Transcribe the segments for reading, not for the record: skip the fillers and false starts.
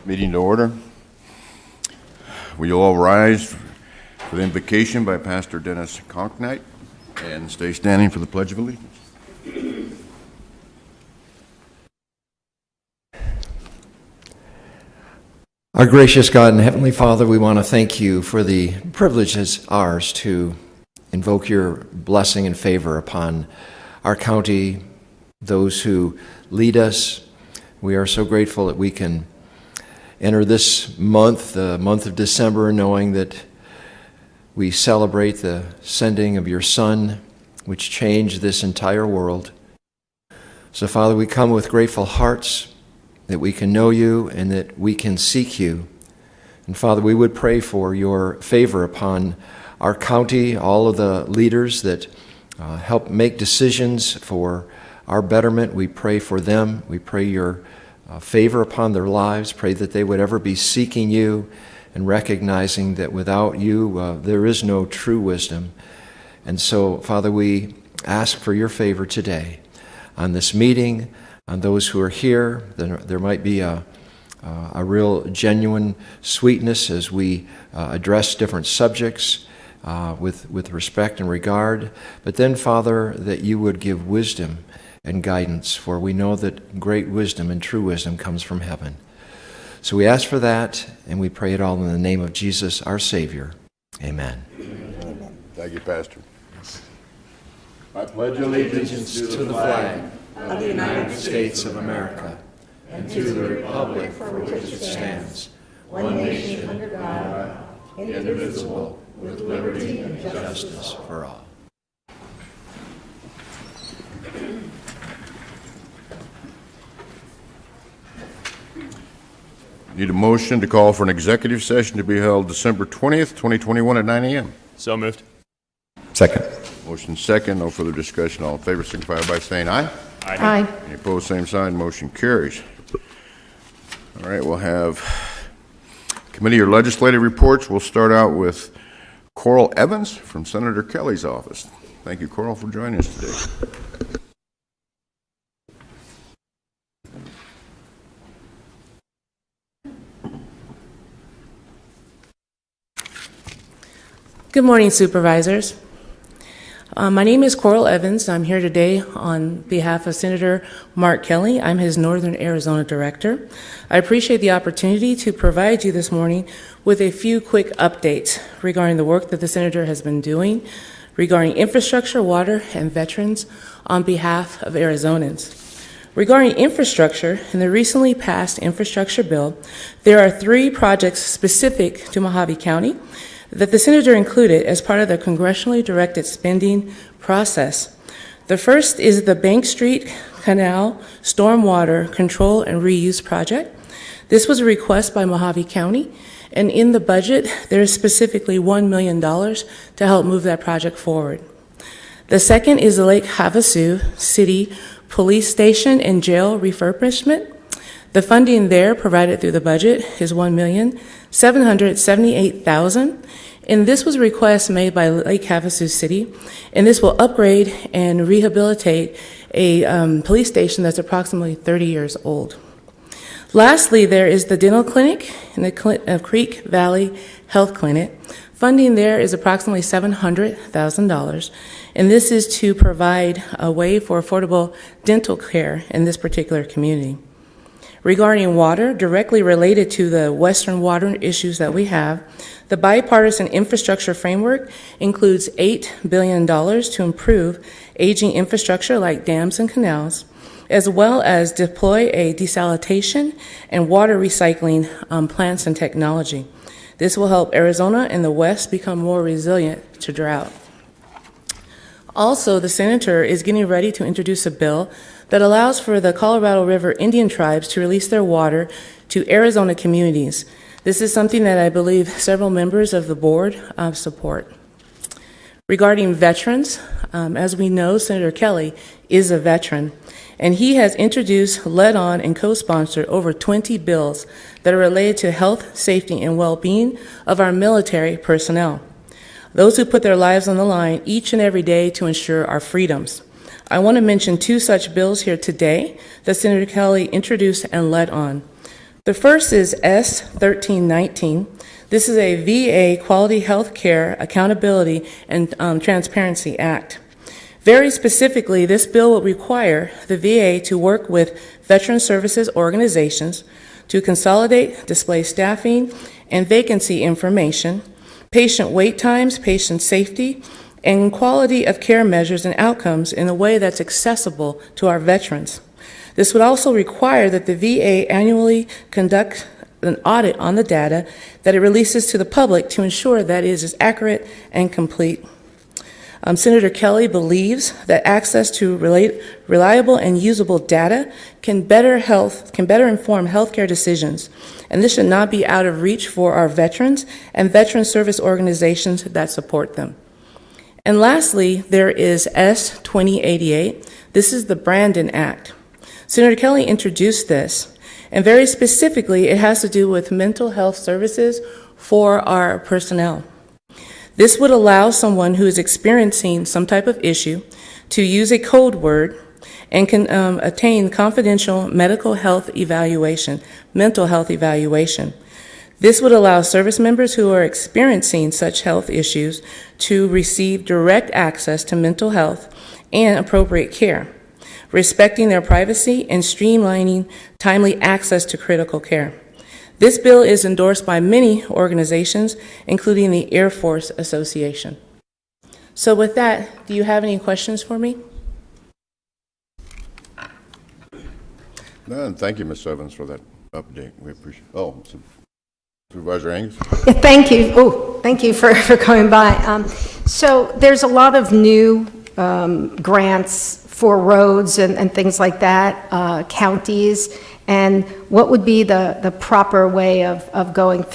Meeting to order. Will you all rise for the invocation by Pastor Dennis Conknight and stay standing for the Pledge of Allegiance. Our gracious God and Heavenly Father, we want to thank you for the privilege as ours to invoke your blessing and favor upon our county, those who lead us. We are so grateful that we can enter this month, the month of December, knowing that we celebrate the sending of your Son, which changed this entire world. So, Father, we come with grateful hearts that we can know you and that we can seek you. And, Father, we would pray for your favor upon our county, all of the leaders that help make decisions for our betterment. We pray for them. We pray your favor upon their lives. Pray that they would ever be seeking you and recognizing that without you, there is no true wisdom. And so, Father, we ask for your favor today on this meeting, on those who are here. There might be a real genuine sweetness as we address different subjects with respect and regard. But then, Father, that you would give wisdom and guidance, for we know that great wisdom and true wisdom comes from heaven. So we ask for that, and we pray it all in the name of Jesus, our Savior. Amen. Amen. Thank you, Pastor. I pledge allegiance to the flag of the United States of America and to the republic for which it stands, one nation under God, indivisible, with liberty and justice for all. Need a motion to call for an executive session to be held December 20th, 2021 at 9 a.m. So moved. Second. Motion second. No further discussion. All in favor signify by saying aye. Aye. Any opposed, same sign. Motion carries. All right, we'll have committee or legislative reports. We'll start out with Coral Evans from Senator Kelly's office. Thank you, Coral, for joining us today. Good morning, Supervisors. My name is Coral Evans. I'm here today on behalf of Senator Mark Kelly. I'm his Northern Arizona Director. I appreciate the opportunity to provide you this morning with a few quick updates regarding the work that the Senator has been doing regarding infrastructure, water, and veterans on behalf of Arizonans. Regarding infrastructure, in the recently passed infrastructure bill, there are 3 projects specific to Mojave County that the Senator included as part of the congressionally directed spending process. The first is the Bank Street Canal Stormwater Control and Reuse Project. This was a request by Mojave County, and in the budget, there is specifically $1 million to help move that project forward. The second is the Lake Havasu City Police Station and Jail refurbishment. The funding there provided through the budget is $1,778,000, and this was a request made by Lake Havasu City, and this will upgrade and rehabilitate a police station that's approximately 30 years old. Lastly, there is the dental clinic and the Creek Valley Health Clinic. Funding there is approximately $700,000, and this is to provide a way for affordable dental care in this particular community. Regarding water, directly related to the Western water issues that we have, the bipartisan infrastructure framework includes $8 billion to improve aging infrastructure like dams and canals, as well as deploy a desalination and water recycling plants and technology. This will help Arizona and the West become more resilient to drought. Also, the Senator is getting ready to introduce a bill that allows for the Colorado River Indian tribes to release their water to Arizona communities. This is something that I believe several members of the board support. Regarding veterans, as we know, Senator Kelly is a veteran, and he has introduced, led on, and co-sponsored over 20 bills that are related to health, safety, and well-being of our military personnel, those who put their lives on the line each and every day to ensure our freedoms. I want to mention 2 such bills here today that Senator Kelly introduced and led on. The first is S. 1319. This is a VA Quality Health Care Accountability and Transparency Act. Very specifically, this bill will require the VA to work with veteran services organizations to consolidate, display staffing and vacancy information, patient wait times, patient safety, and quality of care measures and outcomes in a way that's accessible to our veterans. This would also require that the VA annually conduct an audit on the data that it releases to the public to ensure that it is accurate and complete. Senator Kelly believes that access to reliable and usable data can better inform healthcare decisions, and this should not be out of reach for our veterans and veteran service organizations that support them. And lastly, there is S. 2088. This is the Brandon Act. Senator Kelly introduced this, and very specifically, it has to do with mental health services for our personnel. This would allow someone who is experiencing some type of issue to use a code word and can attain confidential mental health evaluation. This would allow service members who are experiencing such health issues to receive direct access to mental health and appropriate care, respecting their privacy and streamlining timely access to critical care. This bill is endorsed by many organizations, including the Air Force Association. So with that, do you have any questions for me? None. Thank you, Ms. Evans, for that update. We appreciate it. Oh, Supervisor Angus? Yeah, thank you. Oh, thank you for coming by. So there's a lot of new grants for roads and things like that, counties, and what would be the proper way of going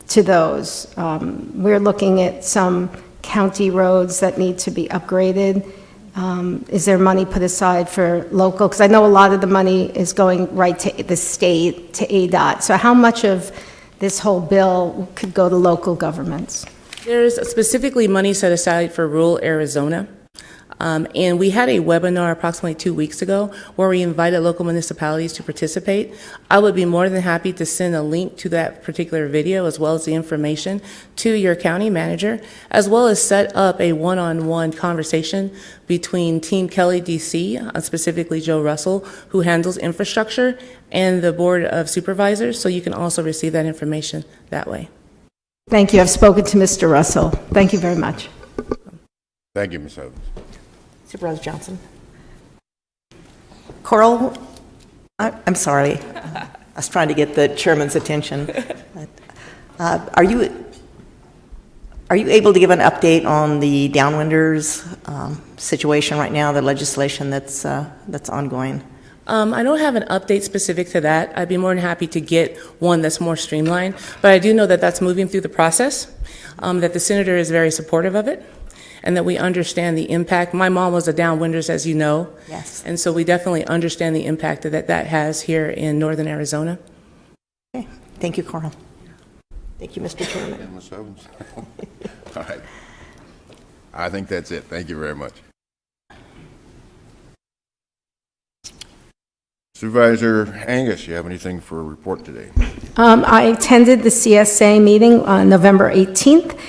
to those? We're looking at some county roads that need to be upgraded. Is there money put aside for local? Because I know a lot of the money is going right to the state, to ADOT. So how much of this whole bill could go to local governments? There's specifically money set aside for rural Arizona. And we had a webinar approximately 2 weeks ago where we invited local municipalities to participate. I would be more than happy to send a link to that particular video as well as the information to your county manager, as well as set up a one-on-one conversation between Team Kelly DC, specifically Joe Russell, who handles infrastructure, and the Board of Supervisors, so you can also receive that information that way. Thank you. I've spoken to Mr. Russell. Thank you very much. Thank you, Ms. Evans. Supervisor Johnson. Coral, I'm sorry. I was trying to get the chairman's attention. Are you able to give an update on the downwinders situation right now, the legislation that's ongoing? I don't have an update specific to that. I'd be more than happy to get one that's more streamlined, but I do know that that's moving through the process, that the senator is very supportive of it, and that we understand the impact. My mom was a downwinders, as you know. Yes. And so we definitely understand the impact that has here in northern Arizona. Okay. Thank you, Coral. Thank you, Mr. Chairman. And Ms. Evans? All right. I think that's it. Thank you very much. Supervisor Angus, you have anything for a report today? I attended the CSA meeting on November 18th,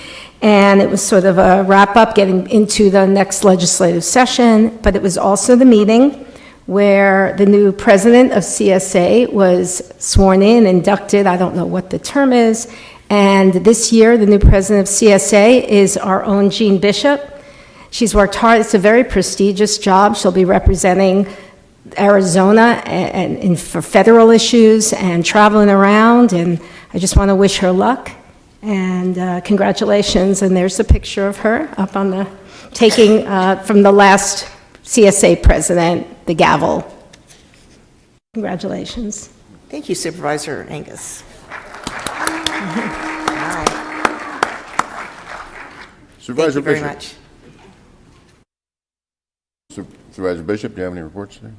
and it was sort of a wrap-up getting into the next legislative session, but it was also the meeting where the new president of CSA was sworn in, inducted, I don't know what the term is, and this year the new president of CSA is our own Jean Bishop. She's worked hard. It's a very prestigious job. She'll be representing Arizona and for federal issues and traveling around, and I just want to wish her luck. And congratulations, and there's a picture of her up on the, taking from the last CSA president, the gavel. Congratulations. Thank you, Supervisor Angus. Supervisor Thank you very Bishop. much. Supervisor Bishop, do you have any reports today?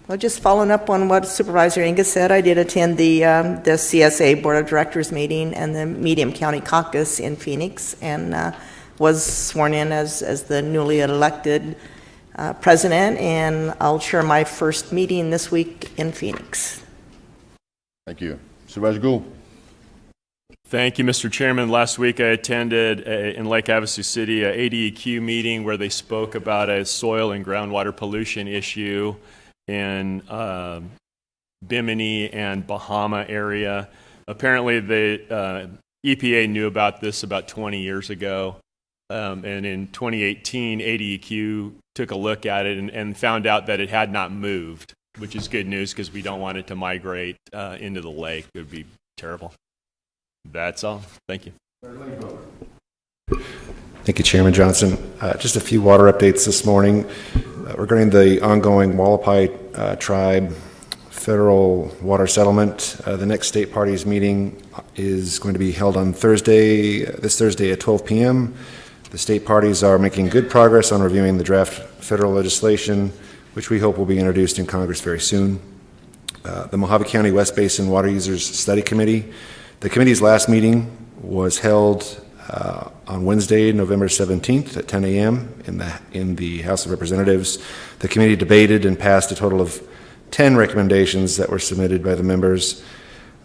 Well, just following up on what Supervisor Angus said, I did attend the CSA Board of Directors meeting and the Medium County Caucus in Phoenix, and was sworn in as the newly elected president, and I'll chair my first meeting this week in Phoenix. Thank you. Supervisor Gould? Thank you, Mr. Chairman. Last week I attended in Lake Havasu City a ADEQ meeting where they spoke about a soil and groundwater pollution issue in Bimini and Bahama area. Apparently the EPA knew about this about 20 years ago, and in 2018 ADEQ took a look at it and found out that it had not moved, which is good news because we don't want it to migrate into the lake. It would be terrible. That's all. Thank you. Thank you, Chairman Johnson. Just a few water updates this morning regarding the ongoing Wallapai Tribe federal water settlement. The next state parties meeting is going to be held on this Thursday at 12 p.m. The state parties are making good progress on reviewing the draft federal legislation, which we hope will be introduced in Congress very soon. The Mojave County West Basin Water Users Study Committee. The committee's last meeting was held on Wednesday, November 17th at 10 a.m. in the House of Representatives. The committee debated and passed a total of 10 recommendations that were submitted by the members.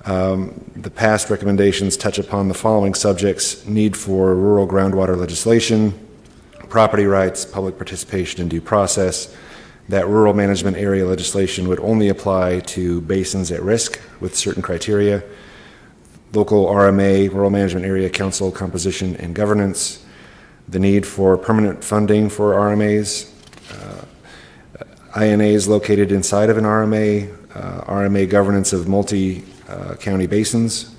The past recommendations touch upon the following subjects: need for rural groundwater legislation, property rights, public participation, and due process. That rural management area legislation would only apply to basins at risk with certain criteria. Local RMA, Rural Management Area Council composition and governance, the need for permanent funding for RMAs, INAs located inside of an RMA, RMA governance of multi-county basins,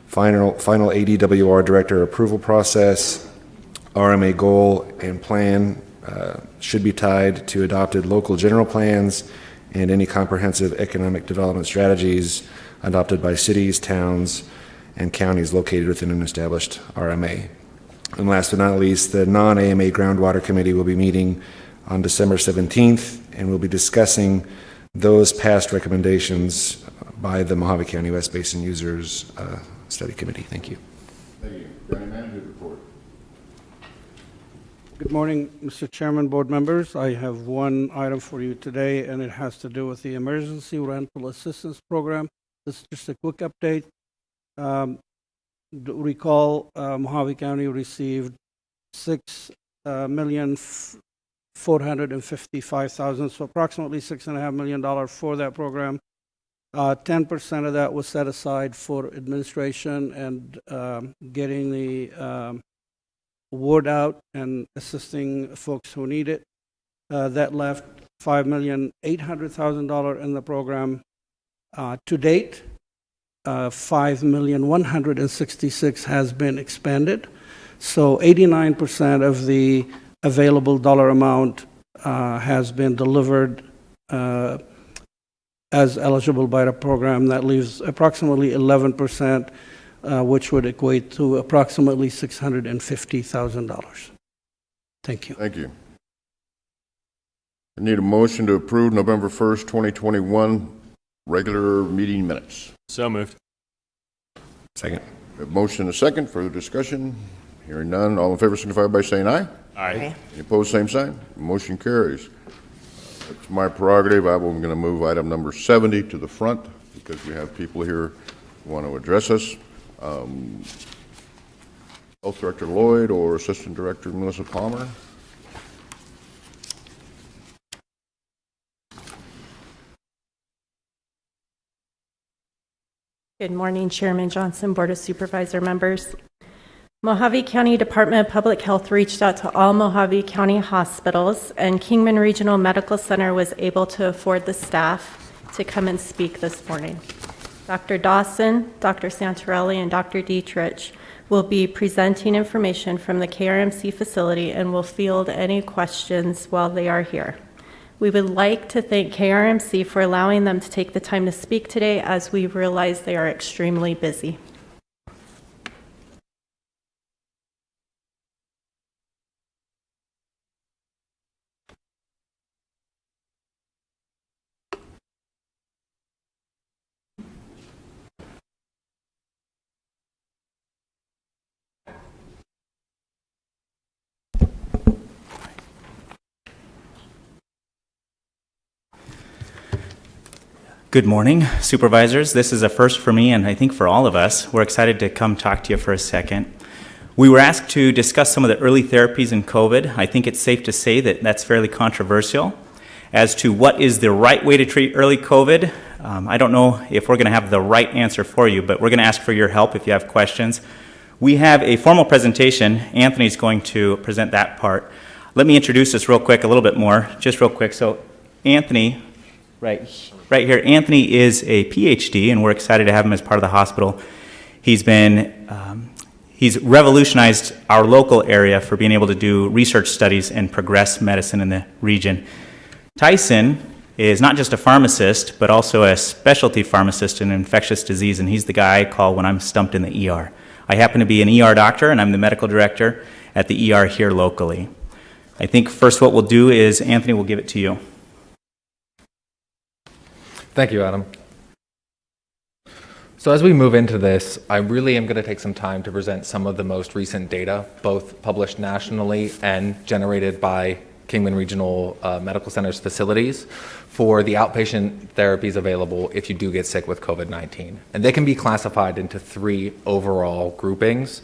final ADWR director approval process, RMA goal and plan should be tied to adopted local general plans and any comprehensive economic development strategies adopted by cities, towns, and counties located within an established RMA. And last but not least, the non-AMA Groundwater Committee will be meeting on December 17th, and we'll be discussing those past recommendations by the Mojave County West Basin Users Study Committee. Thank you. Thank you. County Manager report. Good morning, Mr. Chairman, board members. I have one item for you today, and it has to do with the Emergency Rental Assistance Program. This is just a quick update. Recall, Mojave County received $6,455,000, so approximately $6.5 million for that program. 10% of that was set aside for administration and getting the word out and assisting folks who need it. That left $5,800,000 in the program. To date, $5,166,000 has been expended. So 89% of the available dollar amount has been delivered as eligible by the program. That leaves approximately 11%, which would equate to approximately $650,000. Thank you. Thank you. I need a motion to approve November 1st, 2021 regular meeting minutes. So moved. Second. A motion and a second. Further discussion? Hearing none. All in favor signify by saying aye. Aye. Any opposed, same sign. Motion carries. It's my prerogative. I'm going to move item number 70 to the front because we have people here who want to address us. Health Director Lloyd or Assistant Director Melissa Palmer. Good morning, Chairman Johnson, Board of Supervisor members. Mojave County Department of Public Health reached out to all Mojave County hospitals, and Kingman Regional Medical Center was able to afford the staff to come and speak this morning. Dr. Dawson, Dr. Santorelli, and Dr. Dietrich will be presenting information from the KRMC facility and will field any questions while they are here. We would like to thank KRMC for allowing them to take the time to speak today, as we realize they are extremely busy. Good morning, supervisors. This is a first for me and I think for all of us. We're excited to come talk to you for a second. We were asked to discuss some of the early therapies in COVID. I think it's safe to say that that's fairly controversial. As to what is the right way to treat early COVID, I don't know if we're going to have the right answer for you, but we're going to ask for your help if you have questions. We have a formal presentation. Anthony's going to present that part. Let me introduce this real quick, a little bit more, just real quick. So Anthony, right here, Anthony is a PhD, and we're excited to have him as part of the hospital. He's revolutionized our local area for being able to do research studies and progress medicine in the region. Tyson is not just a pharmacist, but also a specialty pharmacist in infectious disease, and he's the guy I call when I'm stumped in the ER. I happen to be an ER doctor, and I'm the medical director at the ER here locally. I think first what we'll do is Anthony will give it to you. Thank you, Adam. So as we move into this, I really am going to take some time to present some of the most recent data, both published nationally and generated by Kingman Regional Medical Center's facilities for the outpatient therapies available if you do get sick with COVID-19. And they can be classified into three overall groupings.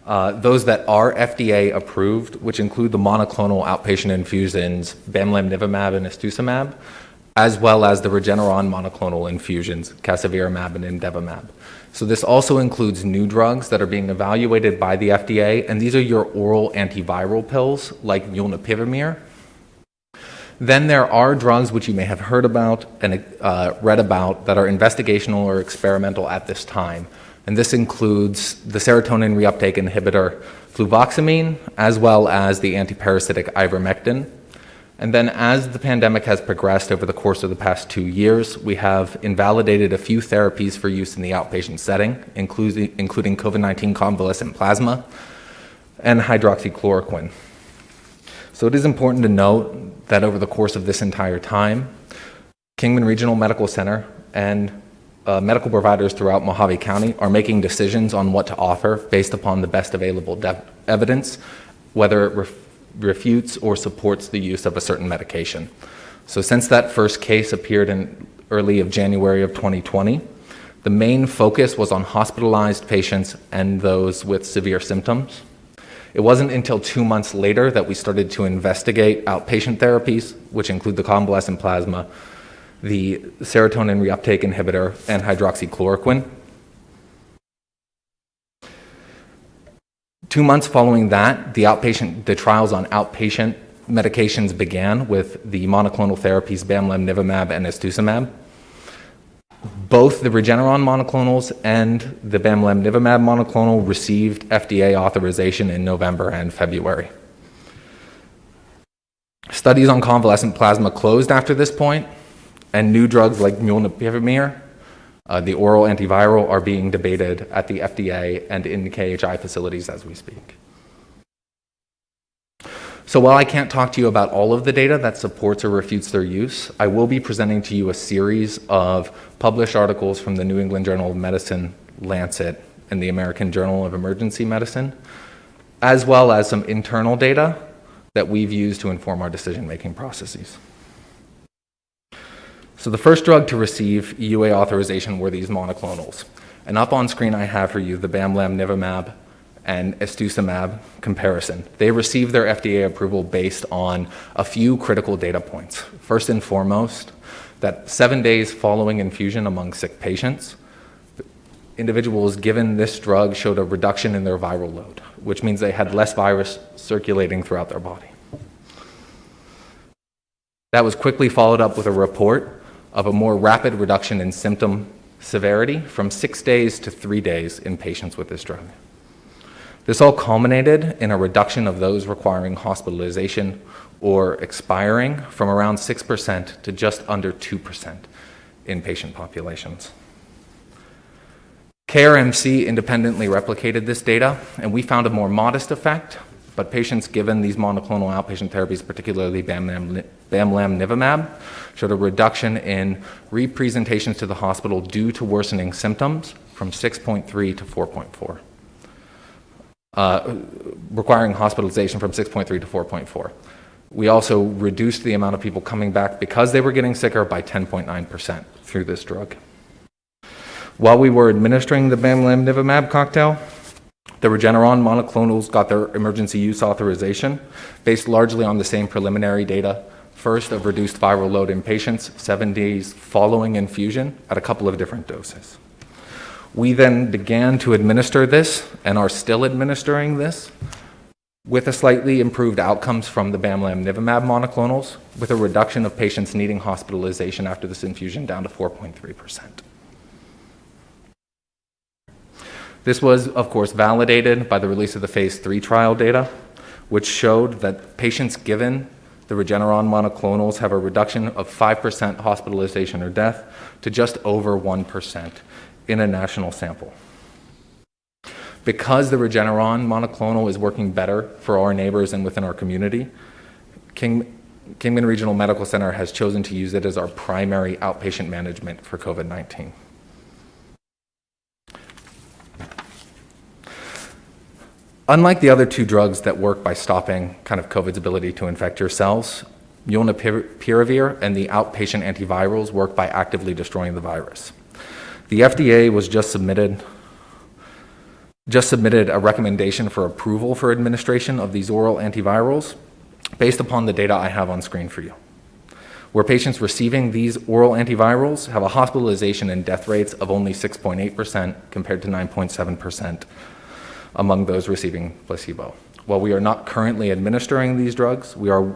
Those that are FDA approved, which include the monoclonal outpatient infusions, bamlanivimab and istusumab, as well as the Regeneron monoclonal infusions, casirivimab and imdevimab. So this also includes new drugs that are being evaluated by the FDA, and these are your oral antiviral pills like molnupiravir. Then there are drugs which you may have heard about and read about that are investigational or experimental at this time. And this includes the serotonin reuptake inhibitor fluvoxamine, as well as the antiparasitic ivermectin. And then as the pandemic has progressed over the course of the past 2 years, we have invalidated a few therapies for use in the outpatient setting, including COVID-19 convalescent plasma and hydroxychloroquine. So it is important to note that over the course of this entire time, Kingman Regional Medical Center and medical providers throughout Mojave County are making decisions on what to offer based upon the best available evidence, whether it refutes or supports the use of a certain medication. So since that first case appeared in early of January of 2020, the main focus was on hospitalized patients and those with severe symptoms. It wasn't until 2 months later that we started to investigate outpatient therapies, which include the convalescent plasma, the serotonin reuptake inhibitor, and hydroxychloroquine. 2 months following that, the trials on outpatient medications began with the monoclonal therapies bamlanivimab and istusumab. Both the Regeneron monoclonals and the bamlanivimab monoclonal received FDA authorization in November and February. Studies on convalescent plasma closed after this point, and new drugs like molnupiravir, the oral antiviral, are being debated at the FDA and in KHI facilities as we speak. So while I can't talk to you about all of the data that supports or refutes their use, I will be presenting to you a series of published articles from the New England Journal of Medicine, Lancet, and the American Journal of Emergency Medicine, as well as some internal data that we've used to inform our decision-making processes. So the first drug to receive EUA authorization were these monoclonals. And up on screen I have for you the bamlanivimab and istusumab comparison. They received their FDA approval based on a few critical data points. First and foremost, that 7 days following infusion among sick patients, individuals given this drug showed a reduction in their viral load, which means they had less virus circulating throughout their body. That was quickly followed up with a report of a more rapid reduction in symptom severity from 6 days to 3 days in patients with this drug. This all culminated in a reduction of those requiring hospitalization or expiring from around 6% to just under 2% in patient populations. KRMC independently replicated this data, and we found a more modest effect, but patients given these monoclonal outpatient therapies, particularly bamlanivimab, showed a reduction in representations to the hospital due to worsening symptoms from 6.3 to 4.4. Requiring hospitalization from 6.3 to 4.4. We also reduced the amount of people coming back because they were getting sicker by 10.9% through this drug. While we were administering the bamlanivimab cocktail, the Regeneron monoclonals got their emergency use authorization based largely on the same preliminary data, first of reduced viral load in patients 7 days following infusion at a couple of different doses. We then began to administer this and are still administering this with a slightly improved outcomes from the bamlanivimab monoclonals, with a reduction of patients needing hospitalization after this infusion down to 4.3%. This was, of course, validated by the release of the phase 3 trial data, which showed that patients given the Regeneron monoclonals have a reduction of 5% hospitalization or death to just over 1% in a national sample. Because the Regeneron monoclonal is working better for our neighbors and within our community, Kingman Regional Medical Center has chosen to use it as our primary outpatient management for COVID-19. Unlike the other two drugs that work by stopping kind of COVID's ability to infect your cells, molnupiravir and the outpatient antivirals work by actively destroying the virus. The FDA was just submitted a recommendation for approval for administration of these oral antivirals based upon the data I have on screen for you, where patients receiving these oral antivirals have a hospitalization and death rates of only 6.8% compared to 9.7% among those receiving placebo. While we are not currently administering these drugs, we are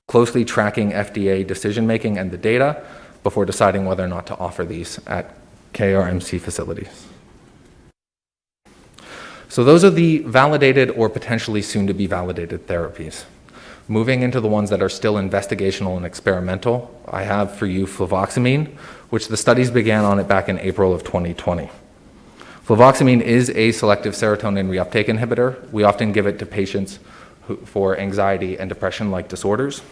closely tracking FDA decision-making and the data before deciding whether or not to offer these at KRMC facilities. So those are the validated or potentially soon to be validated therapies. Moving into the ones that are still investigational and experimental, I have for you fluvoxamine, which the studies began on it back in April of 2020. Fluvoxamine is a selective serotonin reuptake inhibitor. We often give it to patients for anxiety and depression-like disorders.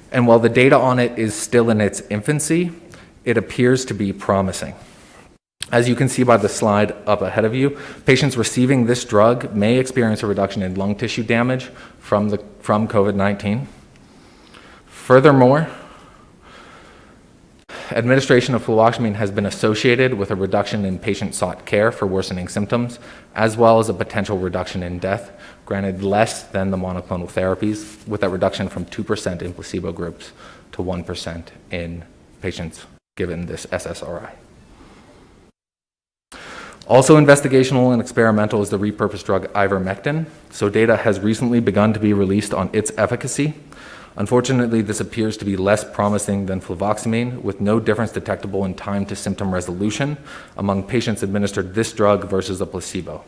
And while the data on it is still in its infancy, it appears to be promising. As you can see by the slide up ahead of you, patients receiving this drug may experience a reduction in lung tissue damage from COVID-19. Furthermore, administration of fluvoxamine has been associated with a reduction in patient-sought care for worsening symptoms, as well as a potential reduction in death, granted less than the monoclonal therapies, with that reduction from 2% in placebo groups to 1% in patients given this SSRI. Also investigational and experimental is the repurposed drug ivermectin. So data has recently begun to be released on its efficacy. Unfortunately, this appears to be less promising than fluvoxamine, with no difference detectable in time to symptom resolution among patients administered this drug versus a placebo.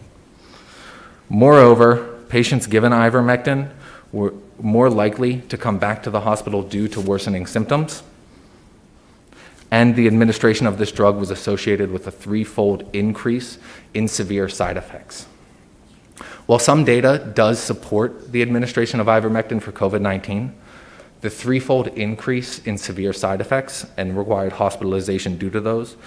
Moreover, patients given ivermectin were more likely to come back to the hospital due to worsening symptoms, and the administration of this drug was associated with a 3-fold increase in severe side effects. While some data does support the administration of ivermectin for COVID-19, the 3-fold increase in severe side effects and required hospitalization due to those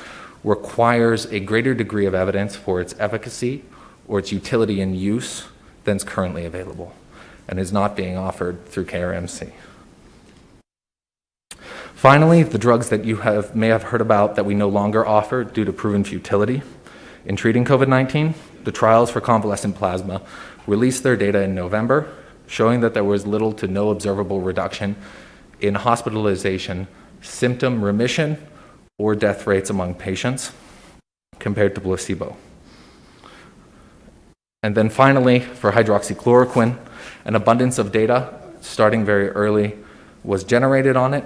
requires a greater degree of evidence for its efficacy or its utility in use than is currently available and is not being offered through KRMC. Finally, the drugs that you may have heard about that we no longer offer due to proven futility in treating COVID-19, the trials for convalescent plasma released their data in November, showing that there was little to no observable reduction in hospitalization, symptom remission, or death rates among patients compared to placebo. And then finally, for hydroxychloroquine, an abundance of data starting very early was generated on it,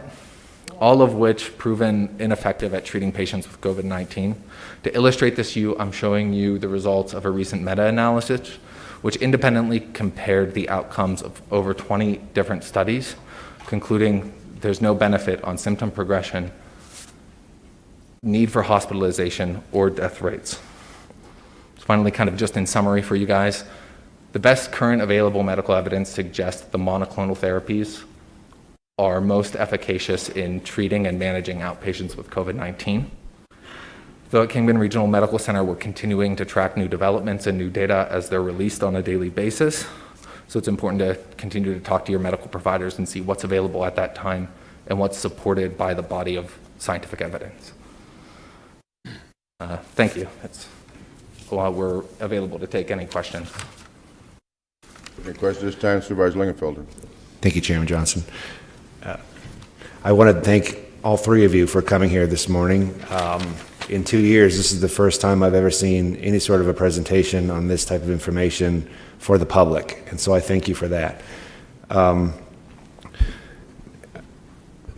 all of which proven ineffective at treating patients with COVID-19. To illustrate this, I'm showing you the results of a recent meta-analysis, which independently compared the outcomes of over 20 different studies, concluding there's no benefit on symptom progression, need for hospitalization, or death rates. Finally, kind of just in summary for you guys, the best current available medical evidence suggests the monoclonal therapies are most efficacious in treating and managing outpatients with COVID-19. Though at Kingman Regional Medical Center, we're continuing to track new developments and new data as they're released on a daily basis So it's important to continue to talk to your medical providers and see what's available at that time and what's supported by the body of scientific evidence. Thank you. That's while we're available to take any questions. Any questions this time, Supervisor Lingenfelter? Thank you, Chairman Johnson. I want to thank all three of you for coming here this morning. In 2 years, this is the first time I've ever seen any sort of a presentation on this type of information for the public, and so I thank you for that.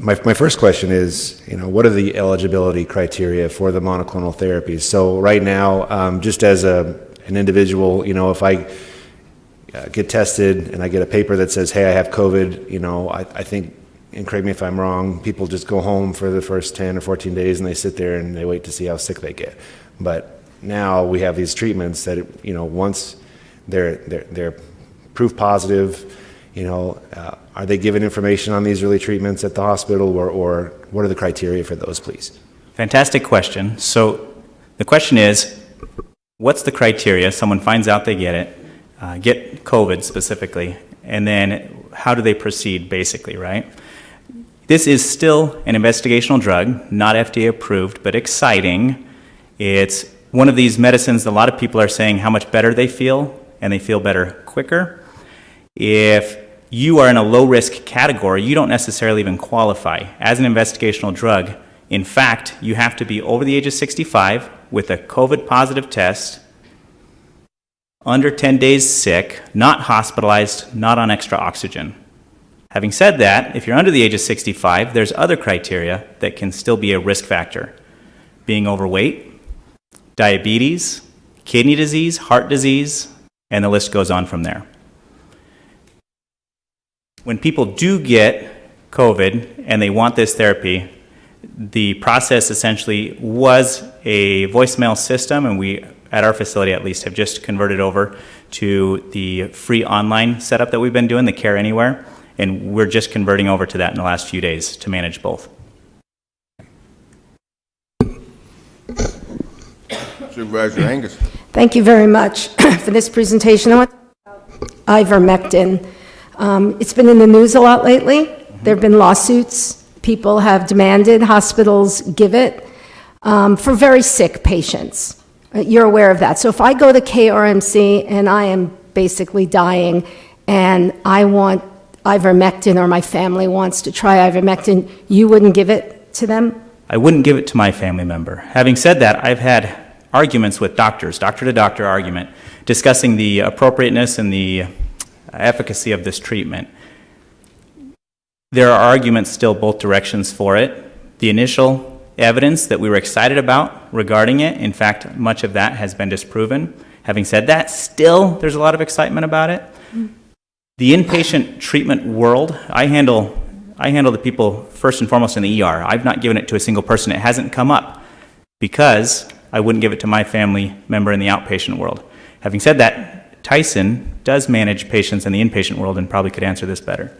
My first question is, what are the eligibility criteria for the monoclonal therapies? So right now, just as an individual, if I get tested and I get a paper that says, hey, I have COVID, I think, and correct me if I'm wrong, people just go home for the first 10 or 14 days and they sit there and they wait to see how sick they get. But now we have these treatments that, once they're proof positive, are they given information on these early treatments at the hospital, or what are the criteria for those, please? Fantastic question. So the question is, what's the criteria? Someone finds out they get COVID specifically, and then how do they proceed, basically, right? This is still an investigational drug, not FDA approved, but exciting. It's one of these medicines that a lot of people are saying how much better they feel, and they feel better quicker. If you are in a low-risk category, you don't necessarily even qualify as an investigational drug. In fact, you have to be over the age of 65 with a COVID-positive test, under 10 days sick, not hospitalized, not on extra oxygen. Having said that, if you're under the age of 65, there's other criteria that can still be a risk factor. Being overweight, diabetes, kidney disease, heart disease, and the list goes on from there. When people do get COVID and they want this therapy, the process essentially was a voicemail system, and we, at our facility at least, have just converted over to the free online setup that we've been doing, the Care Anywhere, and we're just converting over to that in the last few days to manage both. Supervisor Angus. Thank you very much for this presentation. I want to talk about ivermectin. It's been in the news a lot lately. There have been lawsuits. People have demanded hospitals give it for very sick patients. You're aware of that. So if I go to KRMC and I am basically dying and I want ivermectin, or my family wants to try ivermectin, you wouldn't give it to them? I wouldn't give it to my family member. Having said that, I've had arguments with doctors, doctor-to-doctor argument, discussing the appropriateness and the efficacy of this treatment. There are arguments still both directions for it. The initial evidence that we were excited about regarding it, in fact, much of that has been disproven. Having said that, still there's a lot of excitement about it. The inpatient treatment world, I handle the people first and foremost in the ER. I've not given it to a single person. It hasn't come up because I wouldn't give it to my family member in the outpatient world. Having said that, Tyson does manage patients in the inpatient world and probably could answer this better.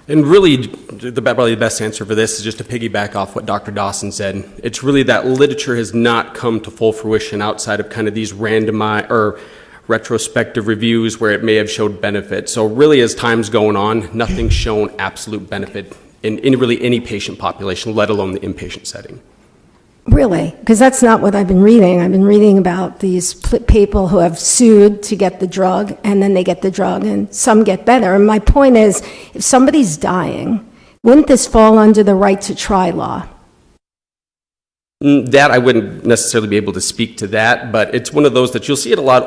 And really, probably the best answer for this is just to piggyback off what Dr. Dawson said. It's really that literature has not come to full fruition outside of kind of these randomized or retrospective reviews where it may have showed benefit. So really, as time's going on, nothing's shown absolute benefit in really any patient population, let alone the inpatient setting. Really? Because that's not what I've been reading. I've been reading about these people who have sued to get the drug, and then they get the drug, and some get better. And my point is, if somebody's dying, wouldn't this fall under the right to try law? That I wouldn't necessarily be able to speak to that, but it's one of those that you'll see it a lot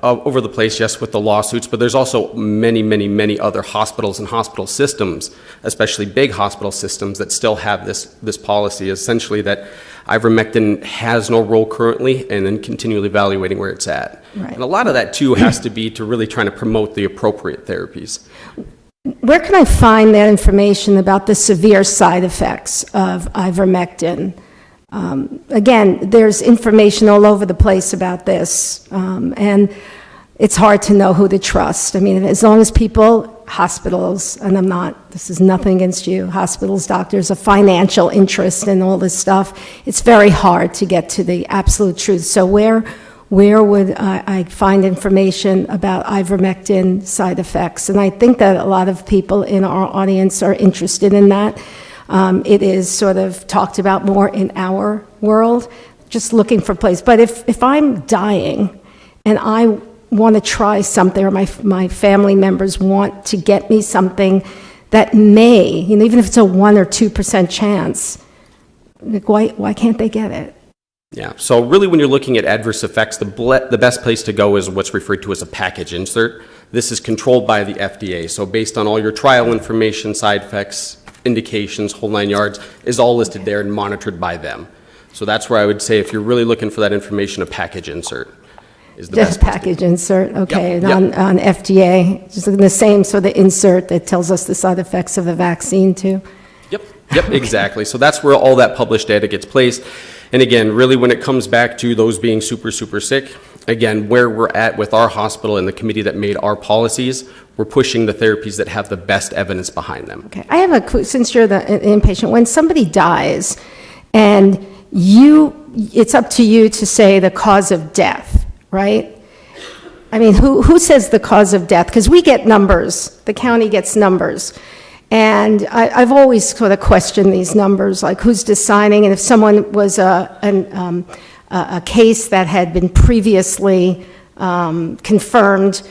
over the place, yes, with the lawsuits, but there's also many other hospitals and hospital systems, especially big hospital systems, that still have this policy, essentially that ivermectin has no role currently, and then continually evaluating where it's at. Right. And a lot of that, too, has to be to really trying to promote the appropriate therapies. Where can I find that information about the severe side effects of ivermectin? Again, there's information all over the place about this, and it's hard to know who to trust. I mean, as long as people, hospitals, and this is nothing against you, hospitals, doctors, a financial interest in all this stuff, it's very hard to get to the absolute truth. So where where would I find information about ivermectin side effects? And I think that a lot of people in our audience are interested in that. It is sort of talked about more in our world, just looking for place. But if I'm dying and I want to try something, or my family members want to get me something that may, even if it's a 1 or 2% chance, like why can't they get it? Yeah, so really when you're looking at adverse effects, the best place to go is what's referred to as a package insert. This is controlled by the FDA, so based on all your trial information, side effects, indications, whole 9 yards, is all listed there and monitored by them. So that's where I would say if you're really looking for that information, a package insert is the Just best place to package insert, okay. Yep, And yep. on FDA, just the same sort of insert that tells us the side effects of the vaccine too? Yep, exactly. So that's where all that published data gets placed. And again, really when it comes back to those being super, super sick, again, where we're at with our hospital and the committee that made our policies, we're pushing the therapies that have the best evidence behind them. Okay, I have since you're the inpatient, when somebody dies and it's up to you to say the cause of death, right? I mean, who says the cause of death? Because we get numbers, the county gets numbers. And I've always sort of questioned these numbers, like who's deciding, and if someone was a case that had been previously confirmed,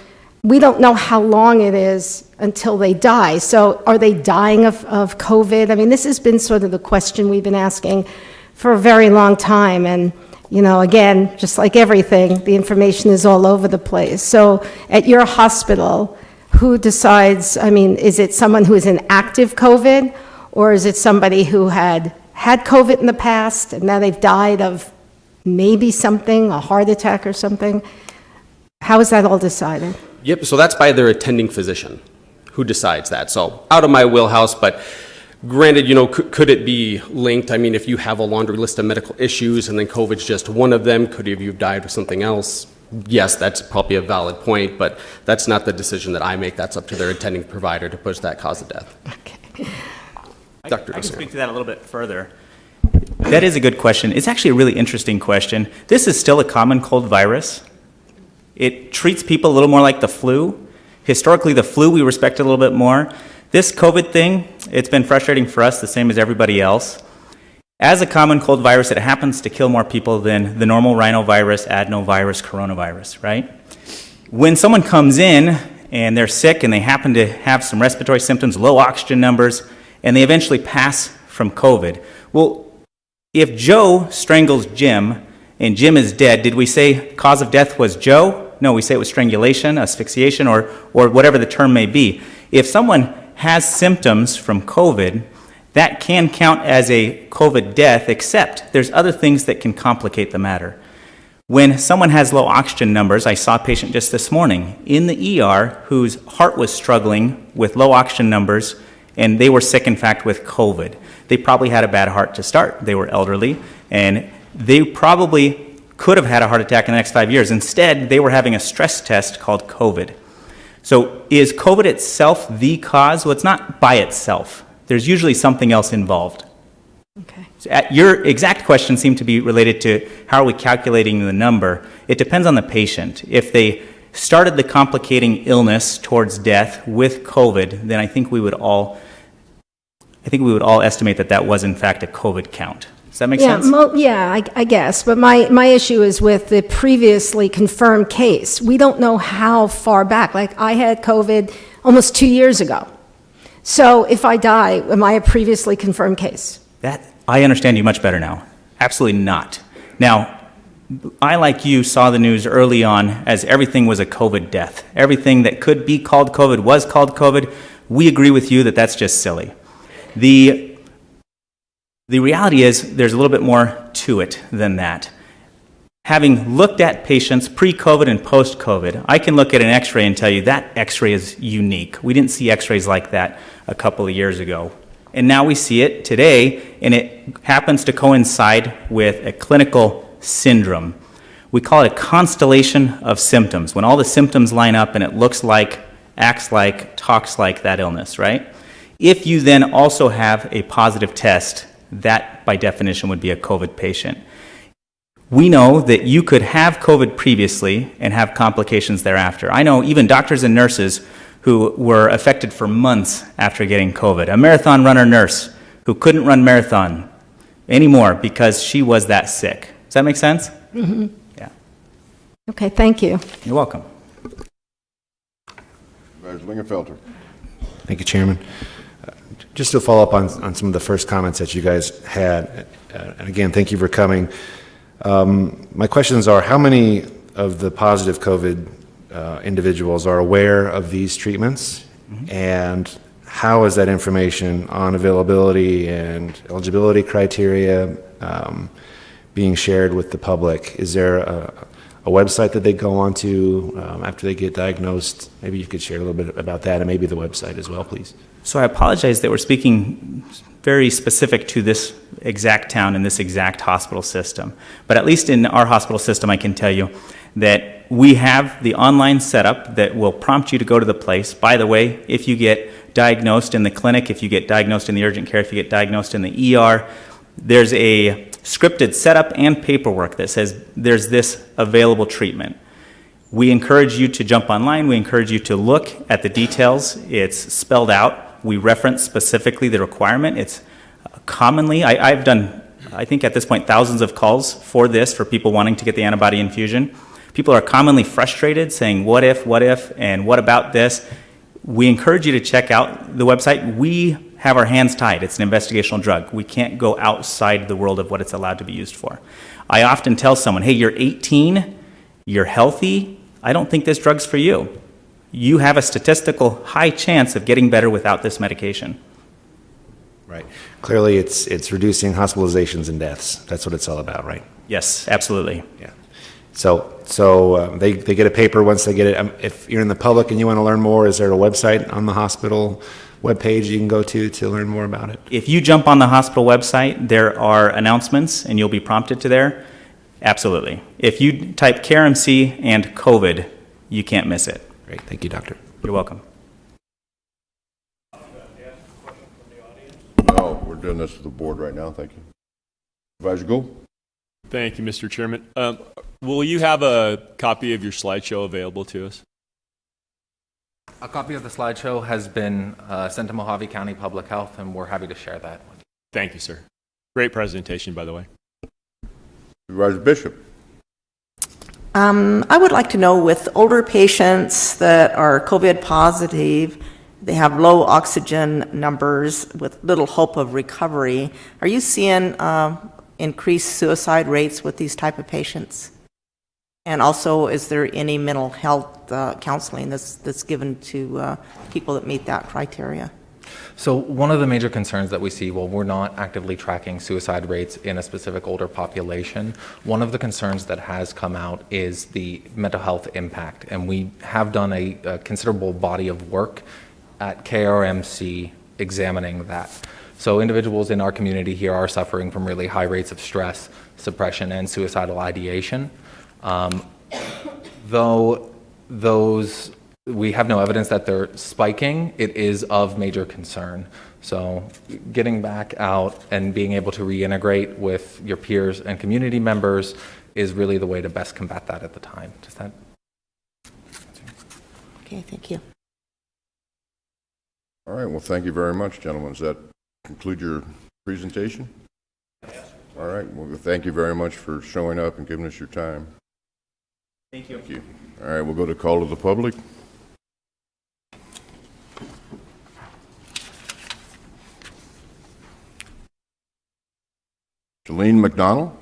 we don't know how long it is until they die. So are they dying of COVID? I mean, this has been sort of the question we've been asking for a very long time. And, again, just like everything, the information is all over the place. So at your hospital, who decides, is it someone who is in active COVID, or is it somebody who had COVID in the past and now they've died of maybe something, a heart attack or something? How is that all decided? Yep, so that's by their attending physician who decides that. So out of my wheelhouse, but granted, could it be linked? I mean, if you have a laundry list of medical issues and then COVID's just one of them, could you have died of something else? Yes, that's probably a valid point, but that's not the decision that I make. That's up to their attending provider to push that cause of death. Okay. Dr. I can Dosser. speak to that a little bit further. That is a good question. It's actually a really interesting question. This is still a common cold virus. It treats people a little more like the flu. Historically, the flu we respect a little bit more. This COVID thing, it's been frustrating for us, the same as everybody else. As a common cold virus, it happens to kill more people than the normal rhinovirus, adenovirus, coronavirus, right? When someone comes in and they're sick and they happen to have some respiratory symptoms, low oxygen numbers, and they eventually pass from COVID. Well, if Joe strangles Jim and Jim is dead, did we say cause of death was Joe? No, we say it was strangulation, asphyxiation, or whatever the term may be. If someone has symptoms from COVID, that can count as a COVID death, except there's other things that can complicate the matter. When someone has low oxygen numbers, I saw a patient just this morning in the ER whose heart was struggling with low oxygen numbers, and they were sick, in fact, with COVID. They probably had a bad heart to start. They were elderly, and they probably could have had a heart attack in the next 5 years. Instead, they were having a stress test called COVID. So is COVID itself the cause? Well, it's not by itself. There's usually something else involved. Okay. So your exact question seemed to be related to how are we calculating the number. It depends on the patient. If they started the complicating illness towards death with COVID, then I think we would all estimate that was in fact a COVID count. Does that make sense? I guess. But my issue is with the previously confirmed case. We don't know how far back. Like, I had COVID almost 2 years ago. So if I die, am I a previously confirmed case? That I understand you much better now. Absolutely not. Now, I, like you, saw the news early on as everything was a COVID death. Everything that could be called COVID was called COVID. We agree with you that that's just silly. The reality is there's a little bit more to it than that. Having looked at patients pre-COVID and post-COVID, I can look at an x-ray and tell you that x-ray is unique. We didn't see x-rays like that a couple of years ago. And now we see it today, and it happens to coincide with a clinical syndrome. We call it a constellation of symptoms, when all the symptoms line up and it looks like, acts like, talks like that illness, right? If you then also have a positive test, that by definition would be a COVID patient. We know that you could have COVID previously and have complications thereafter. I know even doctors and nurses who were affected for months after getting COVID. A marathon runner nurse who couldn't run marathon anymore because she was that sick. Does that make sense? Mm-hmm. Yeah. Okay, thank you. You're welcome. Supervisor Lingenfelter. Thank you, Chairman. Just to follow up on some of the first comments that you guys had, and again, thank you for coming. My questions are, how many of the positive COVID individuals are aware of these treatments? Mm-hmm. And how is that information on availability and eligibility criteria being shared with the public? Is there a website that they go onto after they get diagnosed? Maybe you could share a little bit about that, and maybe the website as well, please. So I apologize that we're speaking very specific to this exact town and this exact hospital system. But at least in our hospital system, I can tell you that we have the online setup that will prompt you to go to the place. By the way, if you get diagnosed in the clinic, if you get diagnosed in the urgent care, if you get diagnosed in the ER, there's a scripted setup and paperwork that says there's this available treatment. We encourage you to jump online. We encourage you to look at the details. It's spelled out. We reference specifically the requirement. It's commonly, I've done, I think at this point, thousands of calls for this, for people wanting to get the antibody infusion. People are commonly frustrated, saying, what if, and what about this? We encourage you to check out the website. We have our hands tied. It's an investigational drug. We can't go outside the world of what it's allowed to be used for. I often tell someone, hey, you're 18, you're healthy, I don't think this drug's for you. You have a statistical high chance of getting better without this medication. Right. Clearly, it's reducing hospitalizations and deaths. That's what it's all about, right? Yes, absolutely. Yeah. So they get a paper once they get it. If you're in the public and you want to learn more, is there a website on the hospital webpage you can go to learn more about it? If you jump on the hospital website, there are announcements and you'll be prompted to there. Absolutely. If you type CareMC and COVID, you can't miss it. Great. Thank you, Doctor. You're welcome. No, we're doing this with the board right now. Thank you. Supervisor Gould. Thank you, Mr. Chairman. Will you have a copy of your slideshow available to us? A copy of the slideshow has been sent to Mojave County Public Health, and we're happy to share that with you. Thank you, sir. Great presentation, by the way. Supervisor Bishop. I would like to know, with older patients that are COVID positive, they have low oxygen numbers with little hope of recovery. Are you seeing increased suicide rates with these type of patients? And also, is there any mental health counseling that's given to people that meet that criteria? So one of the major concerns that we see, while we're not actively tracking suicide rates in a specific older population, one of the concerns that has come out is the mental health impact. And we have done a considerable body of work at KRMC examining that. So individuals in our community here are suffering from really high rates of stress, suppression, and suicidal ideation. Though those, we have no evidence that they're spiking, it is of major concern. So getting back out and being able to reintegrate with your peers and community members is really the way to best combat that at the time. Does that? Okay, thank you. All right, well, thank you very much, gentlemen. Does that conclude your presentation? Yes. All right, well, thank you very much for showing up and giving us your time. Thank you. Thank you. All right, we'll go to call to the public. Jolene McDonald.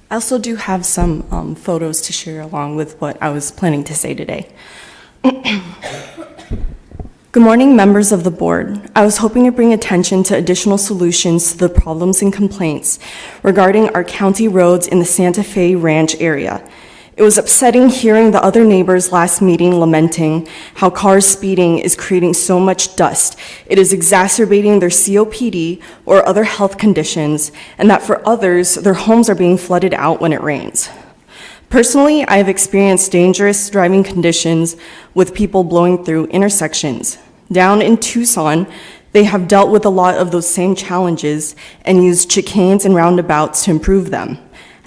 I also do have some photos to share along with what I was planning to say today. Good morning, members of the board. I was hoping to bring attention to additional solutions to the problems and complaints regarding our county roads in the Santa Fe Ranch area. It was upsetting hearing the other neighbors last meeting lamenting how cars speeding is creating so much dust. It is exacerbating their COPD or other health conditions, and that for others, their homes are being flooded out when it rains. Personally, I have experienced dangerous driving conditions with people blowing through intersections. Down in Tucson, they have dealt with a lot of those same challenges and used chicanes and roundabouts to improve them.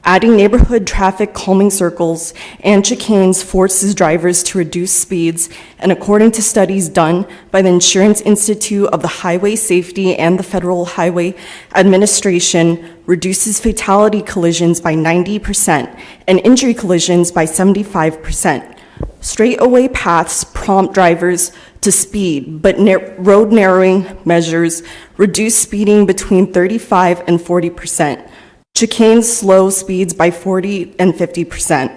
Adding neighborhood traffic calming circles and chicanes forces drivers to reduce speeds, and according to studies done by the Insurance Institute of the Highway Safety and the Federal Highway Administration, reduces fatality collisions by 90% and injury collisions by 75%. Straightaway paths prompt drivers to speed, but road narrowing measures reduce speeding between 35 and 40%. Chicanes slow speeds by 40 and 50%.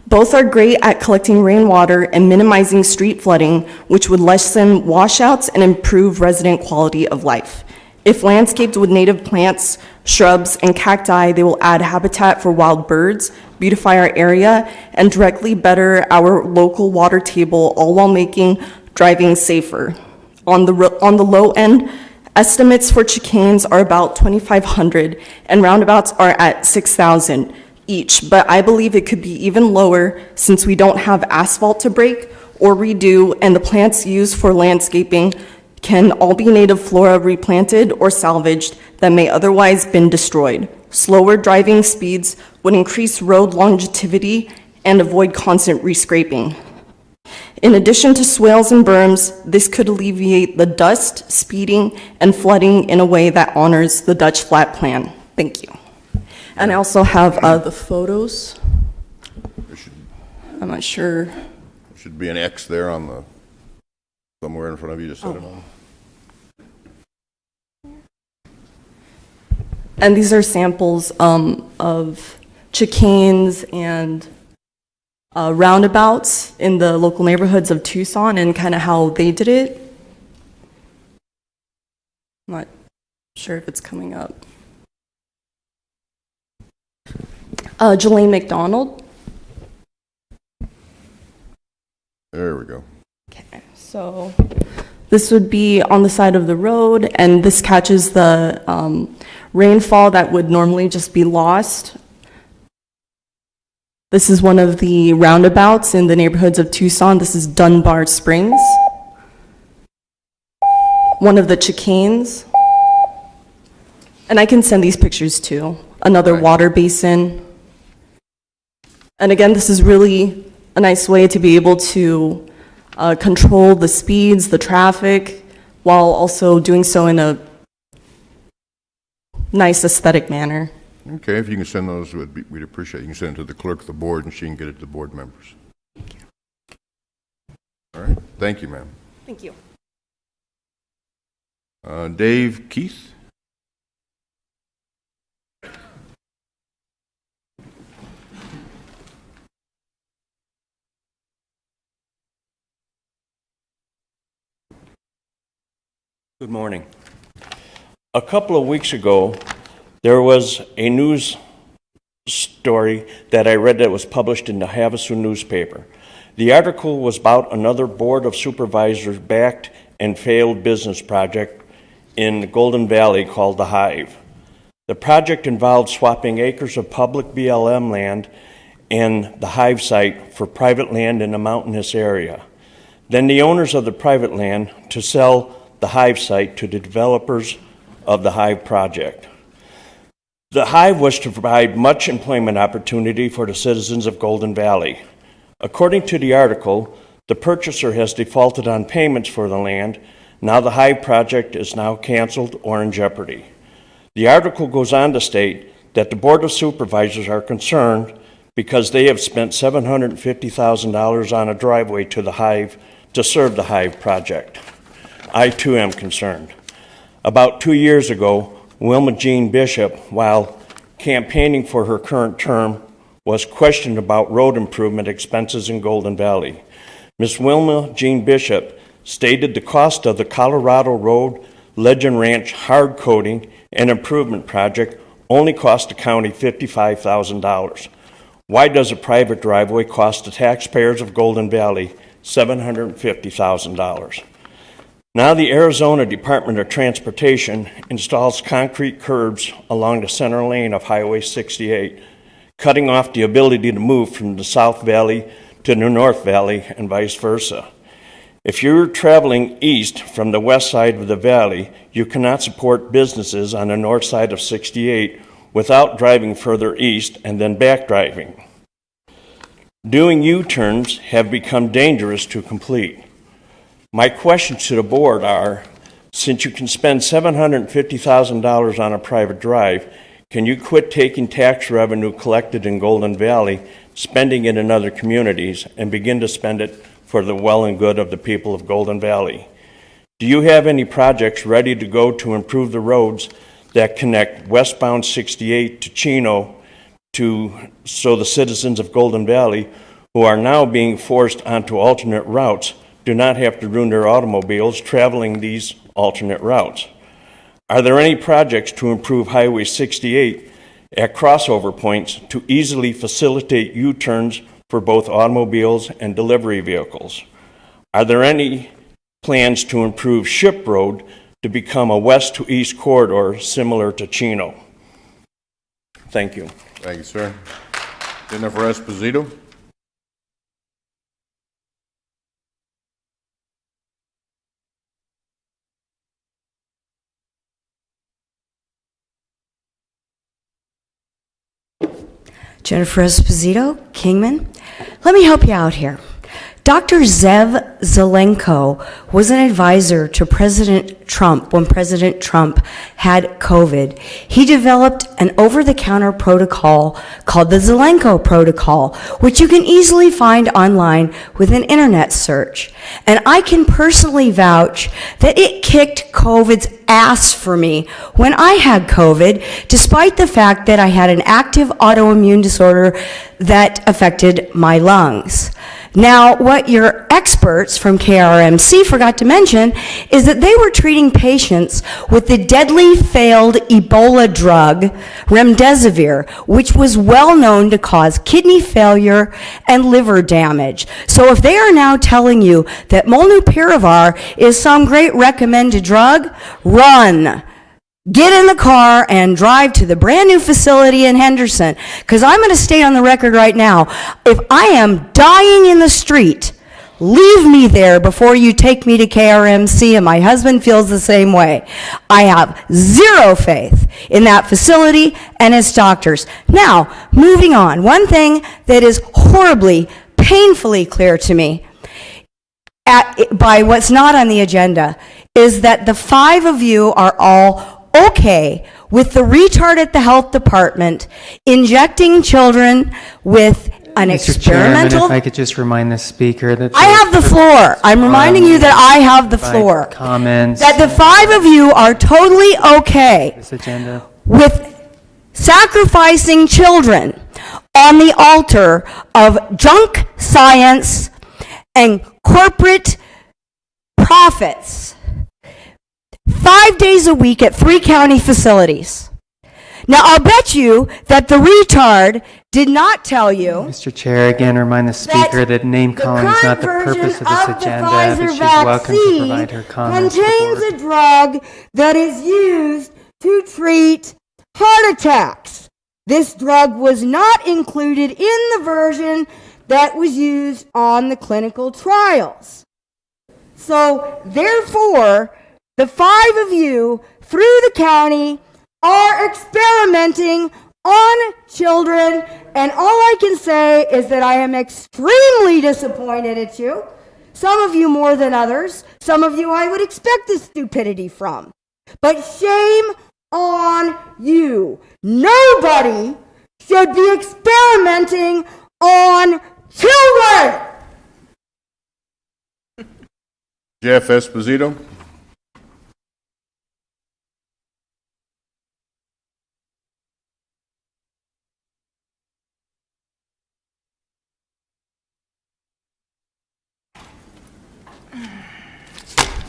Both are great at collecting rainwater and minimizing street flooding, which would lessen washouts and improve resident quality of life. If landscaped with native plants, shrubs, and cacti, they will add habitat for wild birds, beautify our area, and directly better our local water table, all while making driving safer. On the low end, estimates for chicanes are about $2,500 and roundabouts are at $6,000 each, but I believe it could be even lower since we don't have asphalt to break or redo, and the plants used for landscaping can all be native flora replanted or salvaged that may otherwise been destroyed. Slower driving speeds would increase road longevity and avoid constant rescraping. In addition to swales and berms, this could alleviate the dust, speeding, and flooding in a way that honors the Dutch flat plan. Thank you. And I also have the photos. I'm not sure. There should be an X there on the, somewhere in front of you to set it on. And these are samples of chicanes and roundabouts in the local neighborhoods of Tucson and kind of how they did it. I'm not sure if it's coming up. Jelaine McDonald. There we go. Okay, so this would be on the side of the road, and this catches the rainfall that would normally just be lost. This is one of the roundabouts in the neighborhoods of Tucson. This is Dunbar Springs. One of the chicanes. And I can send these pictures too. Another water basin. And again, this is really a nice way to be able to control the speeds, the traffic, while also doing so in a nice aesthetic manner. Okay, if you can send those, we'd appreciate it. You can send it to the clerk of the board, and she can get it to the board members. Thank you. All right, thank you, ma'am. Thank you. Dave Keith? Good morning. A couple of weeks ago, there was a news story that I read that was published in the Havasu newspaper. The article was about another Board of Supervisors backed and failed business project in Golden Valley called The Hive. The project involved swapping acres of public BLM land and the Hive site for private land in a mountainous area. Then the owners of the private land to sell the Hive site to the developers of the Hive project. The Hive was to provide much employment opportunity for the citizens of Golden Valley. According to the article, the purchaser has defaulted on payments for the land. Now the Hive project is now canceled or in jeopardy. The article goes on to state that the Board of Supervisors are concerned because they have spent $750,000 on a driveway to the Hive to serve the Hive project. I too am concerned. About 2 years ago, Wilma Jean Bishop, while campaigning for her current term, was questioned about road improvement expenses in Golden Valley. Ms. Wilma Jean Bishop stated the cost of the Colorado Road Legend Ranch hard coating and improvement project only cost the county $55,000. Why does a private driveway cost the taxpayers of Golden Valley $750,000? Now the Arizona Department of Transportation installs concrete curbs along the center lane of Highway 68, cutting off the ability to move from the South Valley to the North Valley and vice versa. If you're traveling east from the west side of the valley, you cannot support businesses on the north side of 68 without driving further east and then back driving. Doing U-turns have become dangerous to complete. My questions to the board are, since you can spend $750,000 on a private drive, can you quit taking tax revenue collected in Golden Valley, spending it in other communities, and begin to spend it for the well and good of the people of Golden Valley? Do you have any projects ready to go to improve the roads that connect westbound 68 to Chino so the citizens of Golden Valley who are now being forced onto alternate routes do not have to ruin their automobiles traveling these alternate routes? Are there any projects to improve Highway 68 at crossover points to easily facilitate U-turns for both automobiles and delivery vehicles? Are there any plans to improve Ship Road to become a west to east corridor similar to Chino? Thank you. Thank you, sir. Jennifer Esposito. Jennifer Esposito, Kingman. Let me help you out here. Dr. Zev Zelenko was an advisor to President Trump when President Trump had COVID. He developed an over-the-counter protocol called the Zelenko Protocol, which you can easily find online with an internet search. And I can personally vouch that it kicked COVID's ass for me when I had COVID, despite the fact that I had an active autoimmune disorder that affected my lungs. Now, what your experts from KRMC forgot to mention is that they were treating patients with the deadly failed Ebola drug, remdesivir, which was well known to cause kidney failure and liver damage. So if they are now telling you that molnupiravir is some great recommended drug, run. Get in the car and drive to the brand new facility in Henderson, because I'm going to state on the record right now, if I am dying in the street, leave me there before you take me to KRMC, and my husband feels the same way. I have zero faith in that facility and its doctors. Now, moving on, one thing that is horribly, painfully clear to me by what's not on the agenda is that the five of you are all okay with the retard at the health department injecting children with an experimental... Chairman, if I could just remind the speaker that... I have the floor. I'm reminding you that I have the floor. Comments. That the five of you are totally okay This agenda. with sacrificing children on the altar of junk science and corporate profits 5 days a week at 3 county facilities. Now, I'll bet you that the retard did not tell you... Mr. Chair, again, remind the speaker that name calling is not the purpose of this agenda, but she's welcome to provide her comments. Contains a drug that is used to treat heart attacks. This drug was not included in the version that was used on the clinical trials. So, therefore, the five of you through the county are experimenting on children, and all I can say is that I am extremely disappointed at you. Some of you more than others. Some of you I would expect this stupidity from. But shame on you. Nobody should be experimenting on children! Jeff Esposito.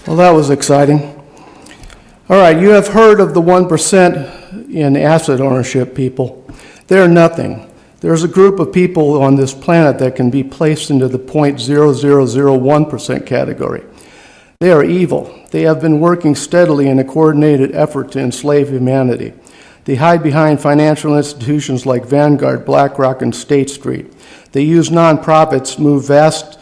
Well, that was exciting. All right, you have heard of the 1% in asset ownership people. They're nothing. There's a group of people on this planet that can be placed into the 0.0001% category. They are evil. They have been working steadily in a coordinated effort to enslave humanity. They hide behind financial institutions like Vanguard, BlackRock, and State Street. They use nonprofits, move vast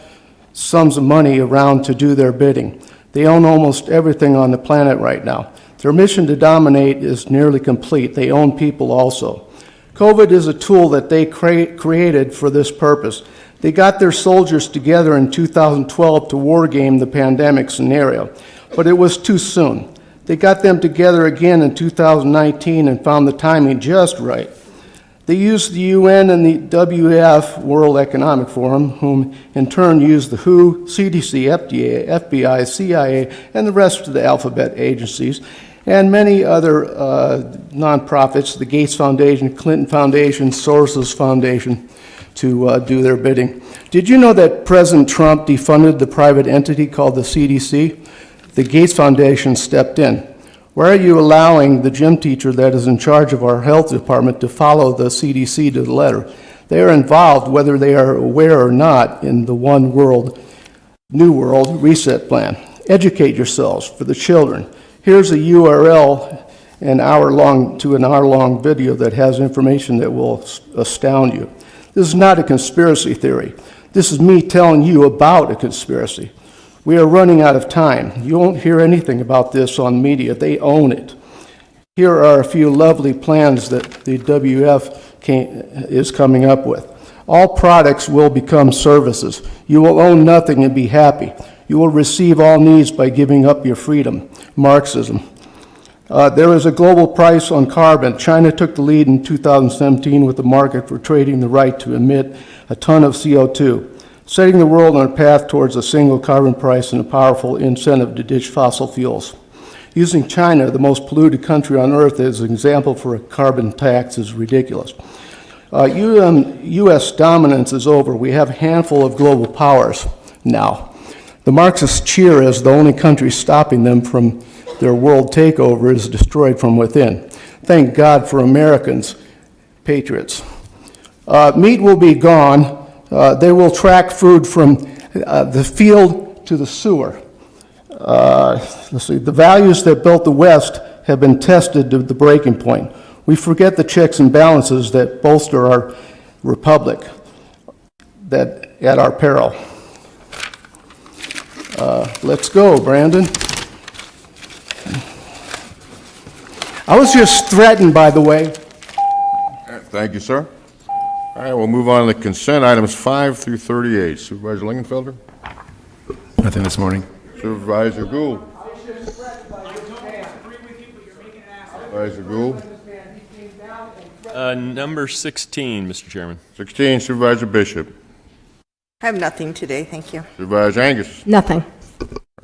sums of money around to do their bidding. They own almost everything on the planet right now. Their mission to dominate is nearly complete. They own people also. COVID is a tool that they created for this purpose. They got their soldiers together in 2012 to wargame the pandemic scenario, but it was too soon. They got them together again in 2019 and found the timing just right. They used the UN and the WEF, World Economic Forum, whom in turn used the WHO, CDC, FDA, FBI, CIA, and the rest of the alphabet agencies, and many other nonprofits, the Gates Foundation, Clinton Foundation, Soros Foundation, to do their bidding. Did you know that President Trump defunded the private entity called the CDC? The Gates Foundation stepped in. Why are you allowing the gym teacher that is in charge of our health department to follow the CDC to the letter? They are involved, whether they are aware or not, in the One World, New World Reset Plan. Educate yourselves for the children. Here's a URL to an hour-long video that has information that will astound you. This is not a conspiracy theory. This is me telling you about a conspiracy. We are running out of time. You won't hear anything about this on media. They own it. Here are a few lovely plans that the WF is coming up with. All products will become services. You will own nothing and be happy. You will receive all needs by giving up your freedom. Marxism. There is a global price on carbon. China took the lead in 2017 with the market for trading the right to emit a ton of CO2, setting the world on a path towards a single carbon price and a powerful incentive to ditch fossil fuels. Using China, the most polluted country on earth, as an example for a carbon tax is ridiculous. U.S. dominance is over. We have a handful of global powers now. The Marxists cheer as the only country stopping them from their world takeover is destroyed from within. Thank God for Americans, patriots. Meat will be gone. They will track food from the field to the sewer. Let's see. The values that built the West have been tested to the breaking point. We forget the checks and balances that bolster our republic that at our peril. Let's go, Brandon. I was just threatened, by the way. Thank you, sir. All right, we'll move on to the consent items 5 through 38. Supervisor Lingenfelder? Nothing this morning. Supervisor Gould? Supervisor Gould? Number 16, Mr. Chairman. 16, Supervisor Bishop. I have nothing today, thank you. Supervisor Angus? Nothing.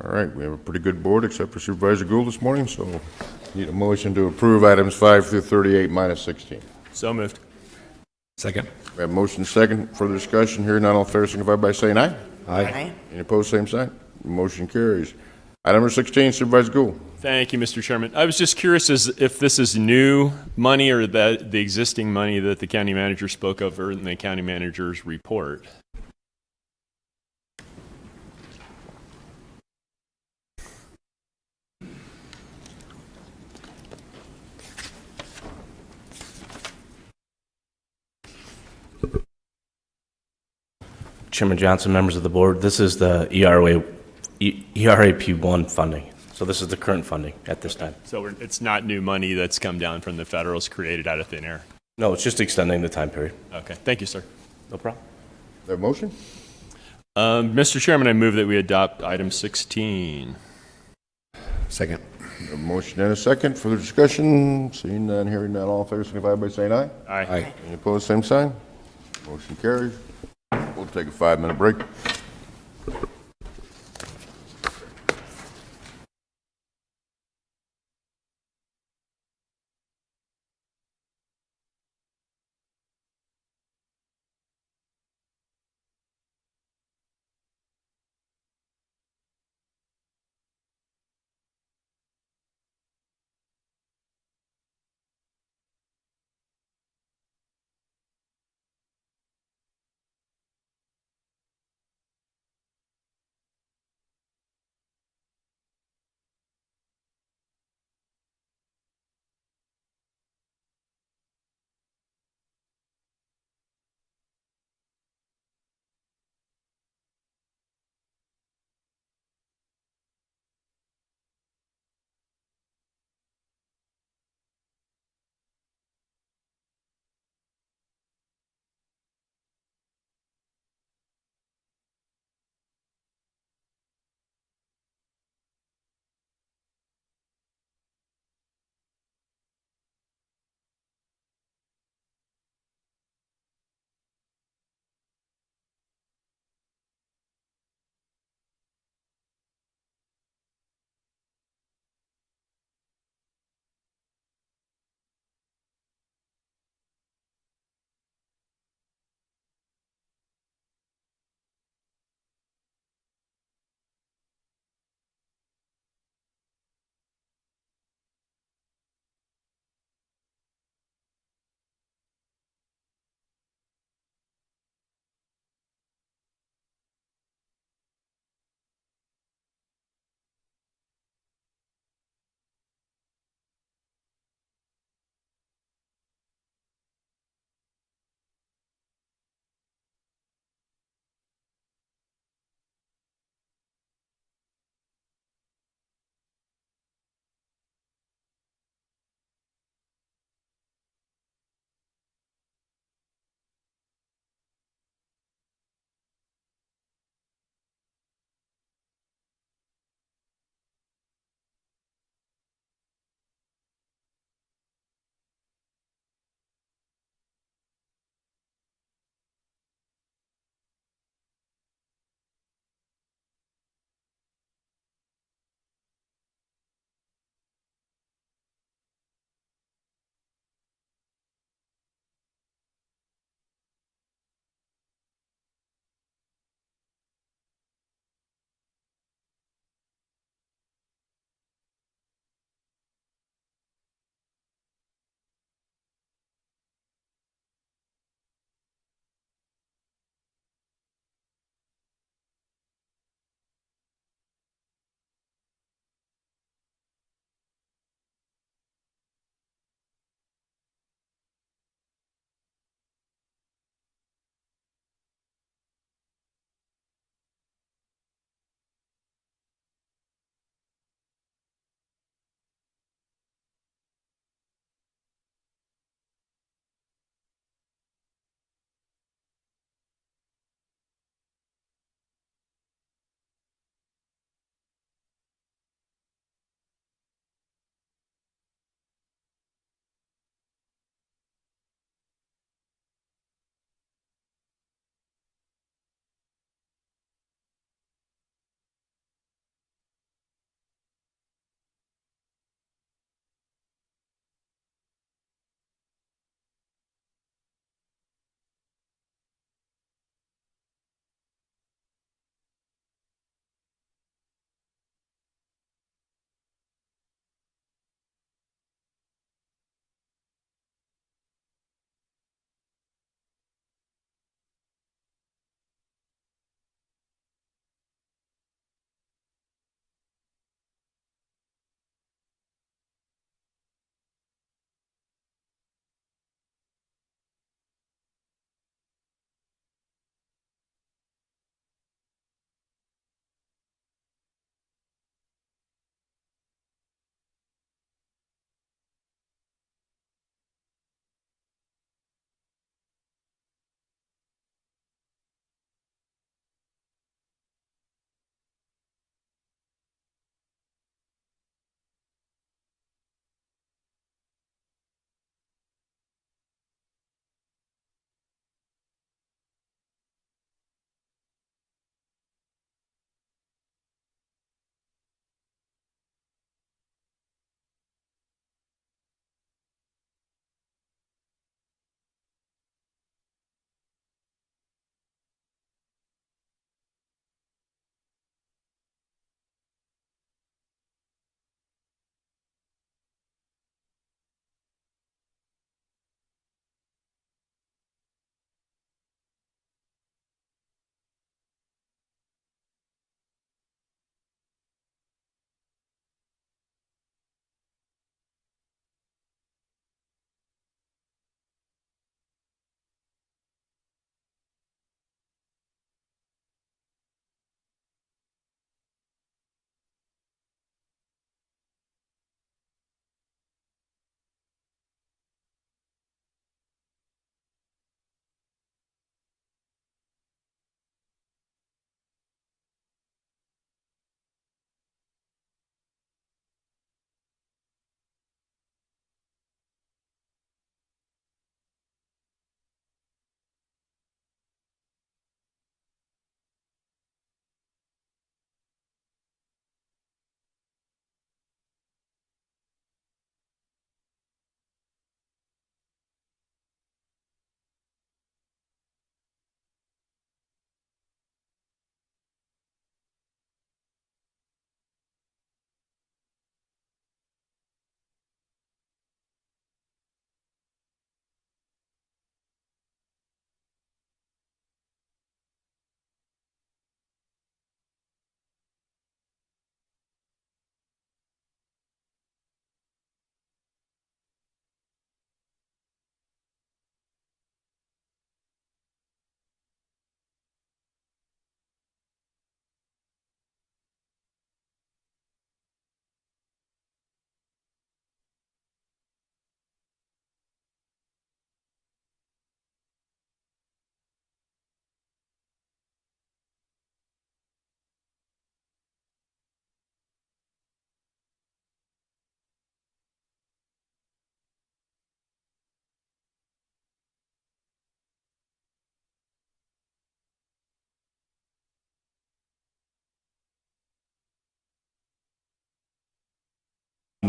All right, we have a pretty good board except for Supervisor Gould this morning, so need a motion to approve items 5 through 38 minus 16. So moved. Second. We have motion second. Further discussion here. Not all fair signify by saying aye. Aye. Any opposed, same sign. Motion carries. Item number 16, Supervisor Gould. Thank you, Mr. Chairman. I was just curious as if this is new money or that the existing money that the county manager spoke of in the county manager's report. Chairman Johnson, members of the board, this is the ERAP1 funding. So this is the current funding at this time. So it's not new money that's come down from the federals created out of thin air? No, it's just extending the time period. Okay, thank you, sir. No problem. There a motion? Mr. Chairman, I move that we adopt item 16. Second. A motion and a second. Further discussion? Seeing none, hearing none, all fair signify by saying aye. Aye. Any opposed, same sign. Motion carries. We'll take a 5-minute break.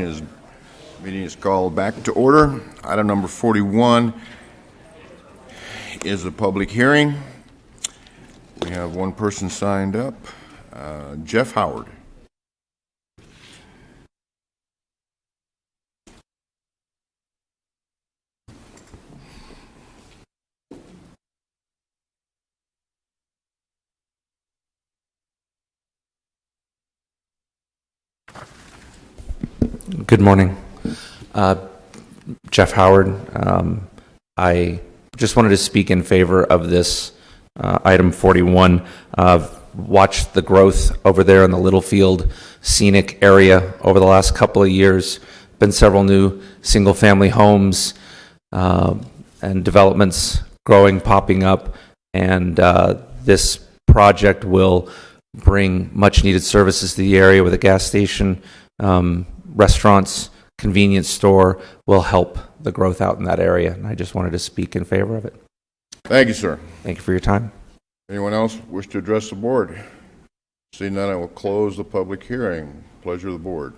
is called back to order. Item number 41 is a public hearing. We have one person signed up, Jeff Howard. Good morning. Jeff Howard. I just wanted to speak in favor of this item 41. Watched the growth over there in the Littlefield scenic area over the last couple of years. Been several new single-family homes and developments growing, popping up, and this project will bring much-needed services to the area with a gas station, restaurants, convenience store will help the growth out in that area. And I just wanted to speak in favor of it. Thank you, sir. Thank you for your time. Anyone else wish to address the board? Seeing none, I will close the public hearing. Pleasure of the board.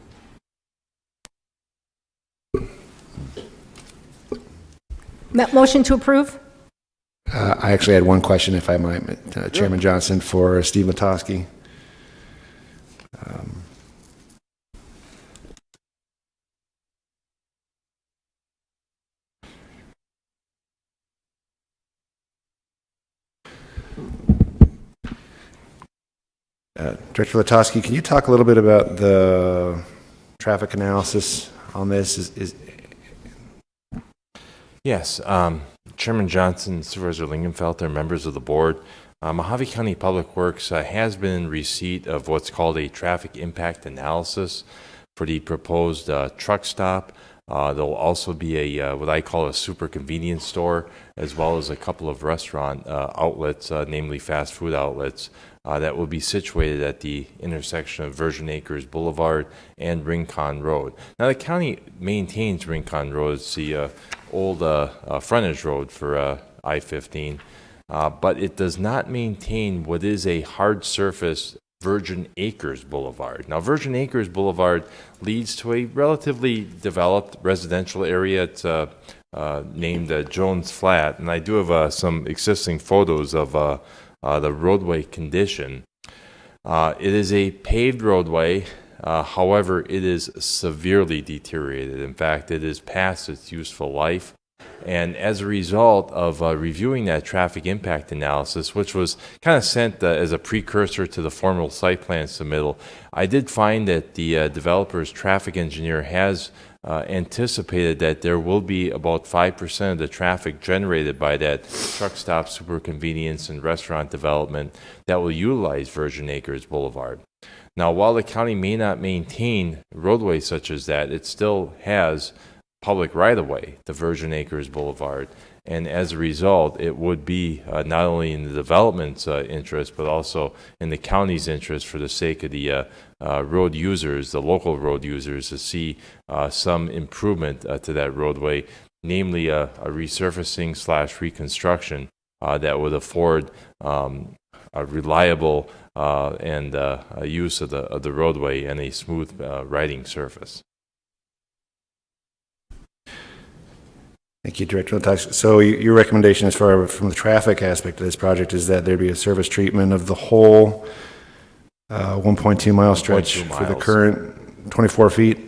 Motion to approve? I actually had one question, if I might, Chairman Johnson, for Steve Matosky. Director Latosky, can you talk a little bit about the traffic analysis on this? Yes, Chairman Johnson, Supervisor Lingenfelter, members of the board, Mojave County Public Works has been in receipt of what's called a traffic impact analysis for the proposed truck stop. There'll also be a what I call a super convenience store, as well as a couple of restaurant outlets, namely fast food outlets, that will be situated at the intersection of Virgin Acres Boulevard and Rincon Road. Now, the county maintains Rincon Road. It's the old frontage road for I-15, but it does not maintain what is a hard surface Virgin Acres Boulevard. Now, Virgin Acres Boulevard leads to a relatively developed residential area. It's named Jones Flat, and I do have some existing photos of the roadway condition. It is a paved roadway. However, it is severely deteriorated. In fact, it is past its useful life. And as a result of reviewing that traffic impact analysis, which was kind of sent as a precursor to the formal site plan submittal, I did find that the developer's traffic engineer has anticipated that there will be about 5% of the traffic generated by that truck stop, super convenience, and restaurant development that will utilize Virgin Acres Boulevard. Now, while the county may not maintain roadways such as that, it still has public right-of-way to Virgin Acres Boulevard, and as a result, it would be not only in the development's interest, but also in the county's interest for the sake of the road users, the local road users, to see some improvement to that roadway, namely a resurfacing / reconstruction that would afford a reliable and a use of the roadway and a smooth riding surface. Thank you, Director Latosky. So your recommendation as far from the traffic aspect of this project is that there be a surface treatment of the whole 1.2 mile stretch for the current 24 feet?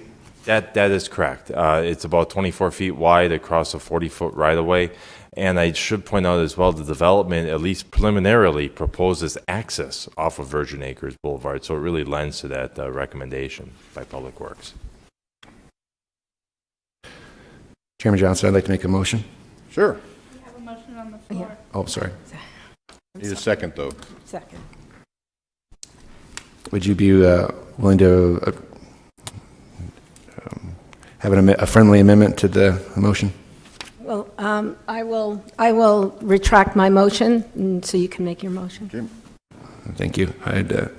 That is correct. It's about 24 feet wide across a 40-foot right-of-way. And I should point out as well, the development, at least preliminarily, proposes access off of Virgin Acres Boulevard. So it really lends to that recommendation by Public Works. Chairman Johnson, I'd like to make a motion. Sure. We have a motion on the floor. Yeah. Oh, sorry. Need a second, though. Second. Would you be willing to have a friendly amendment to the motion? Well, I will retract my motion, so you can make your motion. Okay. Thank you. I'd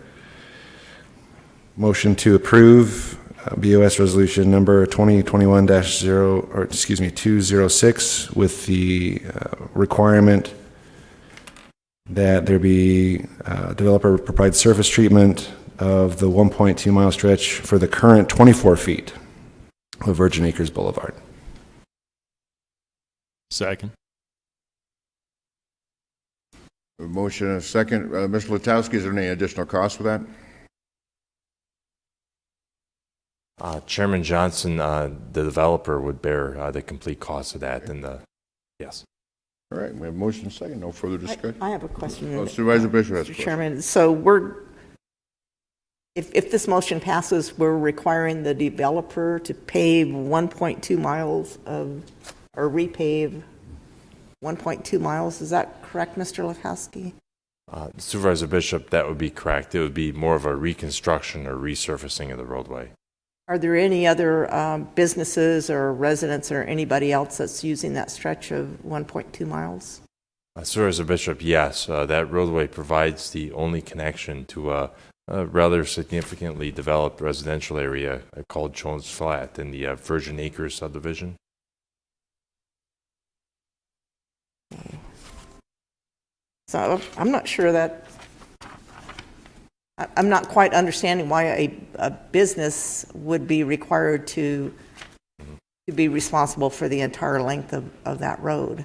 motion to approve BOS resolution number 206 with the requirement that there be developer provide surface treatment of the 1.2 mile stretch for the current 24 feet of Virgin Acres Boulevard. Second. A motion and a second. Mr. Letowski, is there any additional cost for that? Chairman Johnson, the developer would bear the complete cost of that, and yes. All right, we have motion and second. No further discussion. I have a question. Oh, Supervisor Bishop has a Mr. question. Chairman, so if this motion passes, we're requiring the developer to pave 1.2 miles or repave 1.2 miles. Is that correct, Mr. Letowski? Supervisor Bishop, that would be correct. It would be more of a reconstruction or resurfacing of the roadway. Are there any other businesses or residents or anybody else that's using that stretch of 1.2 miles? Supervisor Bishop, yes. That roadway provides the only connection to a rather significantly developed residential area called Jones Flat in the Virgin Acres subdivision. So I'm not sure that, I'm not quite understanding why a business would be required to be responsible for the entire length of that road.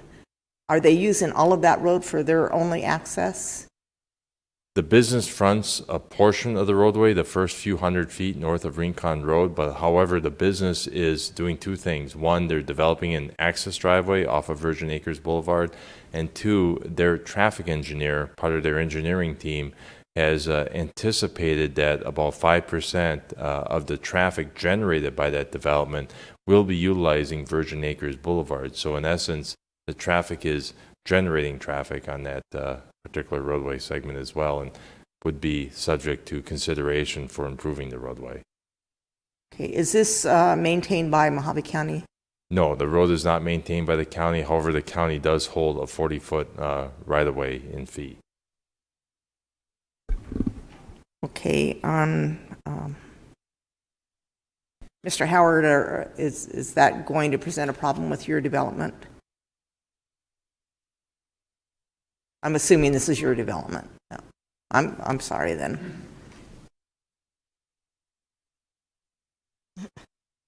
Are they using all of that road for their only access? The business fronts a portion of the roadway, the first few hundred feet north of Rincon Road, but however, the business is doing two things. One, they're developing an access driveway off of Virgin Acres Boulevard, and two, their traffic engineer, part of their engineering team, has anticipated that about 5% of the traffic generated by that development will be utilizing Virgin Acres Boulevard. So in essence, the traffic is generating traffic on that particular roadway segment as well, and would be subject to consideration for improving the roadway. Okay, is this maintained by Mojave County? No, the road is not maintained by the county. However, the county does hold a 40-foot right-of-way in fee. Okay, Mr. Howard, is that going to present a problem with your development? I'm assuming this is your development. No. I'm sorry then.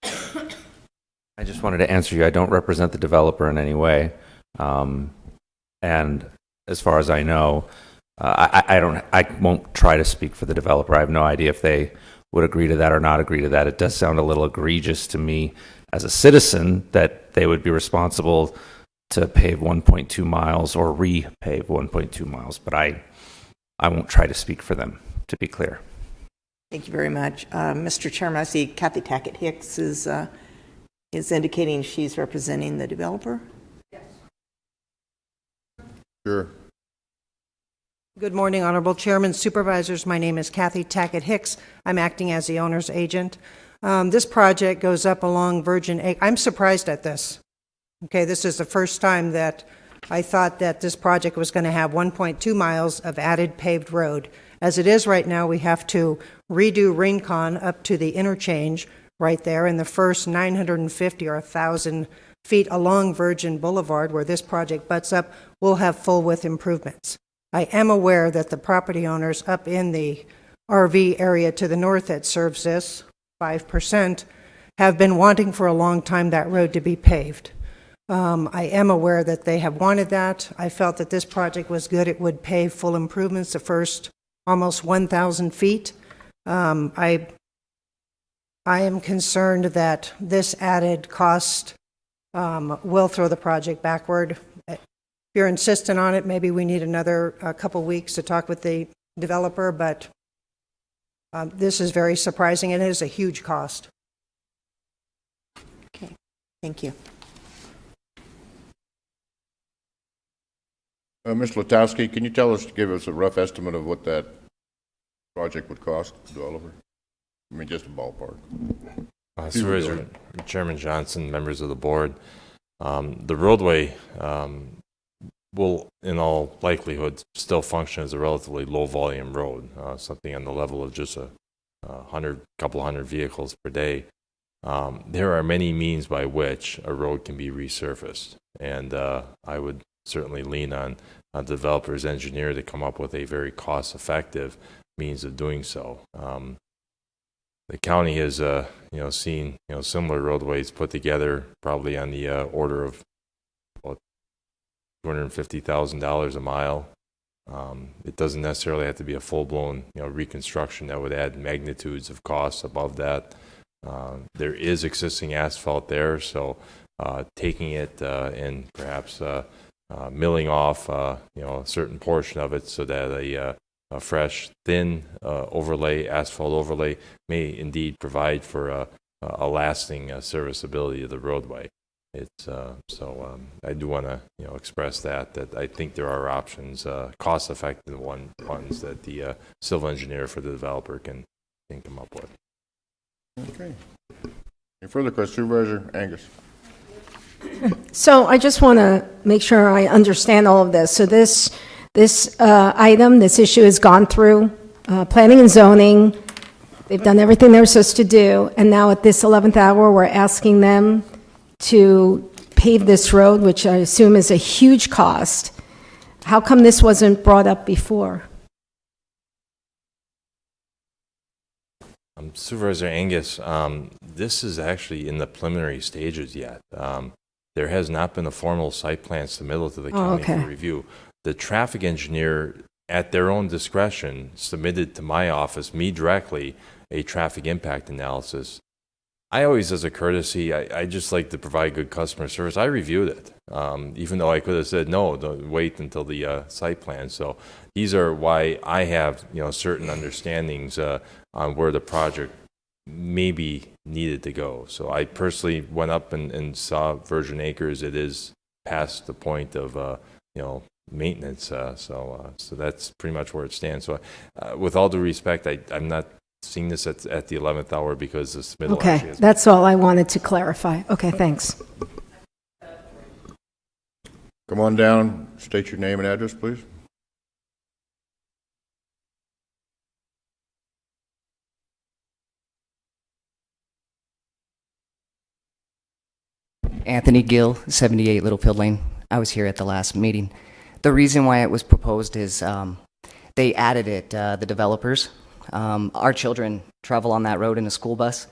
I just wanted to answer you. I don't represent the developer in any way. And as far as I know, I won't try to speak for the developer. I have no idea if they would agree to that or not agree to that. It does sound a little egregious to me as a citizen that they would be responsible to pave 1.2 miles or repave 1.2 miles, but I won't try to speak for them, to be clear. Thank you very much. Mr. Chairman, I see Kathy Tackett Hicks is indicating she's representing the developer. Yes. Sure. Good morning, Honorable Chairman, Supervisors. My name is Kathy Tackett Hicks. I'm acting as the owner's agent. This project goes up along Virgin Acres. I'm surprised at this. Okay, this is the first time that I thought that this project was going to have 1.2 miles of added paved road. As it is right now, we have to redo Rincon up to the interchange right there in the first 950 or 1,000 feet along Virgin Boulevard where this project butts up. We'll have full width improvements. I am aware that the property owners up in the RV area to the north that serves this, 5%, have been wanting for a long time that road to be paved. I am aware that they have wanted that. I felt that this project was good. It would pave full improvements the first almost 1,000 feet. I am concerned that this added cost will throw the project backward. If you're insistent on it, maybe we need another couple weeks to talk with the developer, but this is very surprising and it is a huge cost. Okay, thank you. Mr. Letowski, can you give us a rough estimate of what that project would cost the developer? I mean, just a ballpark. Supervisor Chairman Johnson, members of the board, the roadway will, in all likelihood, still function as a relatively low-volume road, something on the level of just a couple hundred vehicles per day. There are many means by which a road can be resurfaced, and I would certainly lean on a developer's engineer to come up with a very cost-effective means of doing so. the county has, seen, similar roadways put together probably on the order of about $250,000 a mile. It doesn't necessarily have to be a full-blown, reconstruction that would add magnitudes of costs above that. There is existing asphalt there, so taking it and perhaps milling off, a certain portion of it so that a fresh, thin asphalt overlay may indeed provide for a lasting serviceability of the roadway. It's I do want to express that I think there are options, cost-effective ones that the civil engineer for the developer can come up with. Okay. Any further questions? Supervisor Angus. So I just want to make sure I understand all of this. So this item, this issue has gone through planning and zoning. They've done everything they're supposed to do, and now at this 11th hour, we're asking them to pave this road, which I assume is a huge cost. How come this wasn't brought up before? Supervisor Angus, this is actually in the preliminary stages yet. There has not been a formal site plan submitted to the county for review. The traffic engineer, at their own discretion, submitted to my office, me directly, a traffic impact analysis. I always, as a courtesy, I just like to provide good customer service. I reviewed it, even though I could have said, no, don't wait until the site plan. So these are why I have certain understandings on where the project may be needed to go. So I personally went up and saw Virgin Acres. It is past the point of maintenance. So that's pretty much where it stands. So with all due respect, I'm not seeing this at the 11th hour because this middle. Okay, that's all I wanted to clarify. Okay, thanks. Come on down. State your name and address, please. Anthony Gill, 78 Littlefield Lane. I was here at the last meeting. The reason why it was proposed is they added it, the developers. Our children travel on that road in a school bus,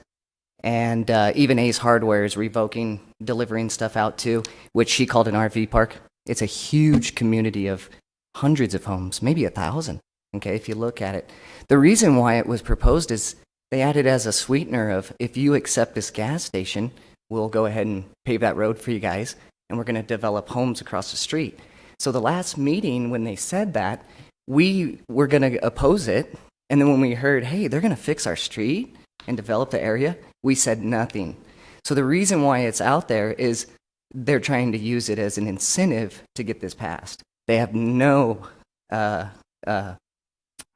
and even Ace Hardware is revoking delivering stuff out too, which she called an RV park. It's a huge community of hundreds of homes, maybe 1,000, okay, if you look at it. The reason why it was proposed is they added as a sweetener of, if you accept this gas station, we'll go ahead and pave that road for you guys, and we're going to develop homes across the street. So the last meeting, when they said that, we were going to oppose it, and then when we heard, hey, they're going to fix our street and develop the area, we said nothing. So the reason why it's out there is they're trying to use it as an incentive to get this passed. They have no, I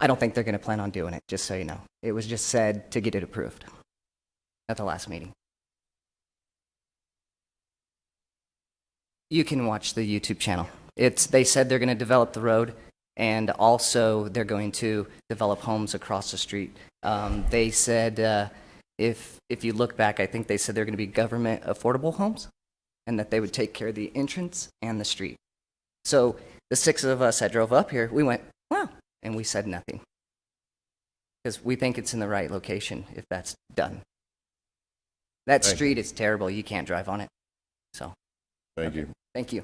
don't think they're going to plan on doing it, just so you know. It was just said to get it approved at the last meeting. You can watch the YouTube channel. They said they're going to develop the road, and also they're going to develop homes across the street. They said, if you look back, I think they said they're going to be government affordable homes, and that they would take care of the entrance and the street. So the 6 of us that drove up here, we went, wow, and we said nothing. Because we think it's in the right location if that's done. That street is terrible. You can't drive on it. So. Thank you. Thank you.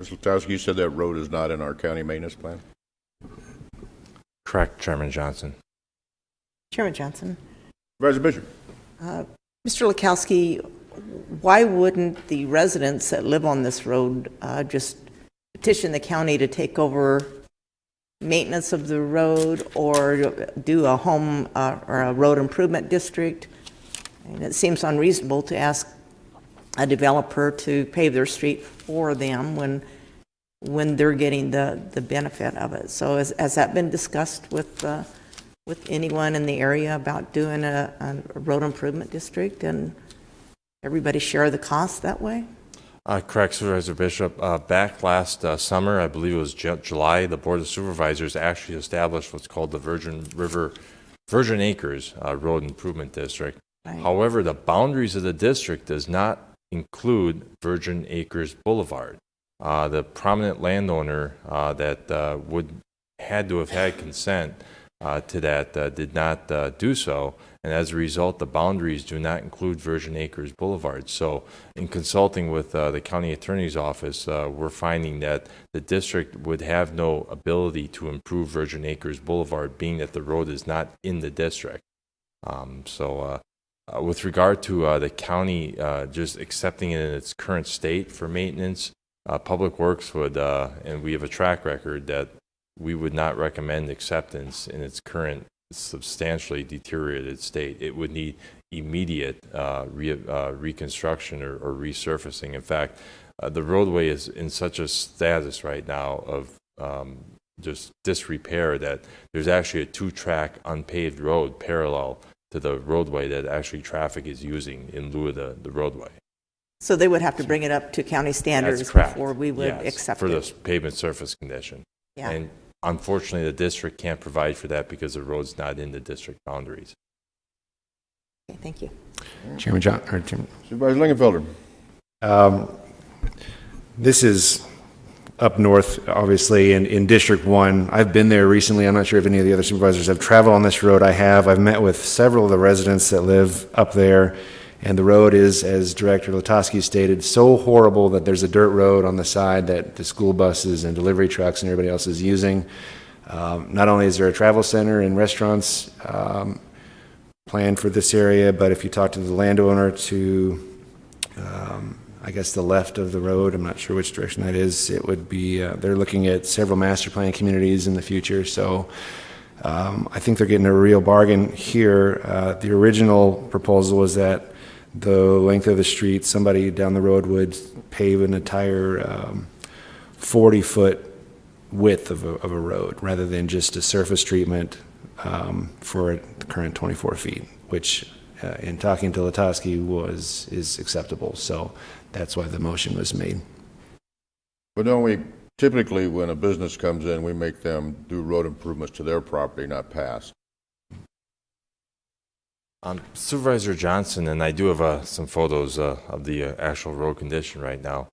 Mr. Latowski, you said that road is not in our county maintenance plan? Correct, Chairman Johnson. Chairman Johnson. Supervisor Bishop. Mr. Lakowski, why wouldn't the residents that live on this road just petition the county to take over maintenance of the road or do a home or a road improvement district? And it seems unreasonable to ask a developer to pave their street for them when they're getting the benefit of it. So has that been discussed with anyone in the area about doing a road improvement district and everybody share the cost that way? Correct, Supervisor Bishop. Back last summer, I believe it was July, the Board of Supervisors actually established what's called the Virgin Acres Road Improvement District. Right. However, the boundaries of the district does not include Virgin Acres Boulevard. The prominent landowner that had to have had consent to that did not do so. And as a result, the boundaries do not include Virgin Acres Boulevard. So in consulting with the county attorney's office, we're finding that the district would have no ability to improve Virgin Acres Boulevard, being that the road is not in the district. With regard to the county just accepting it in its current state for maintenance, Public Works would, and we have a track record that we would not recommend acceptance in its current substantially deteriorated state. It would need immediate reconstruction or resurfacing. In fact, the roadway is in such a status right now of just disrepair that there's actually a 2-track unpaved road parallel to the roadway that actually traffic is using in lieu of the roadway. So they would have to bring it up to county standards That's correct. before we would Yes, accept for it. the pavement surface condition. Yeah. And unfortunately, the district can't provide for that because the road's not in the district boundaries. Okay, thank you. Chairman Supervisor Lingenfelter. This is up north, obviously, in District 1. I've been there recently. I'm not sure if any of the other supervisors have traveled on this road. I have. I've met with several of the residents that live up there, and the road is, as Director Latosky stated, so horrible that there's a dirt road on the side that the school buses and delivery trucks and everybody else is using. Not only is there a travel center and restaurants planned for this area, but if you talk to the landowner to I guess the left of the road, I'm not sure which direction that is, it would be, they're looking at several master plan communities in the future, so I think they're getting a real bargain here. The original proposal was that the length of the street, somebody down the road would pave an entire 40-foot width of a road, rather than just a surface treatment for the current 24 feet, which in talking to Latosky is acceptable. So that's why the motion was made. But don't we, typically when a business comes in, we make them do road improvements to their property, not pass? Supervisor Johnson, and I do have some photos of the actual road condition right now.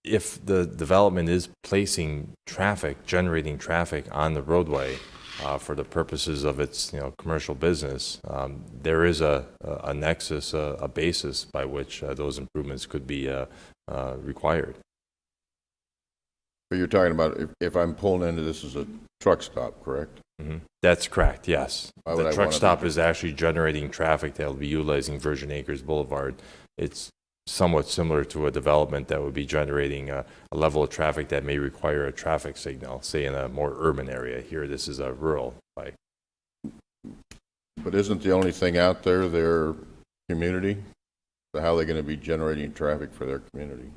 If the development is placing traffic, generating traffic on the roadway for the purposes of its commercial business, there is a nexus, a basis by which those improvements could be required. But you're talking about if I'm pulling into this as a truck stop, correct? Mm-hmm. That's correct, yes. Why would The I truck wanna stop do- is actually generating traffic that will be utilizing Virgin Acres Boulevard. It's somewhat similar to a development that would be generating a level of traffic that may require a traffic signal, say in a more urban area. Here, this is a rural bike. But isn't the only thing out there their community? So how are they going to be generating traffic for their community?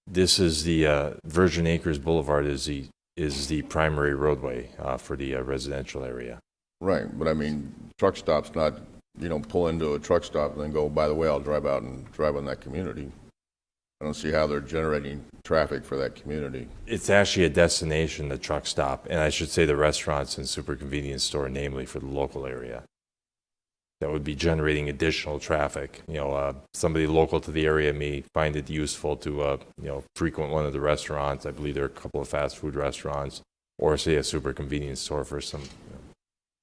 This is the Virgin Acres Boulevard is the primary roadway for the residential area. Right, but I mean, truck stop's not, you don't pull into a truck stop and then go, by the way, I'll drive out and drive on that community. I don't see how they're generating traffic for that community. It's actually a destination, the truck stop, and I should say the restaurants and super convenience store, namely for the local area. That would be generating additional traffic. Somebody local to the area may find it useful to, frequent one of the restaurants. I believe there are a couple of fast food restaurants, or say a super convenience store for some.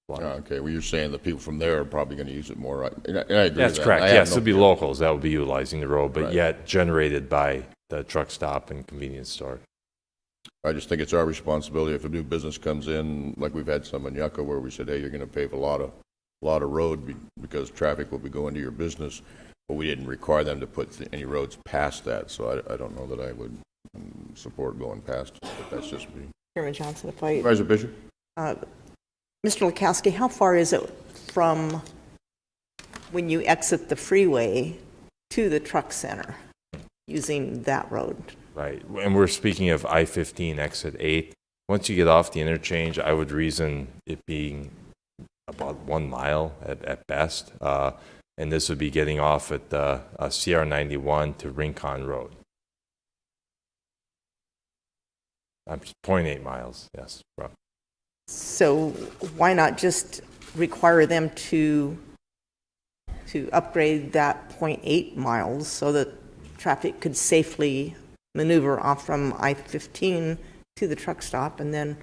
Okay, well, you're saying the people from there are probably going to use it more, right? And I agree That's with that. correct. I have Yes, no- it'll be locals that will be utilizing the road, but Right. yet generated by the truck stop and convenience store. I just think it's our responsibility if a new business comes in, like we've had some in Yucca where we said, hey, you're going to pave a lot of road because traffic will be going to your business, but we didn't require them to put any roads past that, so I don't know that I would support going past it, but that's just me. Chairman Johnson, if I... Supervisor Bishop? Mr. Lukowski, how far is it from when you exit the freeway to the truck center using that road? Right, and we're speaking of I-15 exit 8. Once you get off the interchange, I would reason it being about 1 mile at best, and this would be getting off at CR 91 to Rincon Road. 0.8 miles, yes. Rough. So why not just require them to upgrade that 0.8 miles so that traffic could safely maneuver off from I-15 to the truck stop and then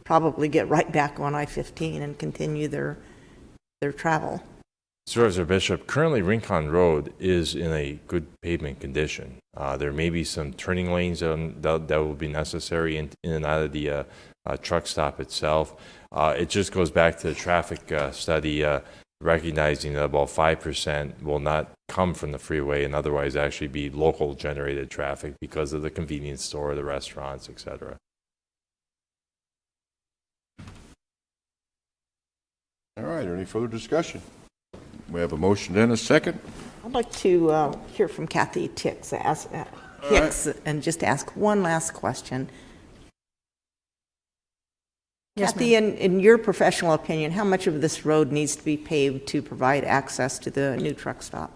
probably get right back on I-15 and continue their travel. Supervisor Bishop, currently Rincon Road is in a good pavement condition. There may be some turning lanes that will be necessary in and out of the truck stop itself. It just goes back to the traffic study, recognizing that about 5% will not come from the freeway and otherwise actually be local generated traffic because of the convenience store, the restaurants, etc. All right, any further discussion? We have a motion and a second. I'd like to hear from Kathy Hicks, and just ask one last question. Yes, Kathy, in your professional opinion, how much of this road needs to be paved to provide access to the new truck stop?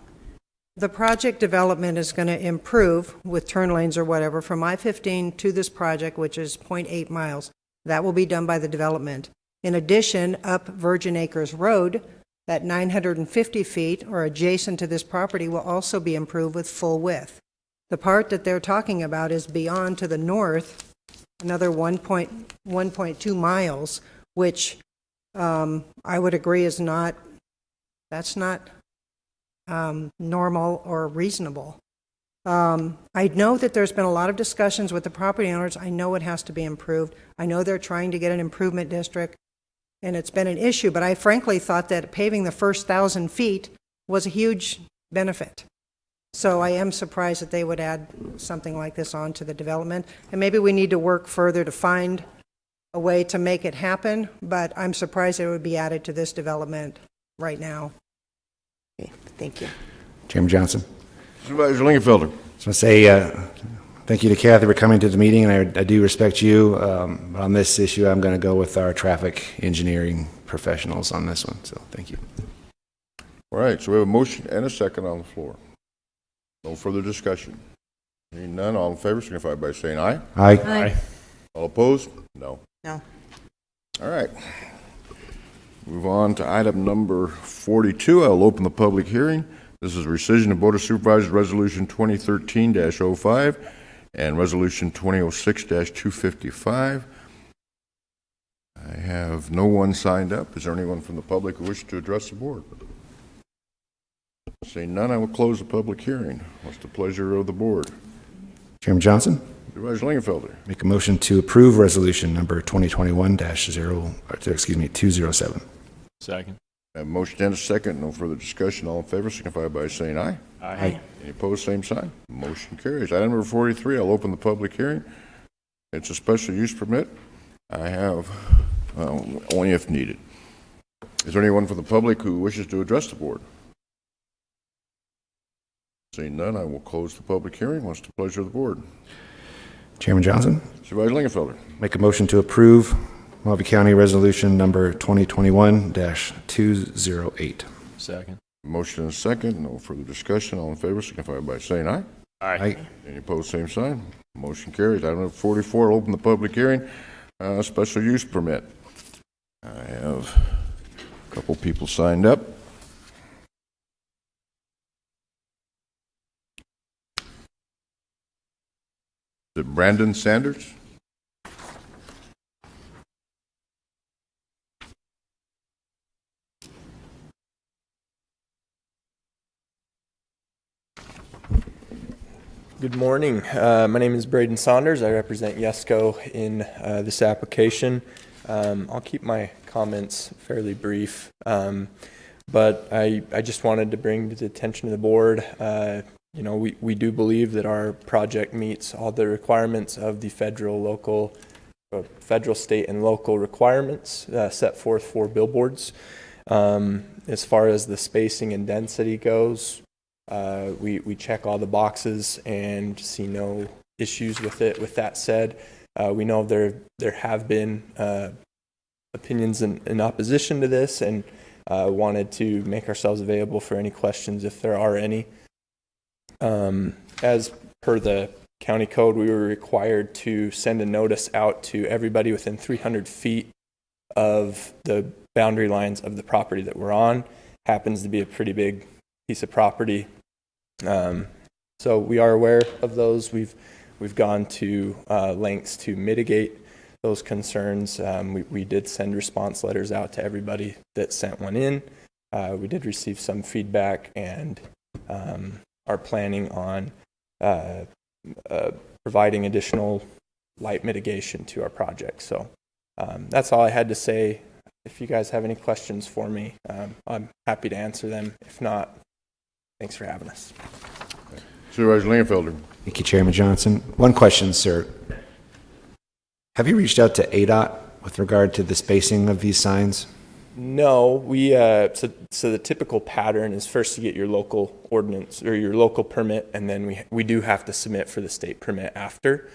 The project development is going to improve with turn lanes or whatever from I-15 to this project, which is 0.8 miles. That will be done by the development. In addition, up Virgin Acres Road, that 950 feet or adjacent to this property will also be improved with full width. The part that they're talking about is beyond to the north, another 1.2 miles, which I would agree is not, that's not normal or reasonable. I know that there's been a lot of discussions with the property owners. I know it has to be improved. I know they're trying to get an improvement district, and it's been an issue, but I frankly thought that paving the first 1,000 feet was a huge benefit. So I am surprised that they would add something like this on to the development, and maybe we need to work further to find a way to make it happen, but I'm surprised it would be added to this development right now. Okay, thank you. Chairman Johnson. Supervisor Lingenfelter. I just want to say thank you to Kathy for coming to the meeting, and I do respect you. On this issue, I'm going to go with our traffic engineering professionals on this one, so thank you. All right, so we have a motion and a second on the floor. No further discussion. Hearing none, all in favor signify by saying aye. Aye. Aye. All opposed? No. No. All right. Move on to item number 42. I'll open the public hearing. This is rescission of Board of Supervisors Resolution 2013-05 and Resolution 2006-255. I have no one signed up. Is there anyone from the public who wishes to address the board? Seeing none, I will close the public hearing. What's the pleasure of the board? Chairman Johnson. Supervisor Lingenfelter. Make a motion to approve resolution number 2021-207. Second. I have a motion and a second. No further discussion. All in favor signify by saying aye. Aye. Any opposed, same sign. Motion carries. Item number 43, I'll open the public hearing. It's a special use permit. I have only if needed. Is there anyone from the public who wishes to address the board? Seeing none, I will close the public hearing. What's the pleasure of the board? Chairman Johnson. Supervisor Lingenfelter. Make a motion to approve Mojave County Resolution number 2021-208. Second. Motion and a second. No further discussion. All in favor signify by saying aye. Aye. Any opposed, same sign. Motion carries. Item number 44, I'll open the public hearing. Special use permit. I have a couple people signed up. Is it Brandon Sanders? Good morning. My name is Braden Saunders. I represent Yesco in this application. I'll keep my comments fairly brief, but I just wanted to bring to the attention of the board, we do believe that our project meets all the requirements of the federal, state, and local requirements set forth for billboards. As far as the spacing and density goes, we check all the boxes and see no issues with it. With that said, we know there have been opinions in opposition to this, and wanted to make ourselves available for any questions if there are any. As per the county code, we were required to send a notice out to everybody within 300 feet of the boundary lines of the property that we're on. Happens to be a pretty big piece of property. So we are aware of those. We've gone to lengths to mitigate those concerns. We did send response letters out to everybody that sent one in. We did receive some feedback and are planning on providing additional light mitigation to our project. So that's all I had to say. If you guys have any questions for me, I'm happy to answer them. If not, thanks for having us. Supervisor Lingenfelder. Thank you, Chairman Johnson. One question, sir. Have you reached out to ADOT with regard to the spacing of these signs? No, so the typical pattern is first to get your local ordinance or your local permit, and then we do have to submit for the state permit after.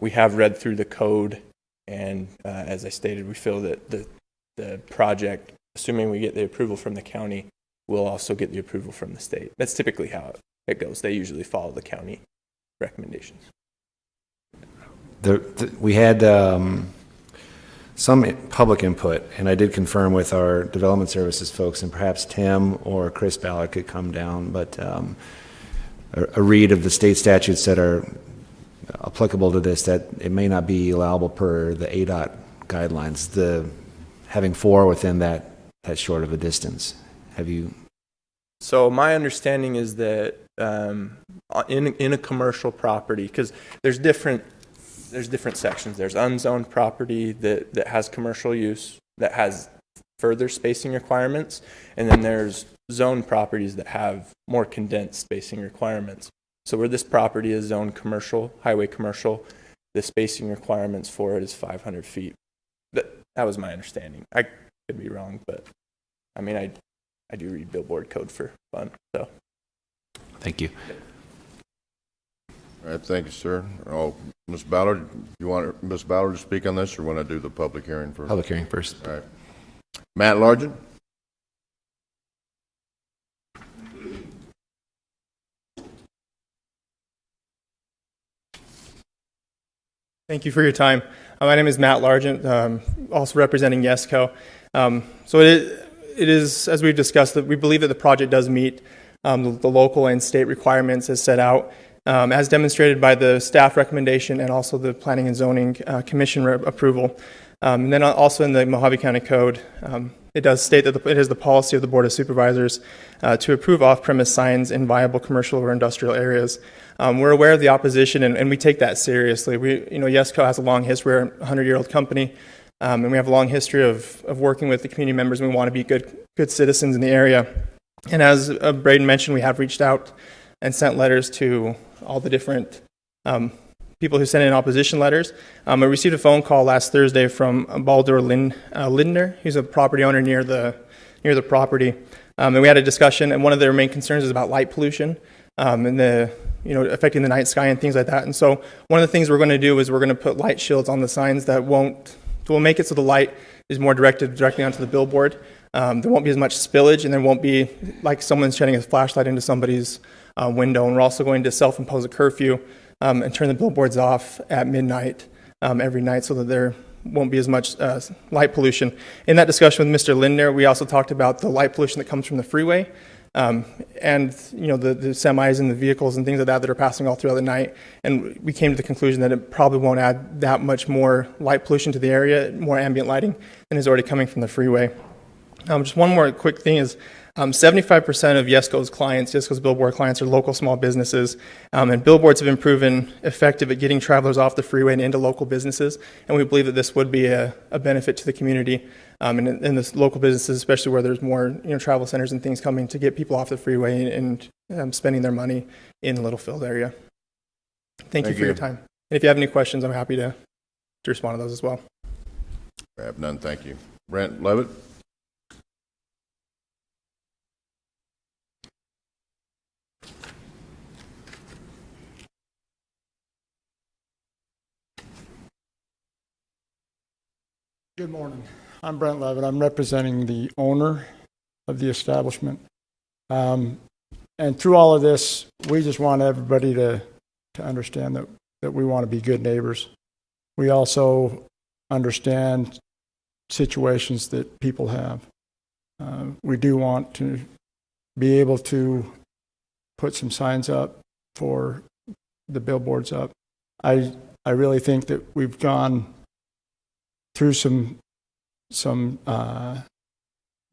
We have read through the code, and as I stated, we feel that the project, assuming we get the approval from the county, will also get the approval from the state. That's typically how it goes. They usually follow the county recommendations. We had some public input, and I did confirm with our development services folks, and perhaps Tim or Chris Ballard could come down, but a read of the state statutes that are applicable to this, that it may not be allowable per the ADOT guidelines, having 4 within that short of a distance. Have you? So my understanding is that in a commercial property, because there's different sections. There's unzoned property that has commercial use, that has further spacing requirements, and then there's zoned properties that have more condensed spacing requirements. So where this property is zoned commercial, highway commercial, the spacing requirements for it is 500 feet. That was my understanding. I could be wrong, but I mean, I do read billboard code for fun, so. Thank you. All right, thank you, sir. Oh, Ms. Ballard, you want Ms. Ballard to speak on this, or want to do the public hearing first? Public hearing first. All right. Matt Largent? Thank you for your time. My name is Matt Largent, also representing YESCO. So it is, as we've discussed, that we believe that the project does meet the local and state requirements as set out, as demonstrated by the staff recommendation and also the Planning and Zoning Commission approval. And then also in the Mojave County Code, it does state that it is the policy of the Board of Supervisors to approve off-premise signs in viable commercial or industrial areas. We're aware of the opposition, and we take that seriously. YESCO has a long history. We're a 100-year-old company, and we have a long history of working with the community members. We want to be good citizens in the area. And as Braden mentioned, we have reached out and sent letters to all the different people who sent in opposition letters. I received a phone call last Thursday from Baldur Lindner. He's a property owner near the property, and we had a discussion. And one of their main concerns is about light pollution and affecting the night sky and things like that. And so one of the things we're going to do is we're going to put light shields on the signs that will make it so the light is more directed directly onto the billboard. There won't be as much spillage, and there won't be like someone shining a flashlight into somebody's window. And we're also going to self-impose a curfew and turn the billboards off at midnight every night so that there won't be as much light pollution. In that discussion with Mr. Lindner, we also talked about the light pollution that comes from the freeway and the semis and the vehicles and things like that are passing all throughout the night. And we came to the conclusion that it probably won't add that much more light pollution to the area, more ambient lighting, than is already coming from the freeway. Just one more quick thing is 75% of YESCO's billboard clients are local small businesses, and billboards have been proven effective at getting travelers off the freeway and into local businesses, and we believe that this would be a benefit to the community and in the local businesses, especially where there's more travel centers and things coming to get people off the freeway and spending their money in the Littlefield area. Thank you for your time. And if you have any questions, I'm happy to respond to those as well. I have none, thank you. Brent Levitt? Good morning. I'm Brent Levitt. I'm representing the owner of the establishment. And through all of this, we just want everybody to understand that we want to be good neighbors. We also understand situations that people have. We do want to be able to put some signs up for the billboards up. I really think that we've gone through some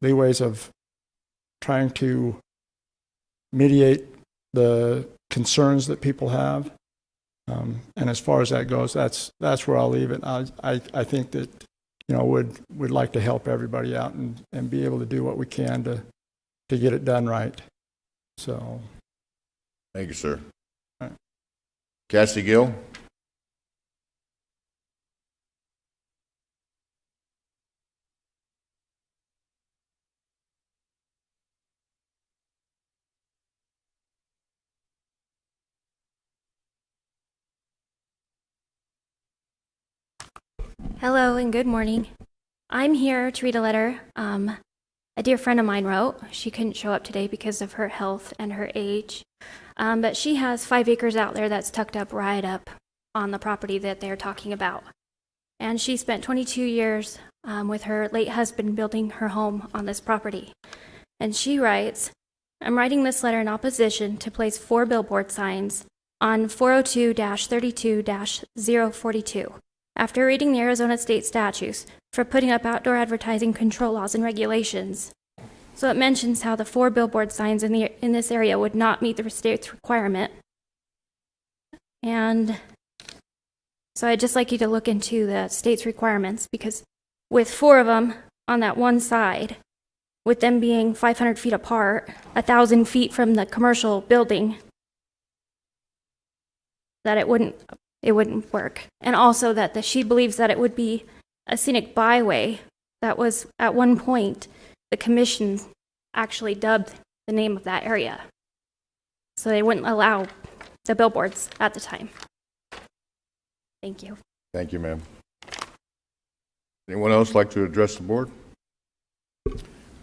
leeways of trying to mediate the concerns that people have. And as far as that goes, that's where I'll leave it. I think that, would like to help everybody out and be able to do what we can to get it done right. So. Thank you, sir. All right. Cassie Gill? Hello and good morning. I'm here to read a letter a dear friend of mine wrote. She couldn't show up today because of her health and her age, but she has 5 acres out there that's tucked up right up on the property that they're talking about. And she spent 22 years with her late husband building her home on this property. And she writes, I'm writing this letter in opposition to place 4 billboard signs on 402-32-042. After reading the Arizona state statutes for putting up outdoor advertising control laws and regulations. So it mentions how the 4 billboard signs in this area would not meet the state's requirement. And so I'd just like you to look into the state's requirements, because with 4 of them on that one side, with them being 500 feet apart, 1,000 feet from the commercial building, that it wouldn't work. And also that she believes that it would be a scenic byway. That was, at one point, the commission actually dubbed the name of that area. So they wouldn't allow the billboards at the time. Thank you. Thank you, ma'am. Anyone else like to address the board?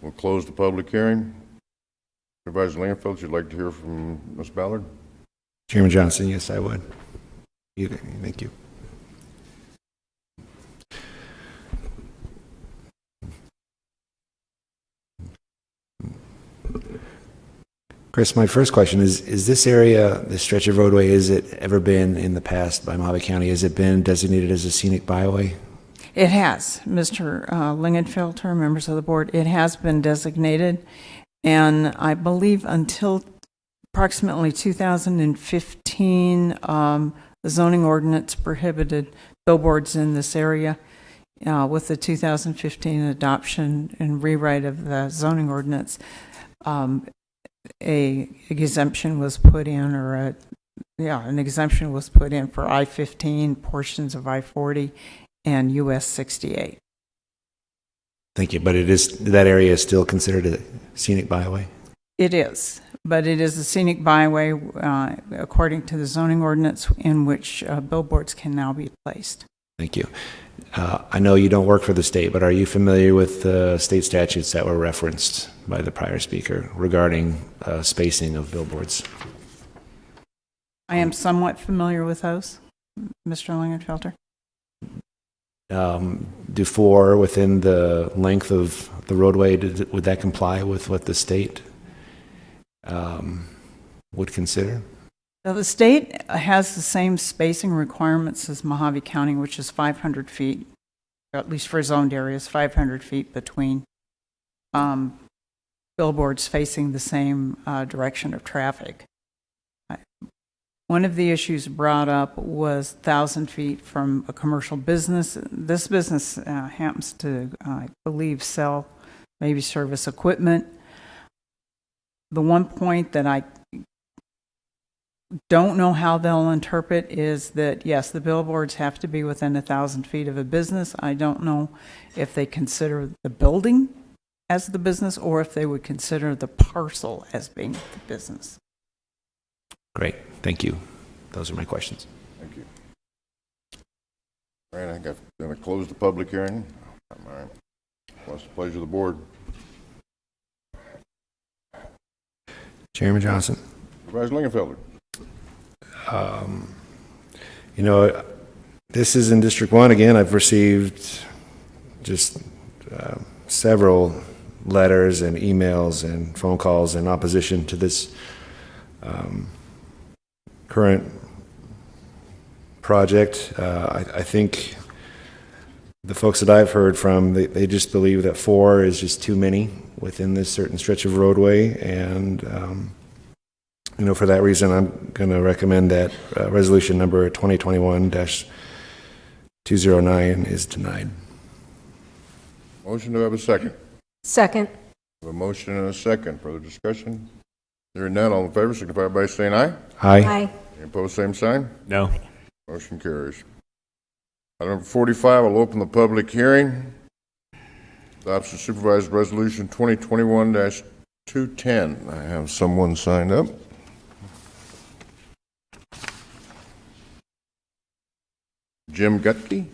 We'll close the public hearing. Supervisor Landfill, you'd like to hear from Ms. Ballard? Chairman Johnson, yes, I would. Thank you. Chris, my first question is this area, this stretch of roadway, has it ever been in the past by Mojave County? Has it been designated as a scenic byway? It has, Mr. Lingenfelter, members of the board. It has been designated, and I believe until approximately 2015, the zoning ordinance prohibited billboards in this area. With the 2015 adoption and rewrite of the zoning ordinance, a exemption was put in, an exemption was put in for I-15, portions of I-40, and US 68. Thank you, but that area is still considered a scenic byway? It is, but it is a scenic byway according to the zoning ordinance in which billboards can now be placed. Thank you. I know you don't work for the state, but are you familiar with the state statutes that were referenced by the prior speaker regarding spacing of billboards? I am somewhat familiar with those, Mr. Lingenfelter. Do 4 within the length of the roadway, would that comply with what the state would consider? So the state has the same spacing requirements as Mojave County, which is 500 feet, or at least for zoned areas, 500 feet between billboards facing the same direction of traffic. One of the issues brought up was 1,000 feet from a commercial business. This business happens to, I believe, sell maybe service equipment. The one point that I don't know how they'll interpret is that, yes, the billboards have to be within 1,000 feet of a business. I don't know if they consider the building as the business or if they would consider the parcel as being the business. Great, thank you. Those are my questions. Thank you. All right, I'm going to close the public hearing. All right. What's the pleasure of the board? Chairman Johnson. Supervisor Lingenfelter. This is in District 1 again. I've received just several letters and emails and phone calls in opposition to this current project. I think the folks that I've heard from, they just believe that 4 is just too many within this certain stretch of roadway. And, for that reason, I'm going to recommend that resolution number 2021-209 is denied. Motion, to have a second? Second. A motion and a second. Further discussion? Hearing none, all in favor signify by saying aye. Aye. Any opposed, same sign. No. Motion carries. Item 45, I'll open the public hearing. Adoption of Supervisor Resolution 2021-210. I have someone signed up. Jim Gutke.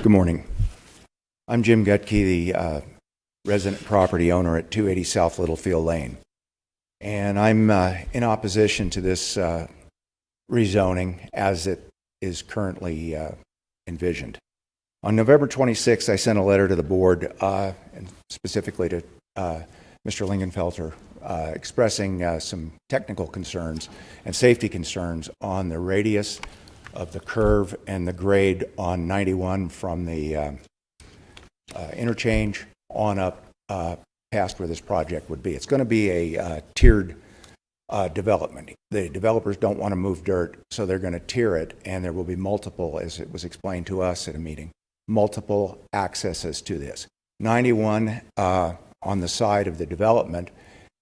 Good morning. I'm Jim Gutke, the resident property owner at 280 South Littlefield Lane. And I'm in opposition to this rezoning as it is currently envisioned. On November 26th, I sent a letter to the board, and specifically to Mr. Lingenfelter, expressing some technical concerns and safety concerns on the radius of the curve and the grade on 91 from the interchange on up past where this project would be. It's going to be a tiered development. The developers don't want to move dirt, so they're going to tier it, and there will be multiple, as it was explained to us at a meeting, multiple accesses to this. 91 on the side of the development,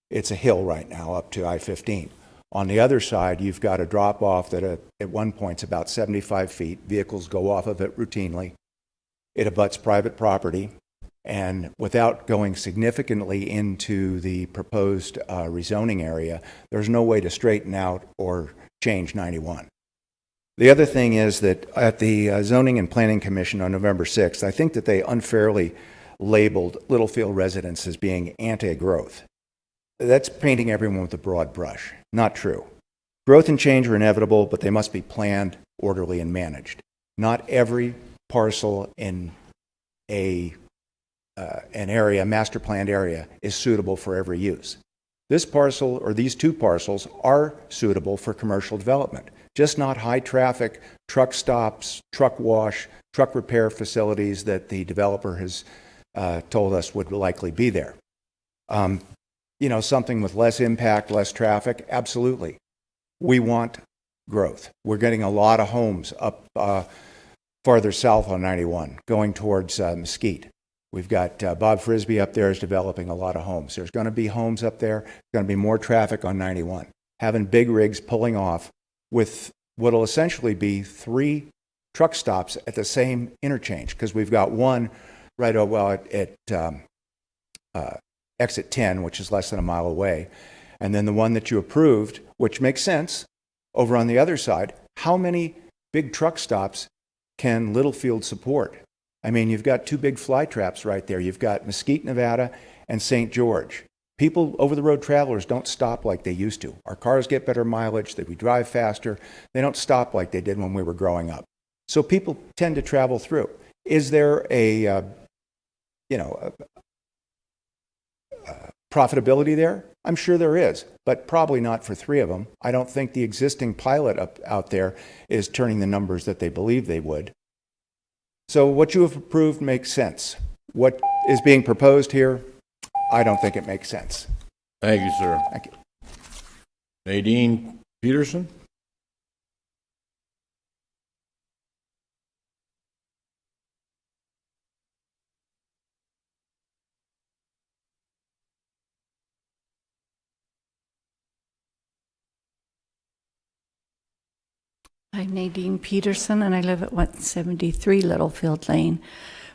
it's a hill right now up to I-15. On the other side, you've got a drop-off that at one point's about 75 feet. Vehicles go off of it routinely. It abuts private property. And without going significantly into the proposed rezoning area, there's no way to straighten out or change 91. The other thing is that at the Zoning and Planning Commission on November 6th, I think that they unfairly labeled Littlefield residents as being anti-growth. That's painting everyone with a broad brush. Not true. Growth and change are inevitable, but they must be planned, orderly, and managed. Not every parcel in an area, master planned area, is suitable for every use. This parcel, or these two parcels, are suitable for commercial development, just not high traffic truck stops, truck wash, truck repair facilities that the developer has told us would likely be there. Something with less impact, less traffic, absolutely. We want growth. We're getting a lot of homes up farther south on 91, going towards Mesquite. We've got Bob Frisbee up there is developing a lot of homes. There's going to be homes up there. There's going to be more traffic on 91. Having big rigs pulling off with what will essentially be 3 truck stops at the same interchange, because we've got one right at exit 10, which is less than a mile away, and then the one that you approved, which makes sense, over on the other side. How many big truck stops can Littlefield support? I mean, you've got 2 big fly traps right there. You've got Mesquite, Nevada, and St. George. People, over-the-road travelers, don't stop like they used to. Our cars get better mileage, we drive faster. They don't stop like they did when we were growing up. So people tend to travel through. Is there a profitability there? I'm sure there is, but probably not for 3 of them. I don't think the existing pilot out there is turning the numbers that they believe they would. So what you have approved makes sense. What is being proposed here, I don't think it makes sense. Thank you, sir. Thank you. Nadine Peterson. I'm Nadine Peterson, and I live at 173 Littlefield Lane.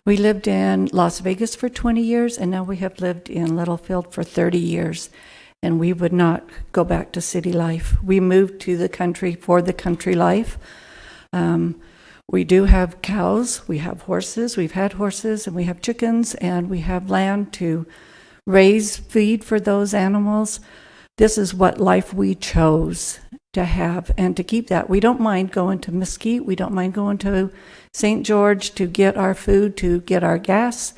We lived in Las Vegas for 20 years, and now we have lived in Littlefield for 30 years, and we would not go back to city life. We moved to the country for the country life. We do have cows, we have horses, we've had horses, and we have chickens, and we have land to raise feed for those animals. This is what life we chose, to have and to keep that. We don't mind going to Mesquite. We don't mind going to St. George to get our food, to get our gas.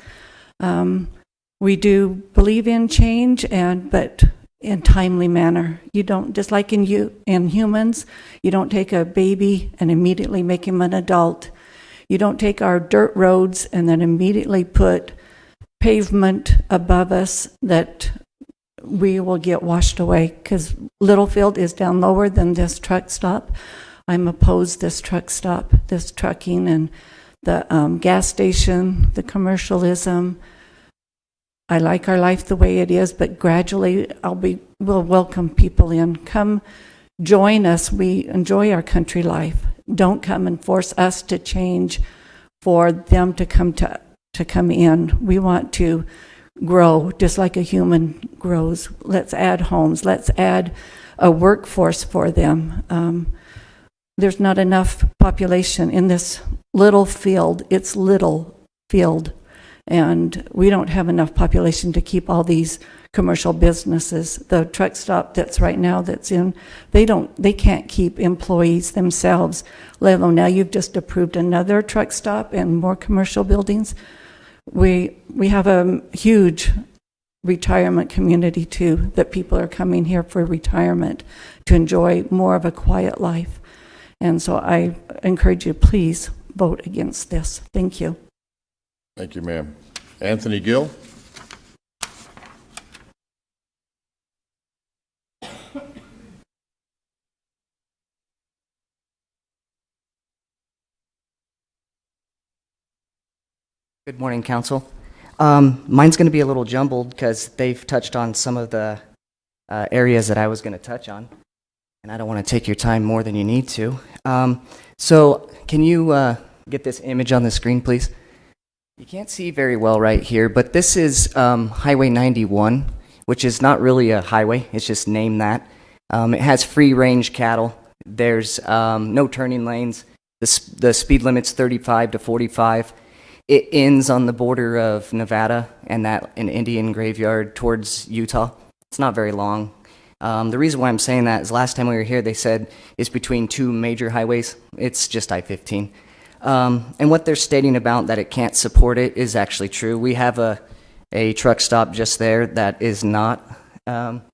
We do believe in change, but in timely manner. You don't, just like in humans, you don't take a baby and immediately make him an adult. You don't take our dirt roads and then immediately put pavement above us that we will get washed away, because Littlefield is down lower than this truck stop. I'm opposed this truck stop, this trucking and the gas station, the commercialism. I like our life the way it is, but gradually we'll welcome people in. Come join us. We enjoy our country life. Don't come and force us to change for them to come in. We want to grow just like a human grows. Let's add homes. Let's add a workforce for them. There's not enough population in this little field. It's little field. And we don't have enough population to keep all these commercial businesses. The truck stop that's right now that's in, they can't keep employees themselves, let alone now you've just approved another truck stop and more commercial buildings. We have a huge retirement community too, that people are coming here for retirement to enjoy more of a quiet life. And so I encourage you, please vote against this. Thank you. Thank you, ma'am. Anthony Gill? Good morning, Council. Mine's going to be a little jumbled because they've touched on some of the areas that I was going to touch on, and I don't want to take your time more than you need to. So can you get this image on the screen, please? You can't see very well right here, but this is Highway 91, which is not really a highway. It's just named that. It has free-range cattle. There's no turning lanes. The speed limit's 35 to 45. It ends on the border of Nevada and an Indian graveyard towards Utah. It's not very long. The reason why I'm saying that is last time we were here, they said it's between two major highways. It's just I-15. And what they're stating about that it can't support it is actually true. We have a truck stop just there that is not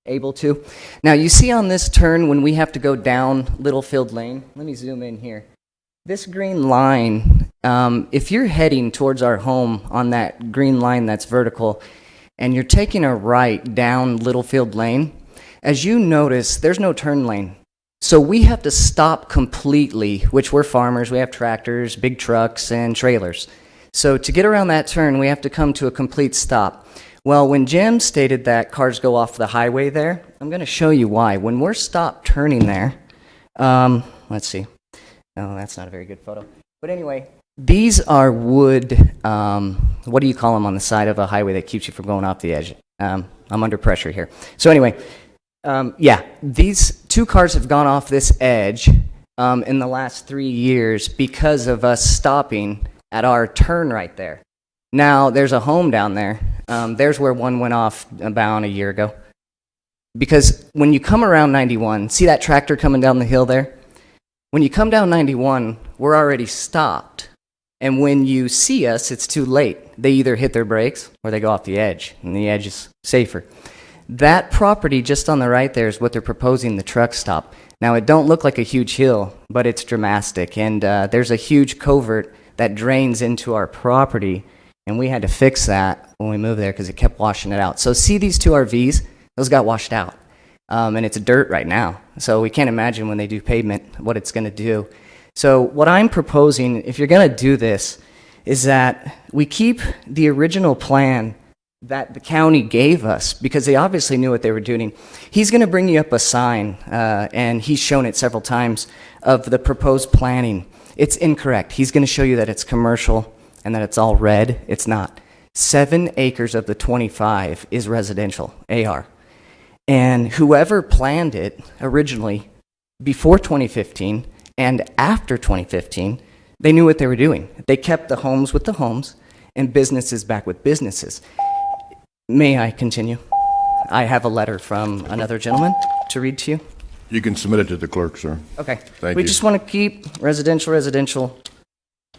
able to. Now, you see on this turn when we have to go down Littlefield Lane, let me zoom in here. This green line, if you're heading towards our home on that green line that's vertical, and you're taking a right down Littlefield Lane, as you notice, there's no turn lane. So we have to stop completely, which we're farmers, we have tractors, big trucks, and trailers. So to get around that turn, we have to come to a complete stop. Well, when Jim stated that cars go off the highway there, I'm going to show you why. When we're stopped turning there, let's see. No, that's not a very good photo. But anyway, these are wood, what do you call them on the side of a highway that keeps you from going off the edge? I'm under pressure here. So anyway, yeah, these two cars have gone off this edge in the last 3 years because of us stopping at our turn right there. Now, there's a home down there. There's where one went off about a year ago. Because when you come around 91, see that tractor coming down the hill there? When you come down 91, we're already stopped. And when you see us, it's too late. They either hit their brakes or they go off the edge, and the edge is safer. That property just on the right there is what they're proposing the truck stop. Now, it don't look like a huge hill, but it's dramatic. And there's a huge covert that drains into our property, and we had to fix that when we moved there because it kept washing it out. So see these two RVs? Those got washed out. And it's dirt right now. So we can't imagine when they do pavement what it's going to do. So what I'm proposing, if you're going to do this, is that we keep the original plan that the county gave us, because they obviously knew what they were doing. He's going to bring you up a sign, and he's shown it several times, of the proposed planning. It's incorrect. He's going to show you that it's commercial and that it's all red. It's not. 7 acres of the 25 is residential, AR. And whoever planned it originally, before 2015 and after 2015, they knew what they were doing. They kept the homes with the homes and businesses back with businesses. May I continue? I have a letter from another gentleman to read to you. You can submit it to the clerk, sir. Okay. Thank We you. just want to keep residential,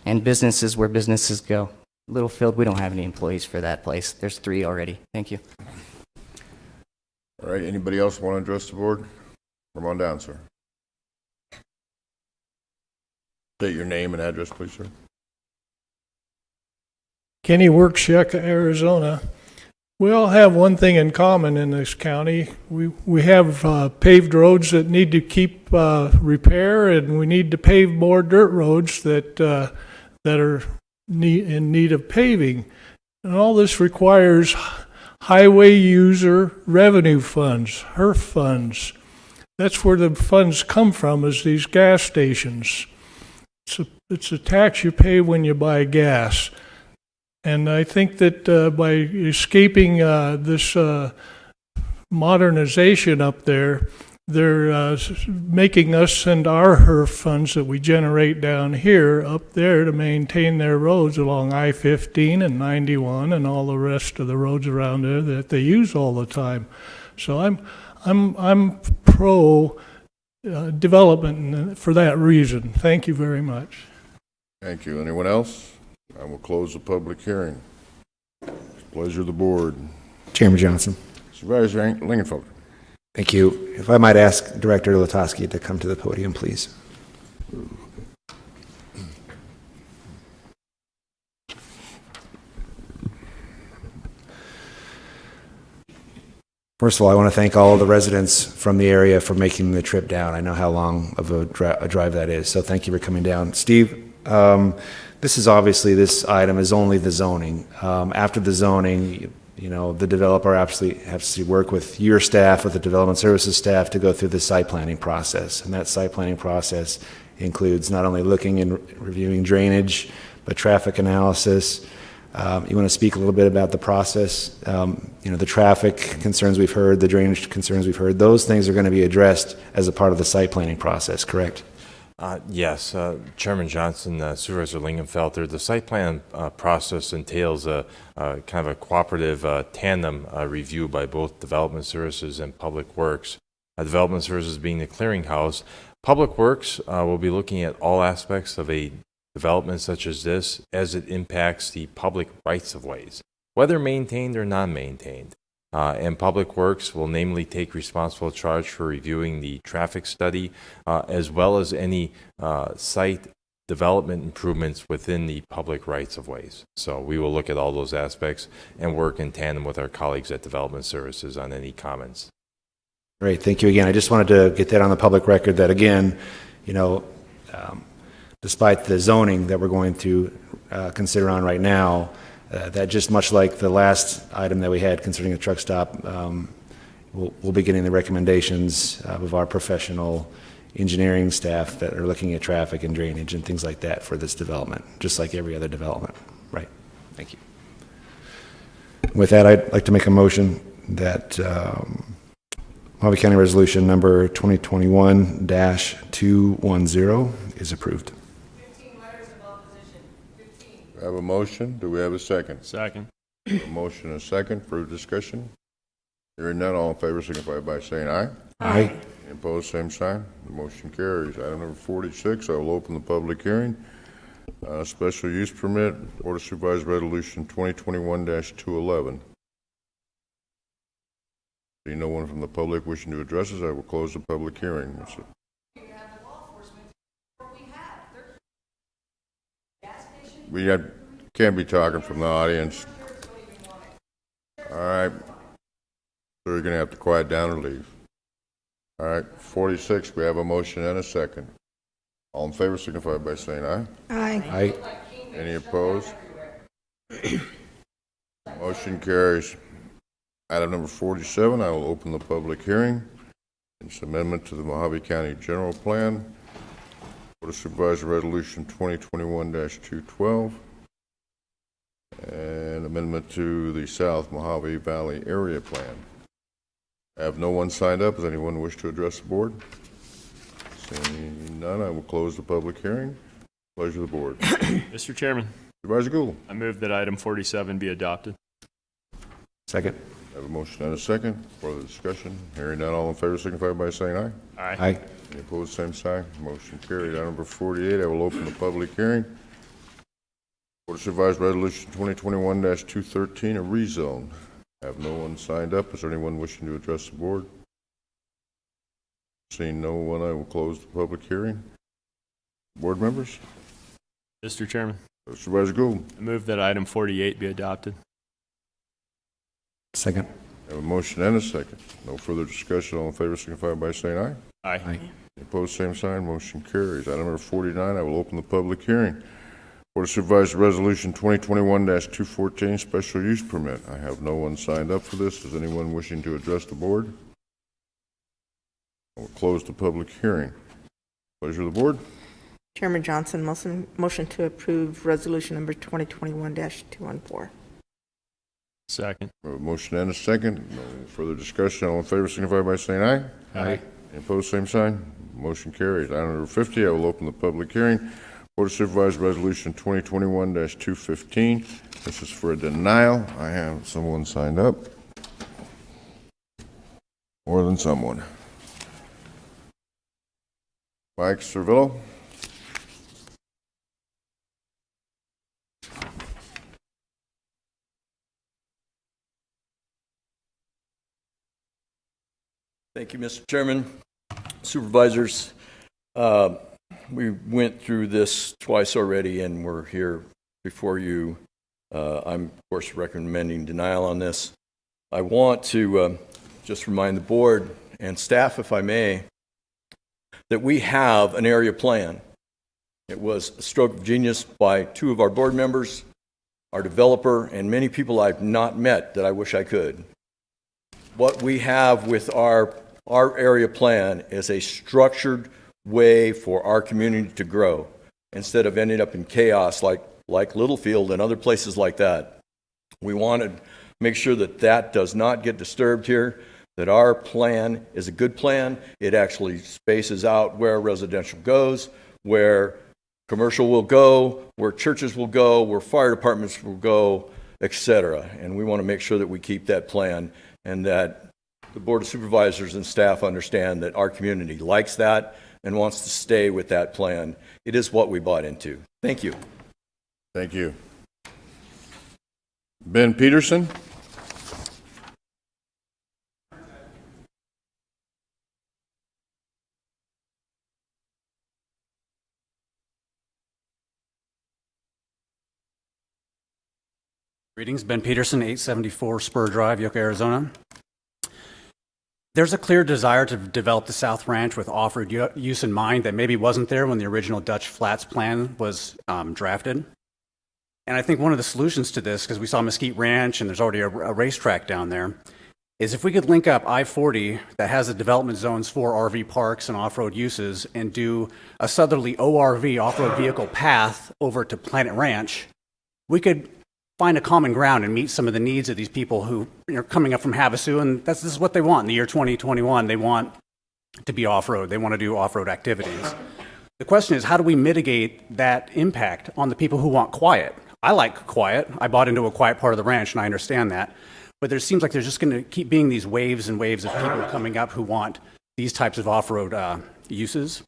and businesses where businesses go. Littlefield, we don't have any employees for that place. There's 3 already. Thank you. All right, anybody else want to address the board? Come on down, sir. State your name and address, please, sir. Kenny Workshek, Arizona. We all have one thing in common in this county. We have paved roads that need to keep repair, and we need to pave more dirt roads that are in need of paving. And all this requires highway user revenue funds, HERF funds. That's where the funds come from, is these gas stations. It's a tax you pay when you buy gas. And I think that by escaping this modernization up there, they're making us send our HERF funds that we generate down here up there to maintain their roads along I-15 and 91 and all the rest of the roads around there that they use all the time. So I'm pro development for that reason. Thank you very much. Thank you. Anyone else? I will close the public hearing. Pleasure of the board. Chairman Johnson. Supervisor Lingenfelter. Thank you. If I might ask Director Latosky to come to the podium, please. First of all, I want to thank all of the residents from the area for making the trip down. I know how long of a drive that is, so thank you for coming down. Steve, this item is only the zoning. After the zoning, the developer absolutely has to work with your staff, with the development services staff, to go through the site planning process. And that site planning process includes not only looking and reviewing drainage, but traffic analysis. You want to speak a little bit about the process? The traffic concerns we've heard, the drainage concerns we've heard, those things are going to be addressed as a part of the site planning process, correct? Yes, Chairman Johnson, Supervisor Lingenfelter, the site plan process entails a kind of a cooperative tandem review by both Development Services and Public Works. Development Services being the clearinghouse. Public Works will be looking at all aspects of a development such as this as it impacts the public rights of ways, whether maintained or non-maintained. And Public Works will namely take responsible charge for reviewing the traffic study as well as any site development improvements within the public rights of ways. So we will look at all those aspects and work in tandem with our colleagues at Development Services on any comments. Great, thank you again. I just wanted to get that on the public record that, again, despite the zoning that we're going to consider on right now, that just much like the last item that we had concerning the truck stop, we'll be getting the recommendations of our professional engineering staff that are looking at traffic and drainage and things like that for this development, just like every other development. Right. Thank you. With that, I'd like to make a motion that Mojave County Resolution number 2021-210 is approved. I have a motion. Do we have a second? Second. A motion and a second for discussion. Hearing none, all in favor signify by saying aye. Aye. Any opposed, same sign. The motion carries. Item number 46, I will open the public hearing. Special use permit, Board of Supervisors Resolution 2021-211. Seeing no one from the public wishing to address us, I will close the public hearing. We can't be talking from the audience. All right. So you're going to have to quiet down or leave. All right. 46, we have a motion and a second. All in favor signify by saying aye. Aye. Aye. Any opposed? Motion carries. Item number 47, I will open the public hearing. It's amendment to the Mojave County General Plan. Board of Supervisors Resolution 2021-212 and amendment to the South Mojave Valley Area Plan. I have no one signed up. Does anyone wish to address the board? Seeing none, I will close the public hearing. Pleasure of the board. Mr. Chairman. Supervisor Gould. I move that item 47 be adopted. Second. I Have a motion and a second. Further discussion? Hearing none, all in favor signify by saying aye. Aye. Any opposed, same sign. Motion carried. Item number 48, I will open the public hearing. Board of Supervisors Resolution 2021-213, a rezone. Have no one signed up. Is there anyone wishing to address the board? Seeing no one, I will close the public hearing. Board members? Mr. Chairman, Supervisor Gould. I move that item 48 be adopted. Second. Have a motion and a second. No further discussion. All in favor signify by saying aye. Aye. Any opposed, same sign. Motion carries. Item number 49, I will open the public hearing. Board of Supervisors Resolution 2021-214, special use permit. I have no one signed up for this. Is anyone wishing to address the board? I will close the public hearing. Pleasure of the board. Chairman Johnson, motion to approve resolution number 2021-214. Second. We have a motion and a second. No further discussion. All in favor signify by saying aye. Aye. Any opposed, same sign. Motion carries. Item number 50, I will open the public hearing. Board of Supervisors Resolution 2021-215. This is for a denial. I have someone signed up. More than someone. Mike Servillo. Thank you, Mr. Chairman. Supervisors, we went through this twice already, and we're here before you. I'm, of course, recommending denial on this. I want to just remind the board and staff, if I may, that we have an area plan. It was a stroke of genius by two of our board members, our developer, and many people I've not met that I wish I could. What we have with our area plan is a structured way for our community to grow instead of ending up in chaos like Littlefield and other places like that. We want to make sure that that does not get disturbed here, that our plan is a good plan. It actually spaces out where residential goes, where commercial will go, where churches will go, where fire departments will go, etc. And we want to make sure that we keep that plan and that the Board of Supervisors and staff understand that our community likes that and wants to stay with that plan. It is what we bought into. Thank you. Thank you. Ben Peterson. Greetings, Ben Peterson, 874 Spur Drive, Yucca, Arizona. There's a clear desire to develop the South Ranch with off-road use in mind that maybe wasn't there when the original Dutch Flats plan was drafted. And I think one of the solutions to this, because we saw Mesquite Ranch and there's already a racetrack down there, is if we could link up I-40 that has the development zones for RV parks and off-road uses and do a southerly ORV, off-road vehicle path over to Planet Ranch, we could find a common ground and meet some of the needs of these people who are coming up from Havasu, and this is what they want in the year 2021. They want to be off-road. They want to do off-road activities. The question is, how do we mitigate that impact on the people who want quiet? I like quiet. I bought into a quiet part of the ranch, and I understand that. But there seems like there's just going to keep being these waves and waves of people coming up who want these types of off-road uses.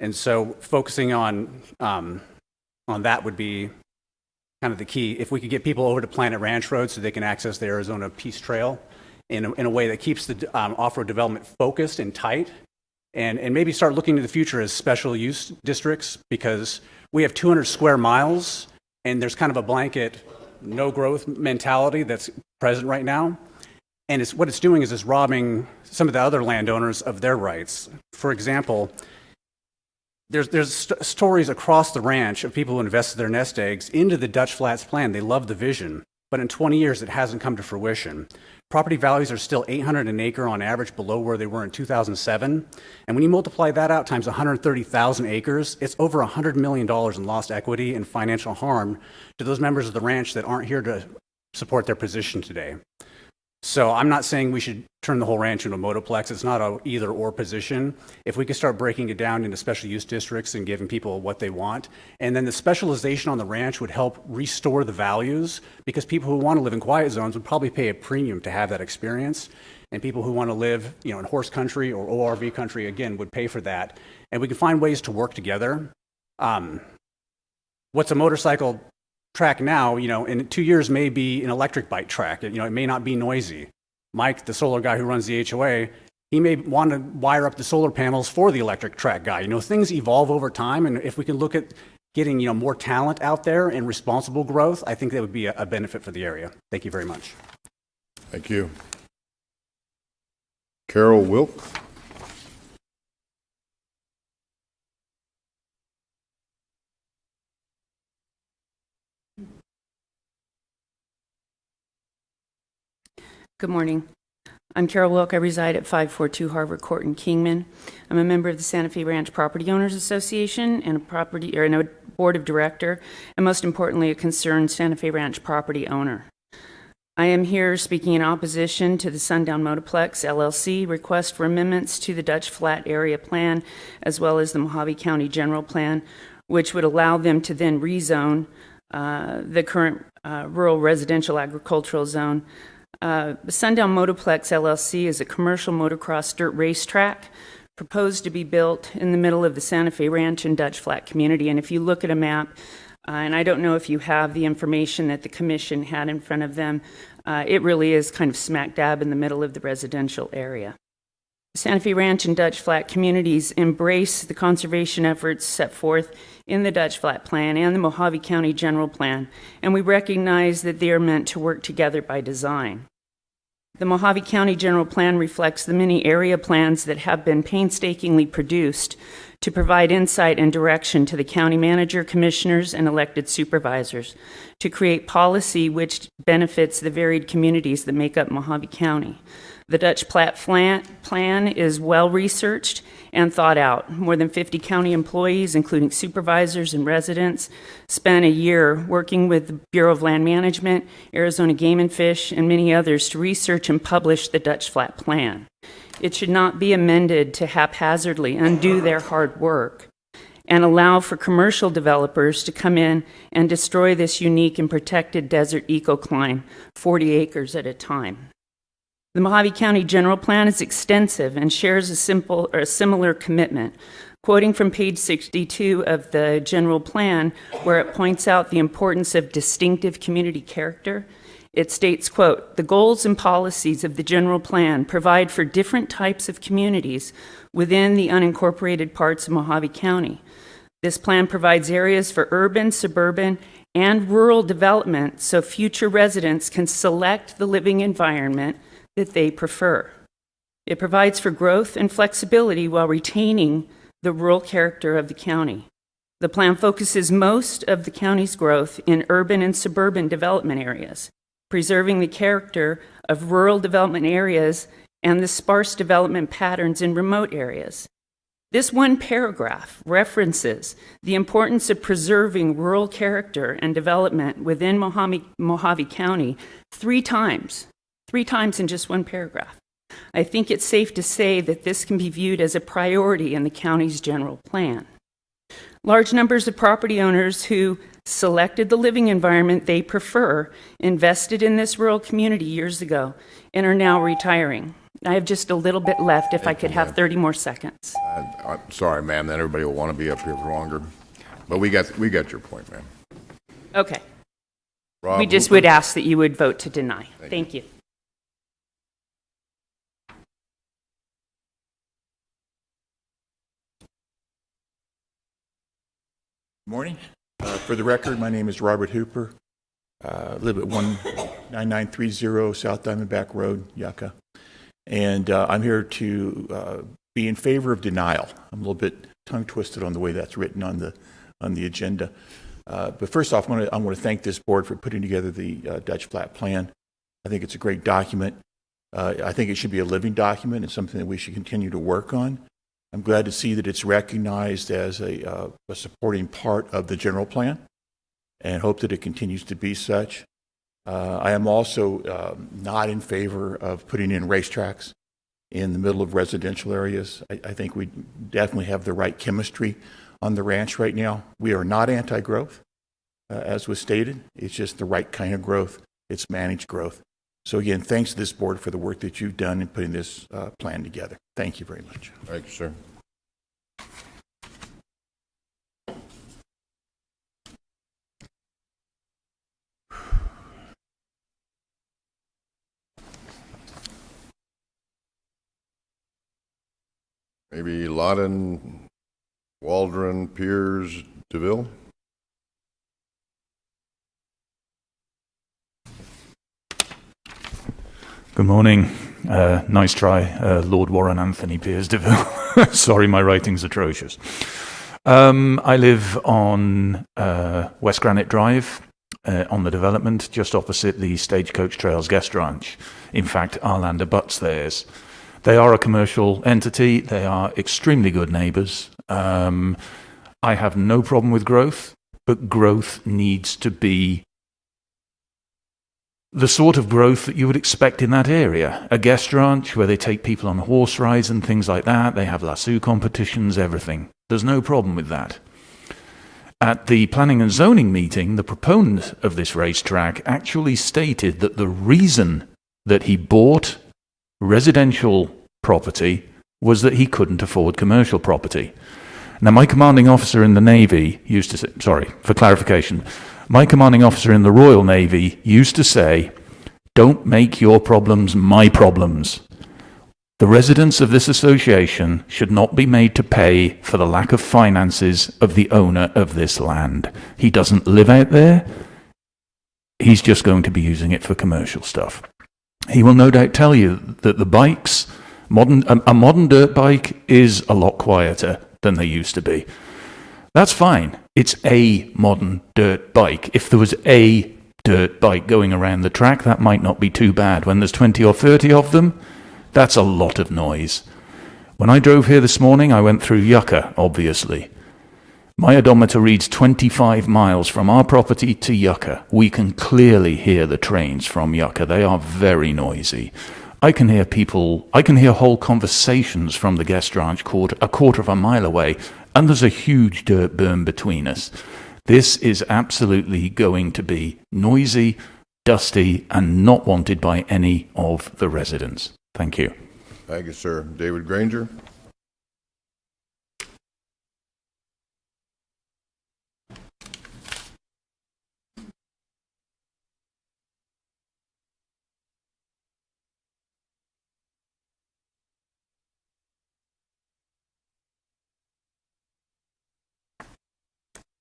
And so focusing on that would be kind of the key. If we could get people over to Planet Ranch Road so they can access the Arizona Peace Trail in a way that keeps the off-road development focused and tight, and maybe start looking to the future as special use districts, because we have 200 square miles and there's kind of a blanket no growth mentality that's present right now. And what it's doing is it's robbing some of the other landowners of their rights. For example, There's stories across the ranch of people who invested their nest eggs into the Dutch Flats plan. They love the vision, but in 20 years, it hasn't come to fruition. Property values are still $800 an acre on average below where they were in 2007. And when you multiply that out times 130,000 acres, it's over $100 million in lost equity and financial harm to those members of the ranch that aren't here to support their position today. So I'm not saying we should turn the whole ranch into a motoplex. It's not a either or position. If we could start breaking it down into special use districts and giving people what they want, and then the specialization on the ranch would help restore the values, because people who want to live in quiet zones would probably pay a premium to have that experience. And people who want to live, in horse country or ORV country, again, would pay for that. And we can find ways to work together. What's a motorcycle track now, in 2 years may be an electric bike track. It may not be noisy. Mike, the solar guy who runs the HOA, he may want to wire up the solar panels for the electric track guy. Things evolve over time, and if we can look at getting, more talent out there and responsible growth, I think that would be a benefit for the area. Thank you very much. Thank you. Carol Wilk. Good morning. I'm Carol Wilk. I reside at 542 Harvard Court in Kingman. I'm a member of the Santa Fe Ranch Property Owners Association and a board of director, and most importantly, a concerned Santa Fe Ranch property owner. I am here speaking in opposition to the Sundown Motoplex LLC request for amendments to the Dutch Flat Area Plan, as well as the Mojave County General Plan, which would allow them to then rezone the current rural residential agricultural zone. The Sundown Motoplex LLC is a commercial motocross dirt racetrack proposed to be built in the middle of the Santa Fe Ranch and Dutch Flat community. And if you look at a map, and I don't know if you have the information that the commission had in front of them, it really is kind of smack dab in the middle of the residential area. Santa Fe Ranch and Dutch Flat communities embrace the conservation efforts set forth in the Dutch Flat Plan and the Mojave County General Plan, and we recognize that they are meant to work together by design. The Mojave County General Plan reflects the many area plans that have been painstakingly produced to provide insight and direction to the county manager, commissioners, and elected supervisors to create policy which benefits the varied communities that make up Mojave County. The Dutch Plat Plan is well researched and thought out. More than 50 county employees, including supervisors and residents, spent a year working with the Bureau of Land Management, Arizona Game and Fish, and many others to research and publish the Dutch Flat Plan. It should not be amended to haphazardly undo their hard work and allow for commercial developers to come in and destroy this unique and protected desert ecocline, 40 acres at a time. The Mojave County General Plan is extensive and shares a similar commitment. Quoting from page 62 of the General Plan, where it points out the importance of distinctive community character, it states, quote, "The goals and policies of the General Plan provide for different types of communities within the unincorporated parts of Mojave County. This plan provides areas for urban, suburban, and rural development so future residents can select the living environment that they prefer. It provides for growth and flexibility while retaining the rural character of the county. The plan focuses most of the county's growth in urban and suburban development areas, preserving the character of rural development areas and the sparse development patterns in remote areas. This one paragraph references the importance of preserving rural character and development within Mojave County three times in just one paragraph. I think it's safe to say that this can be viewed as a priority in the county's general plan. Large numbers of property owners who selected the living environment they prefer invested in this rural community years ago and are now retiring. I have just a little bit left if I could have 30 more seconds. I'm sorry, ma'am, that everybody will want to be up here for longer. But we got your point, ma'am. Okay. Rob We just Hooper? would ask that you would vote to deny. Thank you. Morning. For the record, my name is Robert Hooper. Live at 19930 South Diamondback Road, Yucca. And I'm here to be in favor of denial. I'm a little bit tongue-twisted on the way that's written on the agenda. But first off, I want to thank this board for putting together the Dutch Flat Plan. I think it's a great document. I think it should be a living document and something that we should continue to work on. I'm glad to see that it's recognized as a supporting part of the general plan and hope that it continues to be such. I am also not in favor of putting in racetracks in the middle of residential areas. I think we definitely have the right chemistry on the ranch right now. We are not anti-growth, as was stated. It's just the right kind of growth. It's managed growth. So again, thanks to this board for the work that you've done in putting this plan together. Thank you very much. Thank you, sir. Maybe Loudon, Waldron, Piers, DeVille? Good morning. Nice try, Lord Warren Anthony Piers DeVille. Sorry, my writing's atrocious. I live on West Granite Drive, on the development, just opposite the Stagecoach Trails Guest Ranch. In fact, our land abuts theirs. They are a commercial entity. They are extremely good neighbours. I have no problem with growth, but growth needs to be the sort of growth that you would expect in that area. A guest ranch where they take people on horse rides and things like that. They have lasso competitions, everything. There's no problem with that. At the planning and zoning meeting, the proponent of this racetrack actually stated that the reason that he bought residential property was that he couldn't afford commercial property. Now, my commanding officer in the Navy used to say, sorry, for clarification, my commanding officer in the Royal Navy used to say, don't make your problems my problems. The residents of this association should not be made to pay for the lack of finances of the owner of this land. He doesn't live out there. He's just going to be using it for commercial stuff. He will no doubt tell you that the bikes, a modern dirt bike is a lot quieter than they used to be. That's fine. It's a modern dirt bike. If there was a dirt bike going around the track, that might not be too bad. When there's 20 or 30 of them, that's a lot of noise. When I drove here this morning, I went through Yucca, obviously. My odometer reads 25 miles from our property to Yucca. We can clearly hear the trains from Yucca. They are very noisy. I can hear whole conversations from the guest ranch a quarter of a mile away, and there's a huge dirt berm between us. This is absolutely going to be noisy, dusty, and not wanted by any of the residents. Thank you. Thank you, sir. David Granger?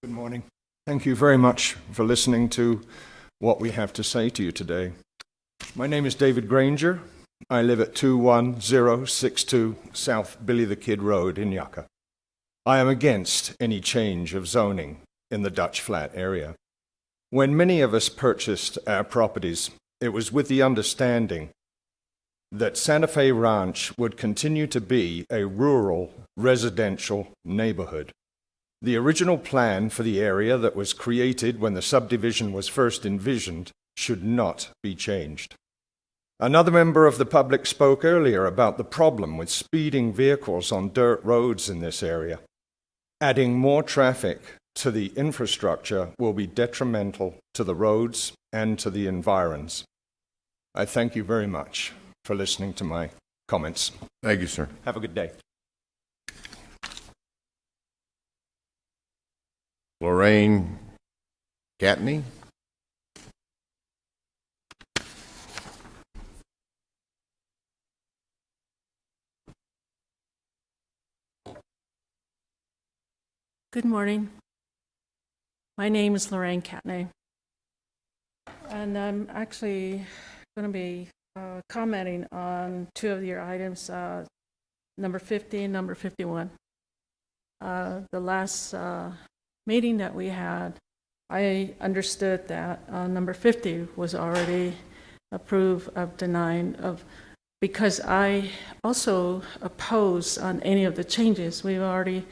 Good morning. Thank you very much for listening to what we have to say to you today. My name is David Granger. I live at 21062 South Billy the Kid Road in Yucca. I am against any change of zoning in the Dutch Flat area. When many of us purchased our properties, it was with the understanding that Santa Fe Ranch would continue to be a rural residential neighborhood. The original plan for the area that was created when the subdivision was first envisioned should not be changed. Another member of the public spoke earlier about the problem with speeding vehicles on dirt roads in this area. Adding more traffic to the infrastructure will be detrimental to the roads and to the environs. I thank you very much for listening to my comments. Thank you, sir. Have a good day. Lorraine Catney? Good morning. My name is Lorraine Catney, and I'm actually going to be commenting on two of your items, number 50 and number 51. The last meeting that we had, I understood that number 50 was already approved of denying of, because I also oppose on any of the changes. We've already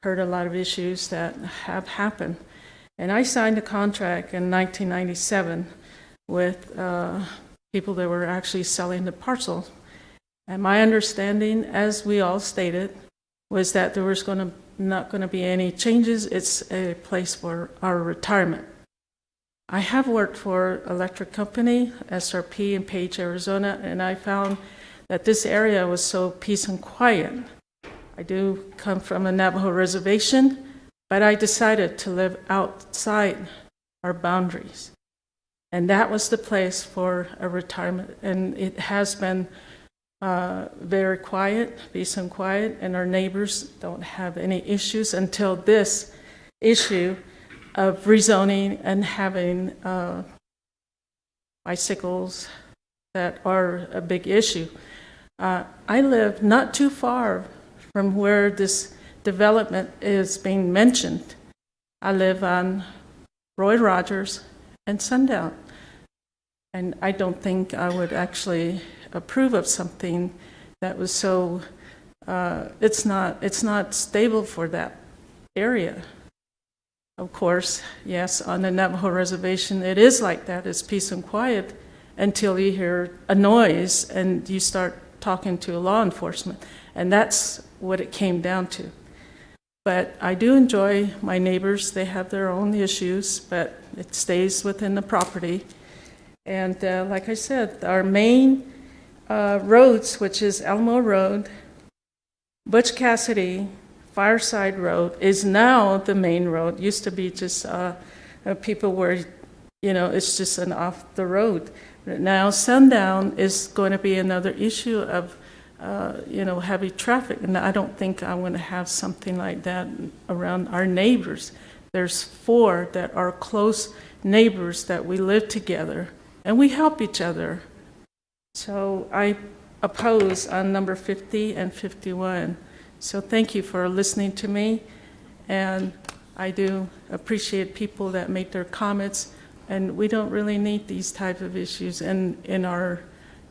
heard a lot of issues that have happened. And I signed a contract in 1997 with people that were actually selling the parcel. And my understanding, as we all stated, was that there was not going to be any changes. It's a place for our retirement. I have worked for electric company, SRP in Page, Arizona, and I found that this area was so peace and quiet. I do come from a Navajo reservation, but I decided to live outside our boundaries. And that was the place for a retirement. And it has been very quiet, peace and quiet, and our neighbors don't have any issues until this issue of rezoning and having bicycles that are a big issue. I live not too far from where this development is being mentioned. I live on Roy Rogers and Sundown. And I don't think I would actually approve of something that was so, it's not stable for that area. Of course, yes, on the Navajo reservation, it is like that. It's peace and quiet until you hear a noise and you start talking to law enforcement. And that's what it came down to. But I do enjoy my neighbors. They have their own issues, but it stays within the property. And like I said, our main roads, which is Elmo Road, Butch Cassidy, Fireside Road, is now the main road. Used to be just people were, it's just an off the road. Now Sundown is going to be another issue of, heavy traffic. And I don't think I want to have something like that around our neighbors. There's 4 that are close neighbors that we live together and we help each other. So I oppose on number 50 and 51. So thank you for listening to me. And I do appreciate people that make their comments. And we don't really need these type of issues in our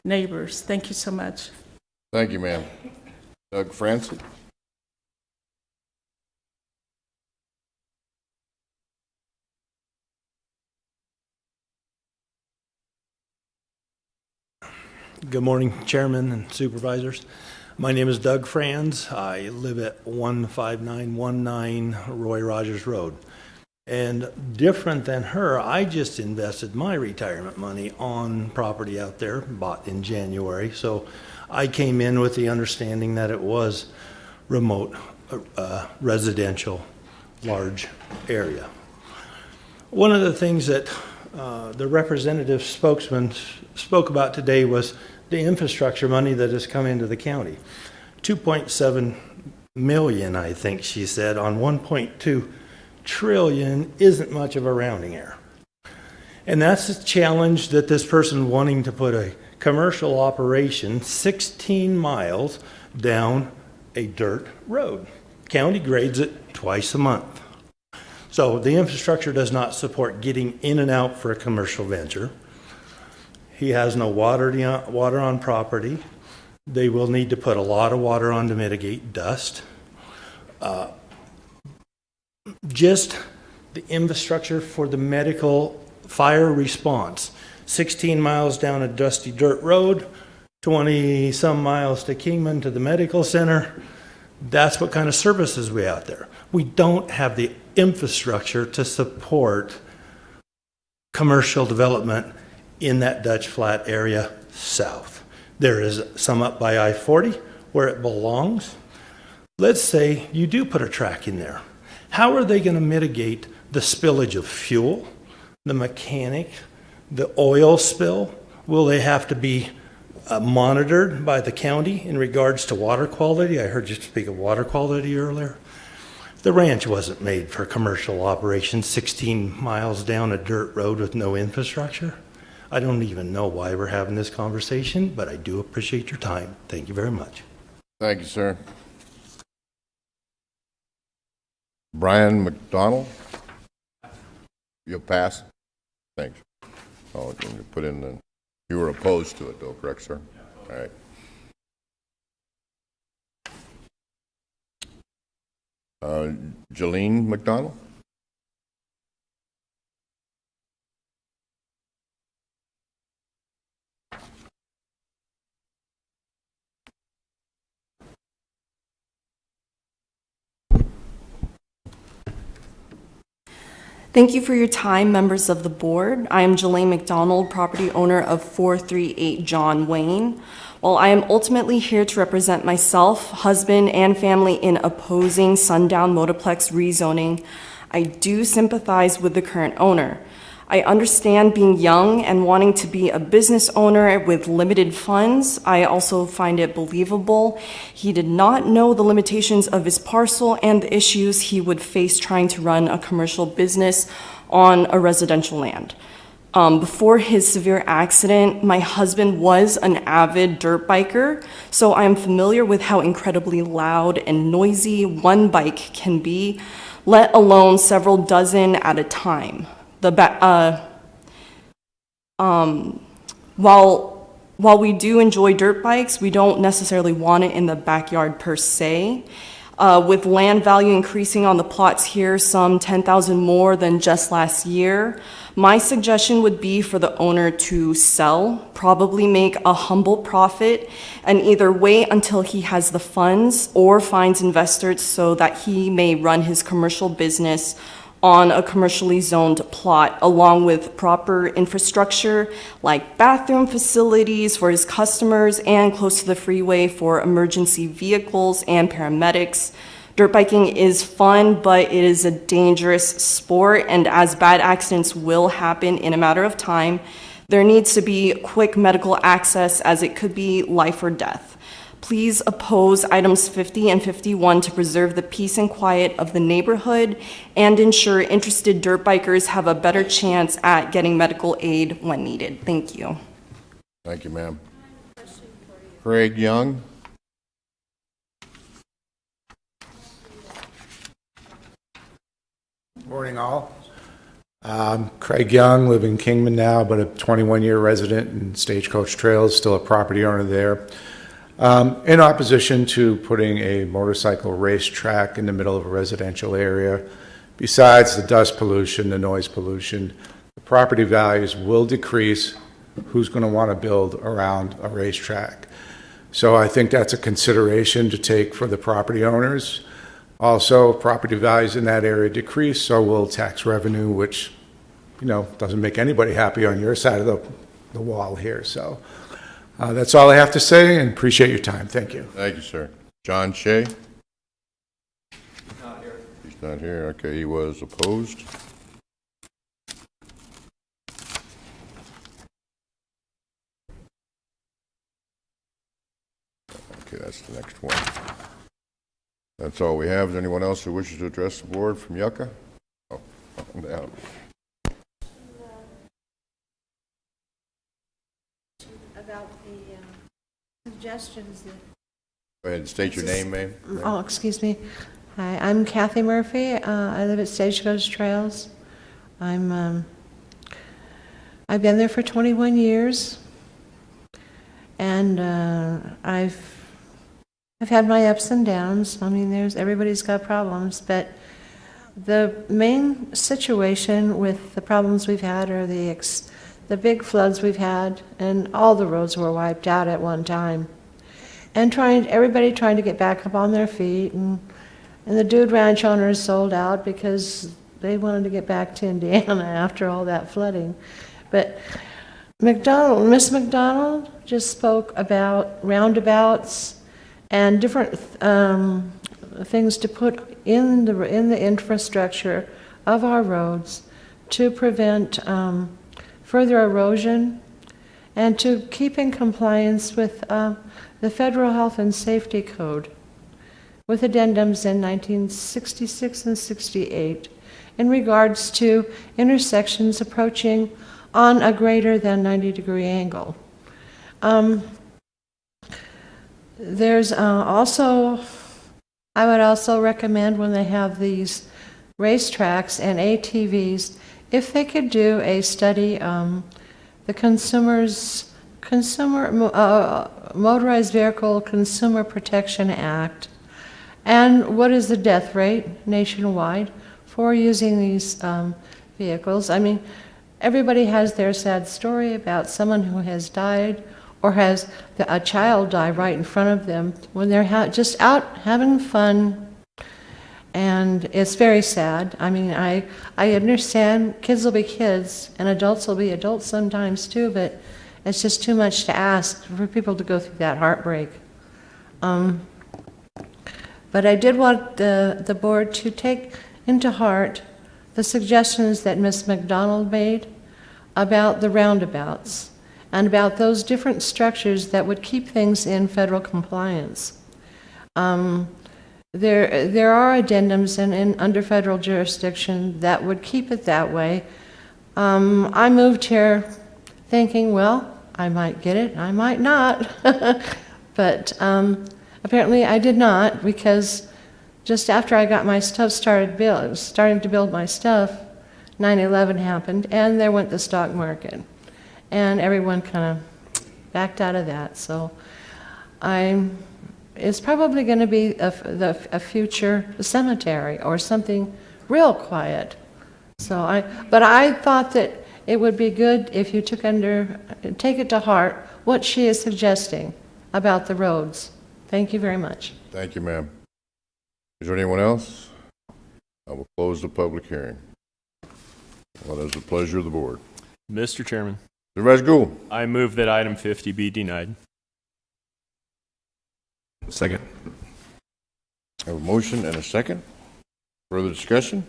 neighbors. Thank you so much. Thank you, ma'am. Doug Francis? Good morning, Chairman and Supervisors. My name is Doug Franz. I live at 15919 Roy Rogers Road. And different than her, I just invested my retirement money on property out there, bought in January. So I came in with the understanding that it was remote, residential, large area. One of the things that the representative spokesman spoke about today was the infrastructure money that has come into the county. 2.7 million, I think she said, on 1.2 trillion isn't much of a rounding error. And that's the challenge that this person wanting to put a commercial operation 16 miles down a dirt road. County grades it twice a month. So the infrastructure does not support getting in and out for a commercial venture. He has no water on property. They will need to put a lot of water on to mitigate dust. Just the infrastructure for the medical fire response. 16 miles down a dusty dirt road, 20 some miles to Kingman to the medical center. That's what kind of services we out there. We don't have the infrastructure to support commercial development in that Dutch Flat area south. There is some up by I-40 where it belongs. Let's say you do put a track in there. How are they going to mitigate the spillage of fuel, the mechanic, the oil spill? Will they have to be monitored by the county in regards to water quality? I heard you speak of water quality earlier. The ranch wasn't made for commercial operations 16 miles down a dirt road with no infrastructure. I don't even know why we're having this conversation, but I do appreciate your time. Thank you very much. Thank you, sir. Brian McDonald? You'll pass? Thanks. Oh, you put in the, you were opposed to it though, correct, sir? All right. Jolene McDonald? Thank you for your time, members of the board. I am Jelaine McDonald, property owner of 438 John Wayne. While I am ultimately here to represent myself, husband, and family in opposing Sundown Motoplex rezoning, I do sympathize with the current owner. I understand being young and wanting to be a business owner with limited funds. I also find it believable. He did not know the limitations of his parcel and the issues he would face trying to run a commercial business on a residential land. Before his severe accident, my husband was an avid dirt biker, so I am familiar with how incredibly loud and noisy one bike can be, let alone several dozen at a time. While we do enjoy dirt bikes, we don't necessarily want it in the backyard per se. With land value increasing on the plots here, some 10,000 more than just last year, my suggestion would be for the owner to sell, probably make a humble profit, and either wait until he has the funds or finds investors so that he may run his commercial business on a commercially zoned plot, along with proper infrastructure like bathroom facilities for his customers and close to the freeway for emergency vehicles and paramedics. Dirt biking is fun, but it is a dangerous sport, and as bad accidents will happen in a matter of time, there needs to be quick medical access as it could be life or death. Please oppose items 50 and 51 to preserve the peace and quiet of the neighborhood and ensure interested dirt bikers have a better chance at getting medical aid when needed. Thank you. Thank you, ma'am. Craig Young. Morning, all. Craig Young, live in Kingman now, but a 21-year resident in Stagecoach Trails, still a property owner there. In opposition to putting a motorcycle racetrack in the middle of a residential area, besides the dust pollution, the noise pollution, the property values will decrease. Who's going to want to build around a racetrack? So I think that's a consideration to take for the property owners. Also, property values in that area decrease, so will tax revenue, which, doesn't make anybody happy on your side of the wall here. So that's all I have to say, and appreciate your time. Thank you. Thank you, sir. John Shea? Not here. He's not here. Okay, he was opposed. Okay, that's the next one. That's all we have. Is there anyone else who wishes to address the board from Yucca? Oh, down. About the suggestions that... Go ahead and state your name, ma'am. Oh, excuse me. Hi, I'm Kathy Murphy. I live at Stagecoach Trails. I've been there for 21 years, and I've had my ups and downs. I mean, everybody's got problems, but the main situation with the problems we've had are the big floods we've had, and all the roads were wiped out at one time. And everybody trying to get back up on their feet, and the Dude Ranch owners sold out because they wanted to get back to Indiana after all that flooding. But Miss McDonald just spoke about roundabouts and different things to put in the infrastructure of our roads to prevent further erosion and to keep in compliance with the Federal Health and Safety Code, with addendums in 1966 and 68 in regards to intersections approaching on a greater than 90-degree angle. There's also, I would also recommend when they have these racetracks and ATVs, if they could do a study, the Motorized Vehicle Consumer Protection Act, and what is the death rate nationwide for using these vehicles. I mean, everybody has their sad story about someone who has died or has a child die right in front of them when they're just out having fun And it's very sad. I mean, I understand kids will be kids and adults will be adults sometimes too, but it's just too much to ask for people to go through that heartbreak. But I did want the board to take into heart the suggestions that Ms. McDonald made about the roundabouts and about those different structures that would keep things in federal compliance. There are addendums under federal jurisdiction that would keep it that way. I moved here thinking, well, I might get it, I might not. But apparently I did not, because just after I got my stuff starting to build my stuff, 9/11 happened, and there went the stock market. And everyone kind of backed out of that. So it's probably going to be a future cemetery or something real quiet. But I thought that it would be good if you take it to heart what she is suggesting about the roads. Thank you very much. Thank you, ma'am. Is there anyone else? I will close the public hearing. What is the pleasure of the board? Mr. Chairman, Supervisor Gould. I move that item 50 be denied. Second. I have a motion and a second. Further discussion?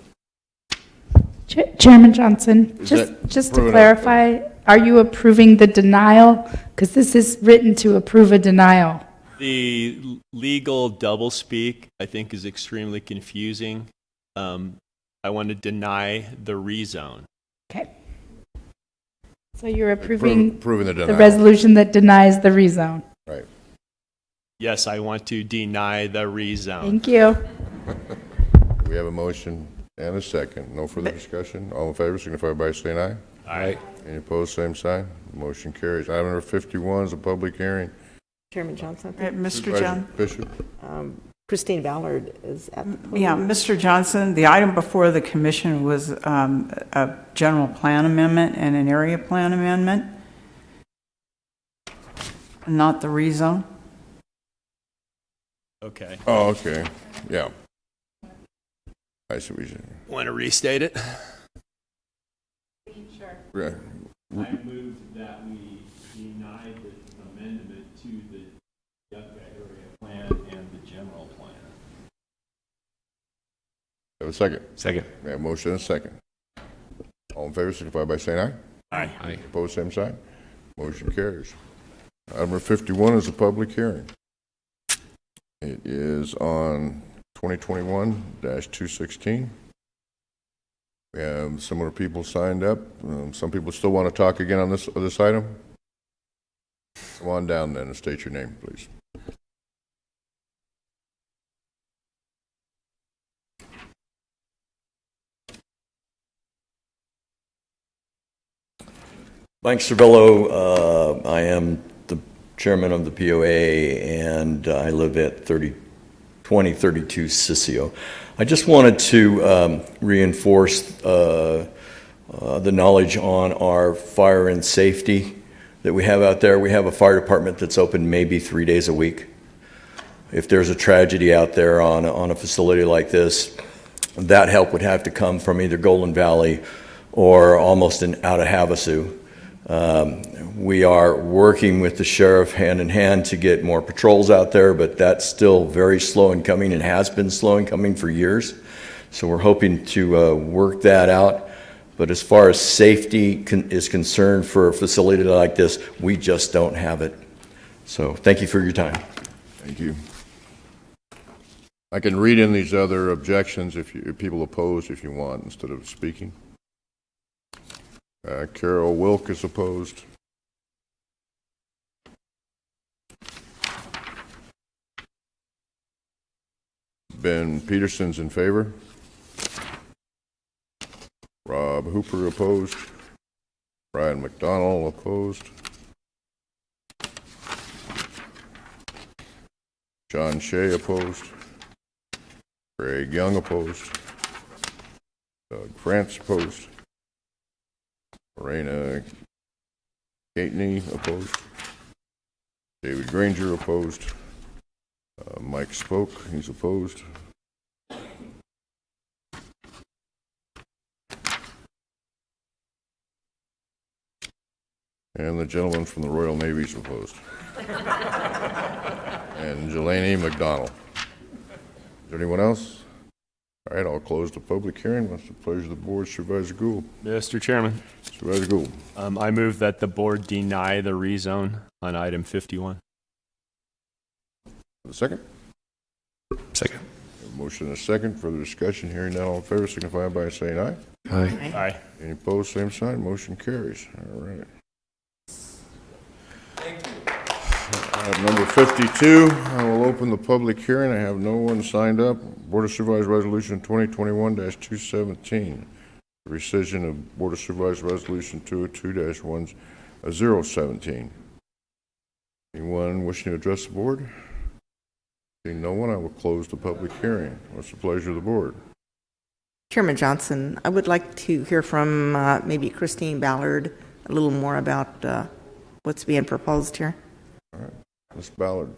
Chairman Johnson, Is just that to proven clarify, are you approving the denial? Because this is written to approve a denial. The legal doublespeak, I think, is extremely confusing. I want to deny the rezone. Okay. So you're approving Approving the the denial. resolution that denies the rezone. Right. Yes, I want to deny the rezone. Thank you. We have a motion and a second. No further discussion. All in favor signify by saying aye. Aye. Any opposed, same sign. Motion carries. Item number 51 is a public hearing. Chairman Johnson. Mr. Supervisor John. Bishop. Christine Ballard is at the podium. Yeah, Mr. Johnson, the item before the commission was a general plan amendment and an area plan amendment, not the rezone. Okay. Oh, okay. Yeah. I see what you're saying. Want to restate it? Sure. Right. I move that we deny the amendment to the Yucca area plan and the general plan. Have a second. Second. We have a motion and a second. All in favor signify by saying aye. Aye. Aye. Opposed, same sign. Motion carries. Item number 51 is a public hearing. It is on 2021-216. We have similar people signed up. Some people still want to talk again on this item. Come on down then and state your name, please. Mike Cervello, I am the chairman of the POA, and I live at 2032 Sissio. I just wanted to reinforce the knowledge on our fire and safety that we have out there. We have a fire department that's open maybe 3 days a week. If there's a tragedy out there on a facility like this, that help would have to come from either Golden Valley or almost out of Havasu. We are working with the sheriff hand in hand to get more patrols out there, but that's still very slow in coming and has been slow in coming for years. So we're hoping to work that out. But as far as safety is concerned for a facility like this, we just don't have it. So thank you for your time. Thank you. I can read in these other objections if people oppose if you want instead of speaking. Carol Wilk is opposed. Ben Peterson's in favor. Rob Hooper opposed. Brian McDonald opposed. John Shea opposed. Craig Young opposed. Doug France opposed. Lorena Gatney opposed. David Granger opposed. Mike Spoke, he's opposed. And the gentleman from the Royal Navy is opposed. And Jelani McDonald. Is there anyone else? All right, I'll close the public hearing. What's the pleasure of the board? Supervisor Gould. Mr. Chairman, Supervisor Gould. I move that the board deny the rezone on item 51. A second? Second. A motion and a second. Further discussion. Hearing none, all in favor signify by saying aye. Aye. Aye. Any opposed, same sign. Motion carries. All right. Item number 52, I will open the public hearing. I have no one signed up. Board of Supervisors Resolution 2021-217, rescission of Board of Supervisors Resolution 202-1017. Anyone wishing to address the board? Seeing no one, I will close the public hearing. What's the pleasure of the board? Chairman Johnson, I would like to hear from maybe Christine Ballard a little more about what's being proposed here. All right, Ms. Ballard.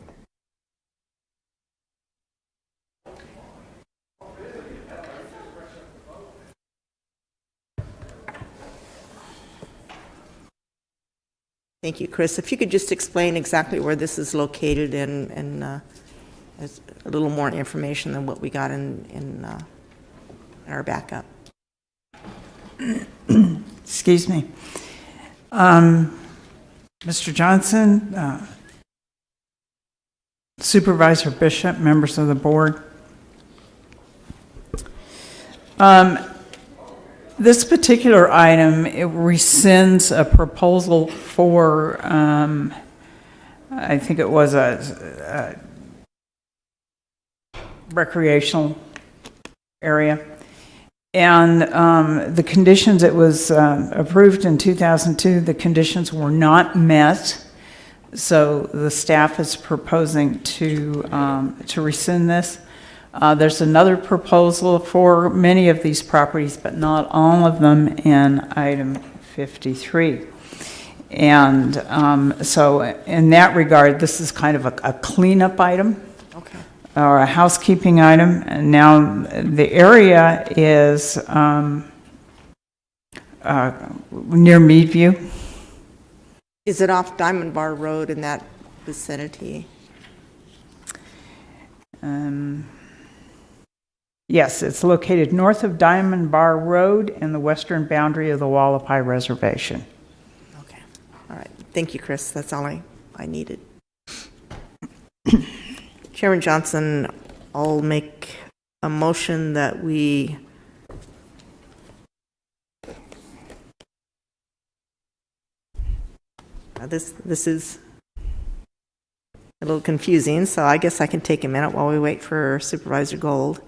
Thank you, Chris. If you could just explain exactly where this is located and a little more information than what we got in our backup. Excuse me. Mr. Johnson, Supervisor Bishop, members of the board. This particular item, it rescinds a proposal for, I think it was a recreational area. And the conditions, it was approved in 2002, the conditions were not met. So the staff is proposing to rescind this. There's another proposal for many of these properties, but not all of them, in item 53. And so in that regard, this is kind of a cleanup item. Okay. Or a housekeeping item. And now the area is near Meadview. Is it off Diamond Bar Road in that vicinity? Yes, it's located north of Diamond Bar Road in the western boundary of the Wallapai Reservation. Okay. All right. Thank you, Chris. That's all I needed. Chairman Johnson, I'll make a motion that we this is a little confusing, so I guess I can take a minute while we wait for Supervisor Gould.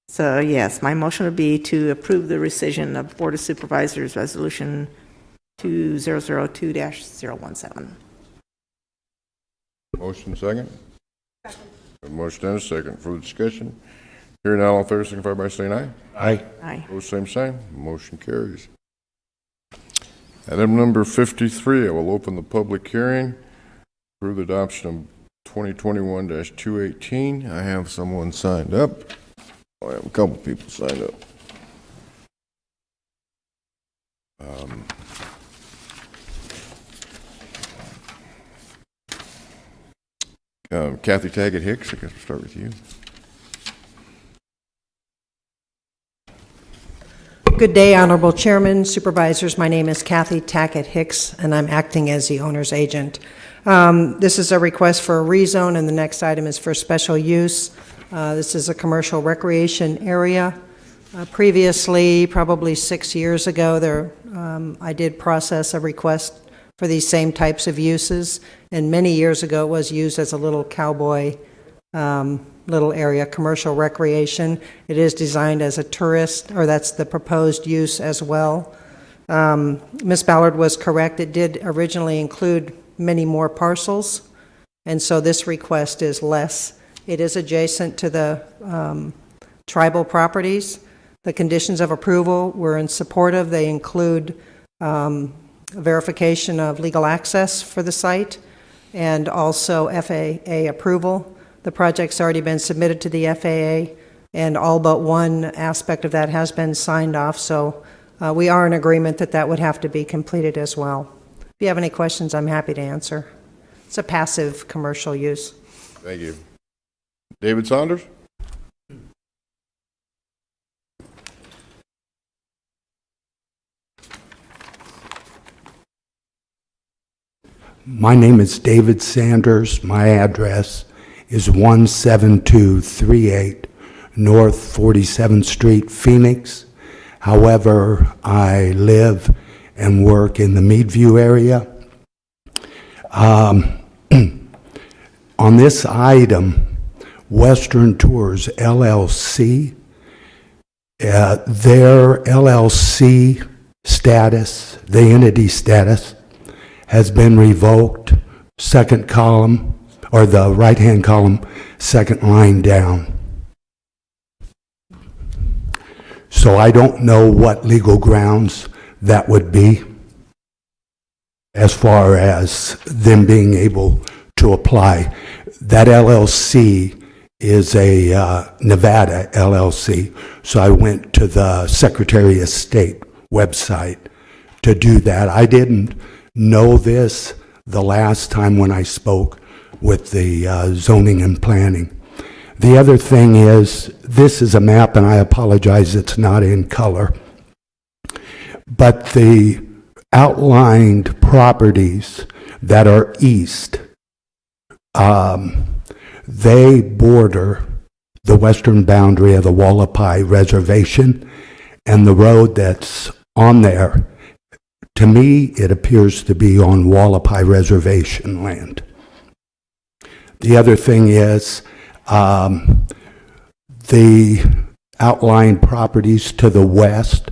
So yes, my motion would be to approve the rescission of Board of Supervisors Resolution 2002-017. Motion second? Second. A motion and a second. Further discussion? Hearing none, all in favor signify by saying aye. Aye. Aye. Opposed, same sign. Motion carries. Item number 53, I will open the public hearing. Approve the adoption of 2021-218. I have someone signed up. I have a couple people signed up. Kathy Taggett Hicks, I guess we'll start with you. Good day, Honorable Chairman, Supervisors. My name is Kathy Tackett Hicks, and I'm acting as the owner's agent. This is a request for a rezone, and the next item is for special use. This is a commercial recreation area. Previously, probably 6 years ago, I did process a request for these same types of uses, and many years ago it was used as a little cowboy little area, commercial recreation. It is designed as a tourist, or that's the proposed use as well. Ms. Ballard was correct. It did originally include many more parcels, and so this request is less. It is adjacent to the tribal properties. The conditions of approval were in support of. They include verification of legal access for the site and also FAA approval. The project's already been submitted to the FAA, and all but one aspect of that has been signed off, so we are in agreement that that would have to be completed as well. If you have any questions, I'm happy to answer. It's a passive commercial use. Thank you. David Saunders? My name is David Sanders. My address is 17238 North 47th Street, Phoenix. However, I live and work in the Meadview area. On this item, Western Tours LLC, their LLC status, the entity status, has been revoked, second column, or the right-hand column, second line down. So I don't know what legal grounds that would be as far as them being able to apply. That LLC is a Nevada LLC, so I went to the Secretary of State website to do that. I didn't know this the last time when I spoke with the zoning and planning. The other thing is, this is a map, and I apologize it's not in color, but the outlined properties that are east, they border the western boundary of the Wallapai Reservation, and the road that's on there, to me, it appears to be on Wallapai Reservation land. The other thing is, the outlying properties to the west,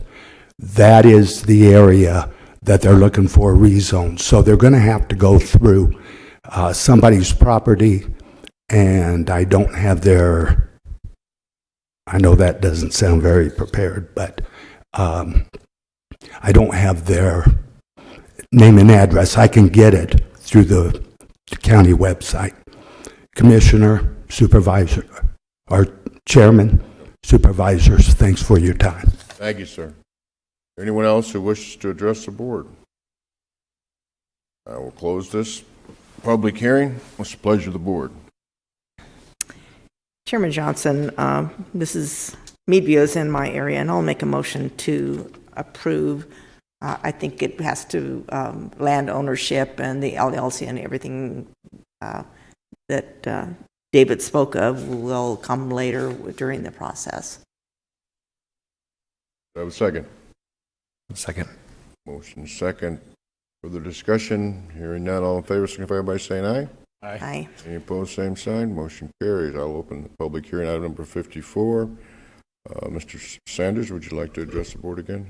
that is the area that they're looking for rezone. So they're going to have to go through somebody's property, and I don't have their, I know that doesn't sound very prepared, but I don't have their name and address. I can get it through the county website. Commissioner, Supervisor, or Chairman, Supervisors, thanks for your time. Thank you, sir. Anyone else who wishes to address the board? I will close this public hearing. What's the pleasure of the board? Chairman Johnson, this is Meadview is in my area, and I'll make a motion to approve. I think it has to land ownership and the LLC and everything that David spoke of will come later during the process. Do I have a second? Second. Motion second. Further discussion? Hearing none, all in favor, signify by saying aye. Aye. Aye. Any opposed, same sign. Motion carries. I'll open the public hearing, item number 54. Mr. Sanders, would you like to address the board again?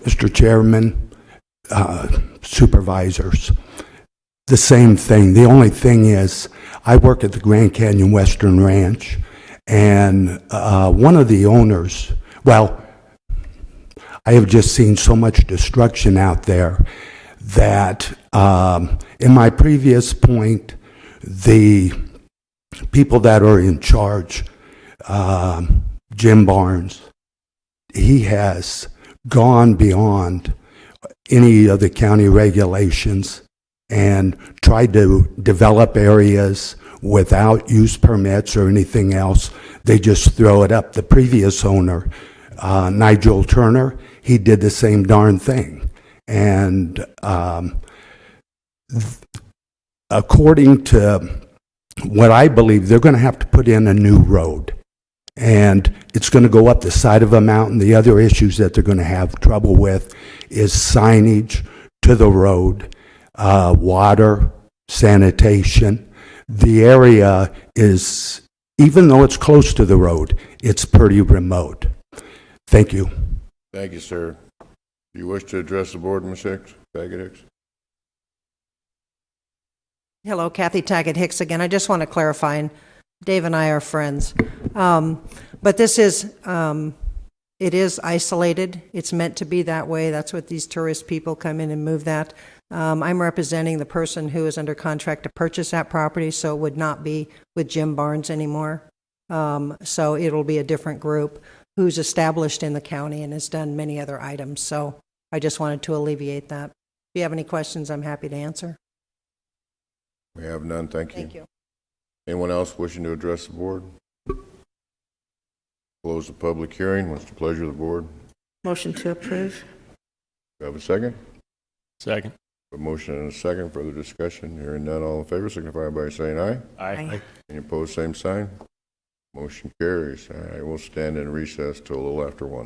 Mr. Chairman, Supervisors, the same thing. The only thing is, I work at the Grand Canyon Western Ranch, and one of the owners, well, I have just seen so much destruction out there that in my previous point, the people that are in charge, Jim Barnes, he has gone beyond any of the county regulations and tried to develop areas without use permits or anything else. They just throw it up. The previous owner, Nigel Turner, he did the same darn thing. And according to what I believe, they're going to have to put in a new road. And it's going to go up the side of a mountain. The other issues that they're going to have trouble with is signage to the road, water, sanitation. The area is, even though it's close to the road, it's pretty remote. Thank you. Thank you, sir. Do you wish to address the board, Ms. Hicks? Taggett Hicks? Hello, Kathy Taggett Hicks again. I just want to clarify, and Dave and I are friends. But this is, it is isolated. It's meant to be that way. That's what these tourist people come in and move that. I'm representing the person who is under contract to purchase that property, so it would not be with Jim Barnes anymore. So it'll be a different group who's established in the county and has done many other items. So I just wanted to alleviate that. If you have any questions, I'm happy to answer. We have none, thank you. Thank you. Anyone else wishing to address the board? Close the public hearing. What's the pleasure of the board? Motion to approve. Do you have a second? Second. A motion and a second. Further discussion. Hearing none, all in favor signify by saying aye. Aye. Any opposed, same sign. Motion carries. All right, we'll stand in recess till a little after 1.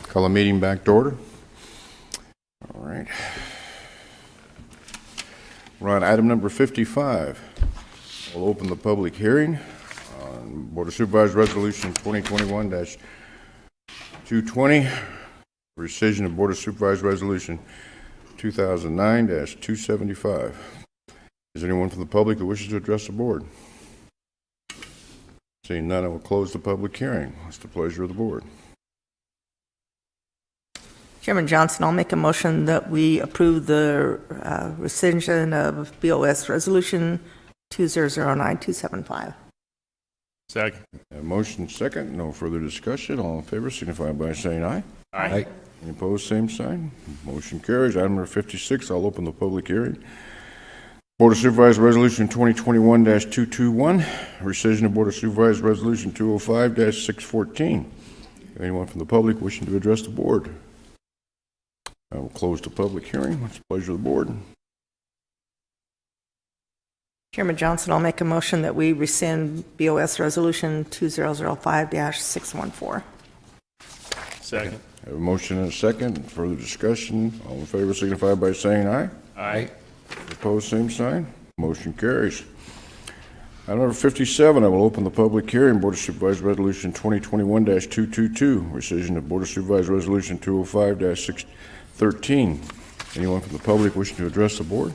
Call the meeting back to order. All right. We're on item number 55. We'll open the public hearing on Board of Supervisors Resolution 2021-220, rescission of Board of Supervisors Resolution 2009-275. Is there anyone from the public that wishes to address the board? Seeing none, I will close the public hearing. What's the pleasure of the board? Chairman Johnson, I'll make a motion that we approve the rescission of BOS Resolution 2009-275. Second. A motion second. No further discussion. All in favor signify by saying aye. Aye. Any opposed, same sign. Motion carries. Item number 56, I'll open the public hearing. Board of Supervisors Resolution 2021-221, rescission of Board of Supervisors Resolution 205-614. Anyone from the public wishing to address the board? I will close the public hearing. What's the pleasure of the board? Chairman Johnson, I'll make a motion that we rescind BOS Resolution 2005-614. Second. I have a motion and a second. Further discussion. All in favor signify by saying aye. Aye. Opposed, same sign. Motion carries. Item number 57, I will open the public hearing. Board of Supervisors Resolution 2021-222, rescission of Board of Supervisors Resolution 205-613. Anyone from the public wishing to address the board?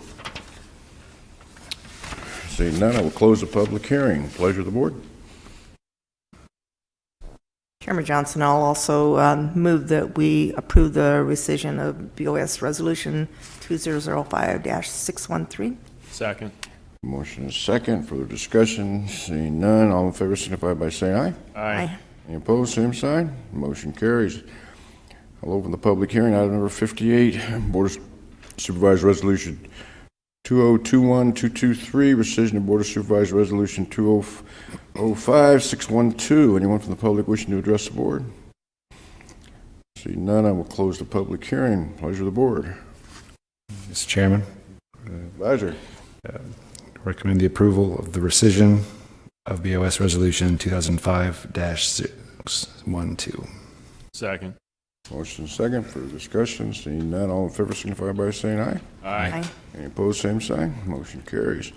Seeing none, I will close the public hearing. Pleasure of the board. Chairman Johnson, I'll also move that we approve the rescission of BOS Resolution 2005-613. Second. Motion is second. Further discussion. Seeing none, all in favor signify by saying aye. Aye. Any opposed, same sign. Motion carries. I'll open the public hearing. Item number 58, Board of Supervisors Resolution 2021-223, rescission of Board of Supervisors Resolution 2005-612. Anyone from the public wishing to address the board? Seeing none, I will close the public hearing. Pleasure of the board. Mr. Chairman, Advisor. recommend the approval of the rescission of BOS Resolution 2005-612. Second. Motion second. For discussion. Seeing none, all in favor signify by saying aye. Aye. Any opposed, same sign. Motion carries.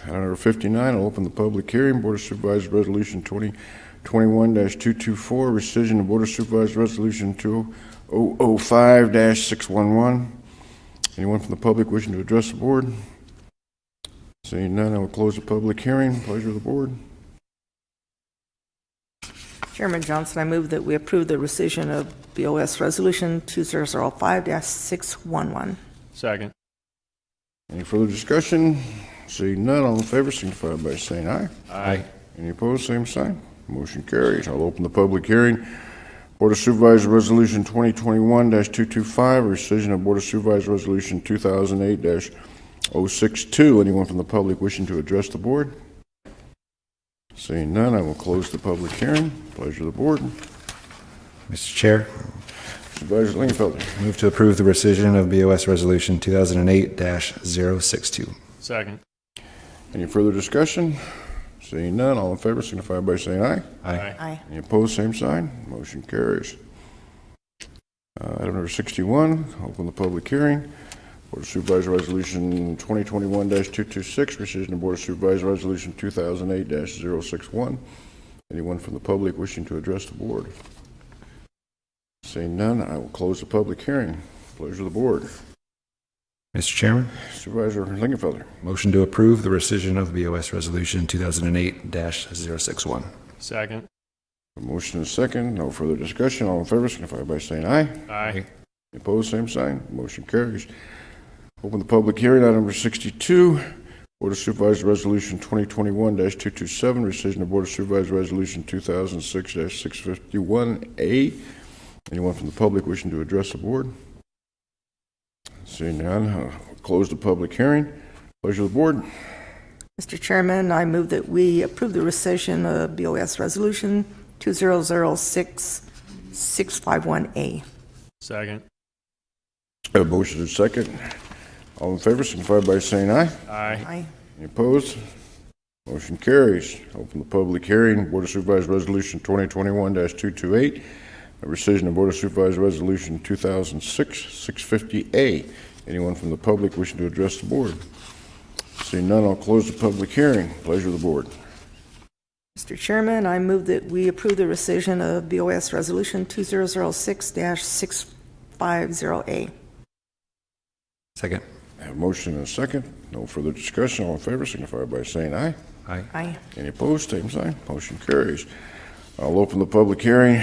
Item number 59, I'll open the public hearing. Board of Supervisors Resolution 2021-224, rescission of Board of Supervisors Resolution 2005-611. Anyone from the public wishing to address the board? Seeing none, I will close the public hearing. Pleasure of the board. Chairman Johnson, I move that we approve the rescission of BOS Resolution 2005-611. Second. Any further discussion? Seeing none, all in favor signify by saying aye. Aye. Any opposed, same sign. Motion carries. I'll open the public hearing. Board of Supervisors Resolution 2021-225, rescission of Board of Supervisors Resolution 2008-062. Anyone from the public wishing to address the board? Seeing none, I will close the public hearing. Pleasure of the board. Mr. Chair, Supervisor Lingenfelter. move to approve the rescission of BOS Resolution 2008-062. Second. Any further discussion? Seeing none, all in favor signify by saying aye. Aye. Any opposed, same sign. Motion carries. Item number 61, open the public hearing. Board of Supervisors Resolution 2021-226, rescission of Board of Supervisors Resolution 2008-061. Anyone from the public wishing to address the board? Seeing none, I will close the public hearing. Pleasure of the board. Mr. Chairman, Supervisor Lingenfelter. motion to approve the rescission of BOS Resolution 2008-061. Second. A motion and a second. No further discussion. All in favor signify by saying aye. Aye. Opposed, same sign. Motion carries. Open the public hearing. Item number 62. Board of Supervisors Resolution 2021-227, rescission of Board of Supervisors Resolution 2006-651A. Anyone from the public wishing to address the board? Seeing none, I'll close the public hearing. Pleasure of the board. Mr. Chairman, I move that we approve the rescission of BOS Resolution 2006-651A. Second. A motion and a second. All in favor signify by saying aye. Aye. Any opposed? Motion carries. Open the public hearing. Board of Supervisors Resolution 2021-228, a rescission of Board of Supervisors Resolution 2006-650A. Anyone from the public wishing to address the board? Seeing none, I'll close the public hearing. Pleasure of the board. Mr. Chairman, I move that we approve the rescission of BOS Resolution 2006-650A. Second. I have a motion and a second. No further discussion. All in favor signify by saying aye. Aye. Aye. Any opposed? Same sign. Motion carries. I'll open the public hearing.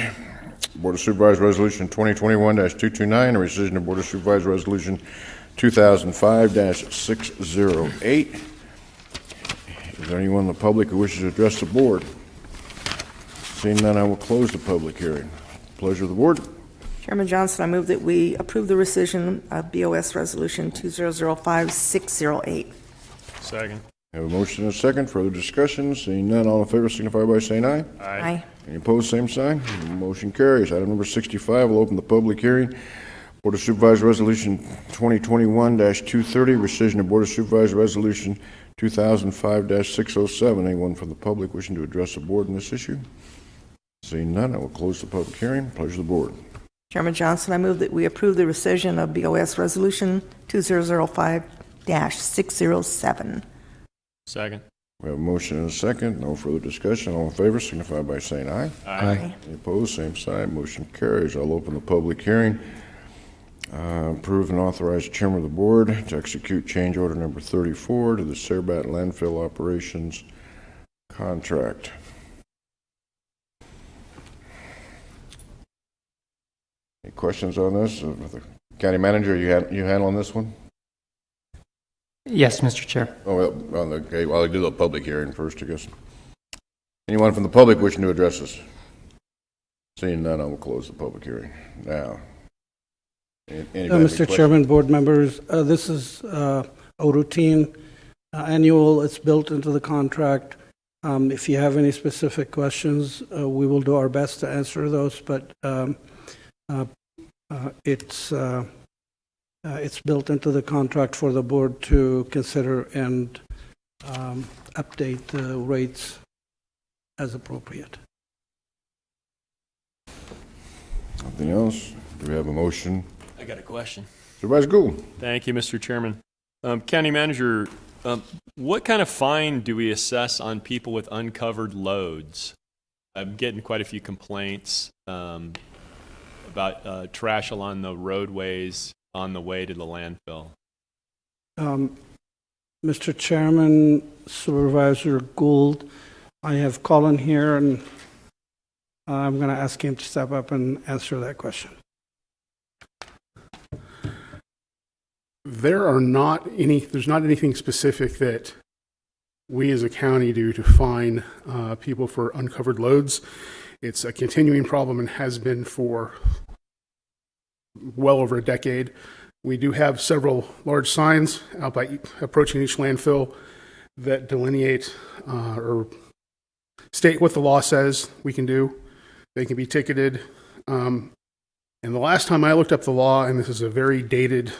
Board of Supervisors Resolution 2021-229, a rescission of Board of Supervisors Resolution 2005-608. Is there anyone in the public who wishes to address the board? Seeing none, I will close the public hearing. Pleasure of the board. Chairman Johnson, I move that we approve the rescission of BOS Resolution 2005-608. Second. I have a motion and a second. Further discussion. Seeing none, all in favor signify by saying aye. Aye. Any opposed, same sign. Motion carries. Item number 65, we'll open the public hearing. Board of Supervisors Resolution 2021-230, rescission of Board of Supervisors Resolution 2005-607. Anyone from the public wishing to address the board on this issue? Seeing none, I will close the public hearing. Pleasure of the board. Chairman Johnson, I move that we approve the rescission of BOS Resolution 2005-607. Second. We have a motion and a second. No further discussion. All in favor signify by saying aye. Aye. Any opposed, same sign. Motion carries. I'll open the public hearing. Approve and authorize the chairman of the board to execute change order number 34 to the Sarbat Landfill Operations contract. Any questions on this? The county manager, you handling this one? Yes, Mr. Chair. Oh, well, okay, well, I do the public hearing first, I guess. Anyone from the public wishing to address us? Seeing none, I will close the public hearing. Now, Mr. Chairman, board members, this is a routine annual. It's built into the contract. If you have any specific questions, we will do our best to answer those, but it's built into the contract for the board to consider and update the rates as appropriate. Nothing else? Do we have a motion? I got a question. Supervisor Gould. Thank you, Mr. Chairman. County Manager, what kind of fine do we assess on people with uncovered loads? I'm getting quite a few complaints about trash along the roadways on the way to the landfill. Mr. Chairman, Supervisor Gould, I have Colin here, and I'm going to ask him to step up and answer that question. There's not anything specific that we as a county do to fine people for uncovered loads. It's a continuing problem and has been for well over a decade. We do have several large signs out by approaching each landfill that delineate or state what the law says we can do. They can be ticketed. And the last time I looked up the law, and this is a very dated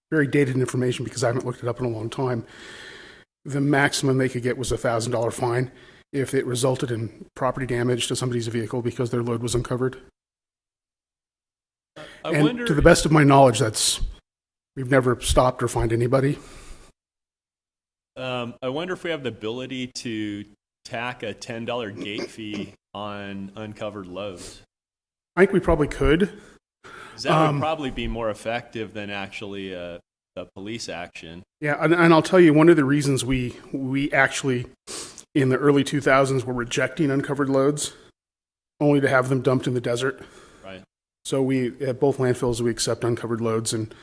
information because I haven't looked it up in a long time, the maximum they could get was a $1,000 fine if it resulted in property damage to somebody's vehicle because their load was uncovered. And to the best of my knowledge, we've never stopped or fined anybody. I wonder if we have the ability to tack a $10 gate fee on uncovered loads. I think we probably could. That would probably be more effective than actually a police action. Yeah, and I'll tell you, one of the reasons we actually, in the early 2000s, were rejecting uncovered loads, only to have them dumped in the desert. Right. So we, at both landfills, we accept uncovered loads, and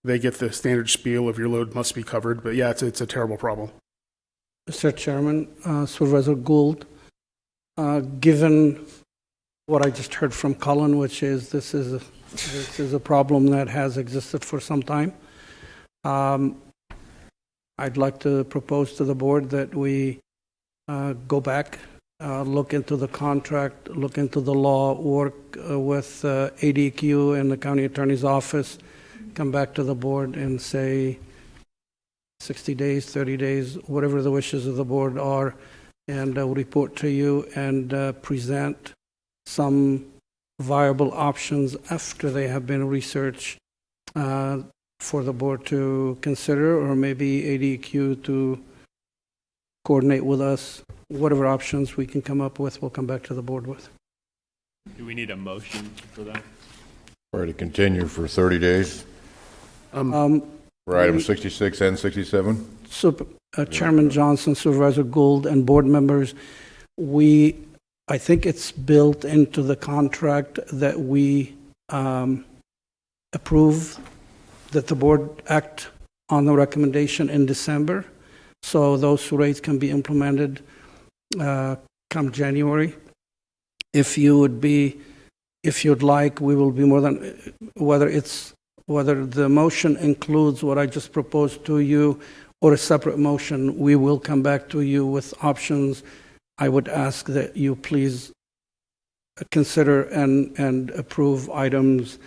they get the standard spiel of your load must be covered. But yeah, it's a terrible problem. Mr. Chairman, Supervisor Gould, given what I just heard from Colin, which is this is a problem that has existed for some time, I'd like to propose to the board that we go back, look into the contract, look into the law, work with ADQ and the county attorney's office, come back to the board and say 60 days, 30 days, whatever the wishes of the board are, and report to you and present some viable options after they have been researched for the board to consider, or maybe ADQ to coordinate with us. Whatever options we can come up with, we'll come back to the board with. Do we need a motion for that? Or to continue for 30 days for items 66 and 67? Chairman Johnson, Supervisor Gould, and board members, I think it's built into the contract that we approve that the board act on the recommendation in December, so those rates can be implemented come January. If you'd like, we will be more than, whether the motion includes what I just proposed to you or a separate motion, we will come back to you with options. I would ask that you please consider and approve items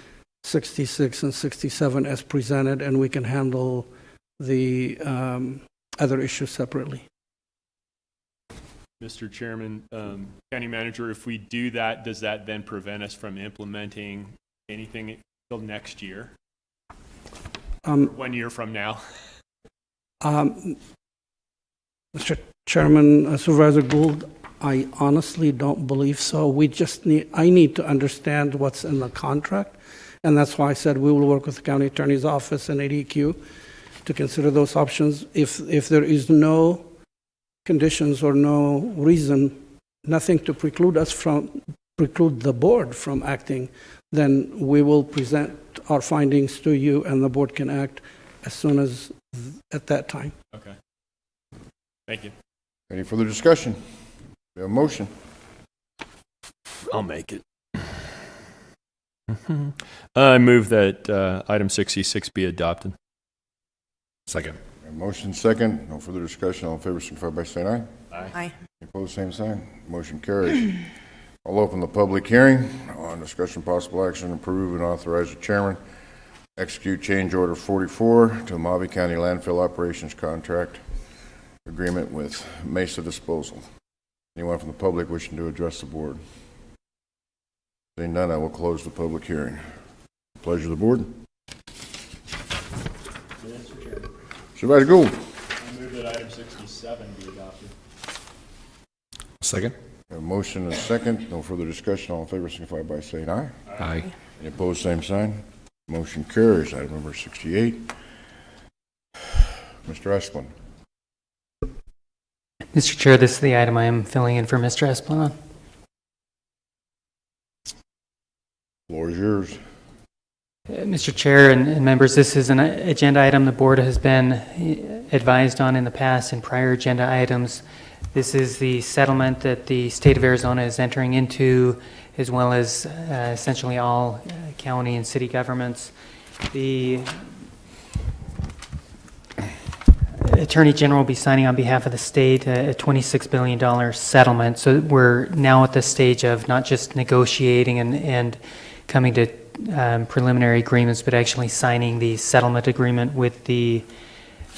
66 and 67 as presented, and we can handle the other issues separately. Mr. Chairman, County Manager, if we do that, does that then prevent us from implementing anything until next year? 1 year from now? Mr. Chairman, Supervisor Gould, I honestly don't believe so. I need to understand what's in the contract, and that's why I said we will work with the county attorney's office and ADQ to consider those options. If there is no conditions or no reason, nothing to preclude the board from acting, then we will present our findings to you, and the board can act as soon as at that time. Okay. Thank you. Any further discussion? We have a motion. I'll make it. I move that item 66 be adopted. Second. Motion second. No further discussion. All in favor, signify by saying aye. Aye. Opposed, same sign. Motion carries. I'll open the public hearing on discussion possible action, approve and authorize the chairman execute change order 44 to Mojave County Landfill Operations Contract Agreement with Mesa Disposal. Anyone from the public wishing to address the board? Seeing none, I will close the public hearing. Pleasure of the board. Supervisor Gould. I move that item 67 be adopted. Second. A motion and a second. No further discussion. All in favor, signify by saying aye. Aye. Any opposed, same sign. Motion carries. Item number 68. Mr. Esplin. Mr. Chair, this is the item I am filling in for Mr. Esplin on. Floor is yours. Mr. Chair and members, this is an agenda item the board has been advised on in the past in prior agenda items. This is the settlement that the state of Arizona is entering into, as well as essentially all county and city governments. The Attorney General will be signing on behalf of the state a $26 billion settlement. So we're now at the stage of not just negotiating and coming to preliminary agreements, but actually signing the settlement agreement with the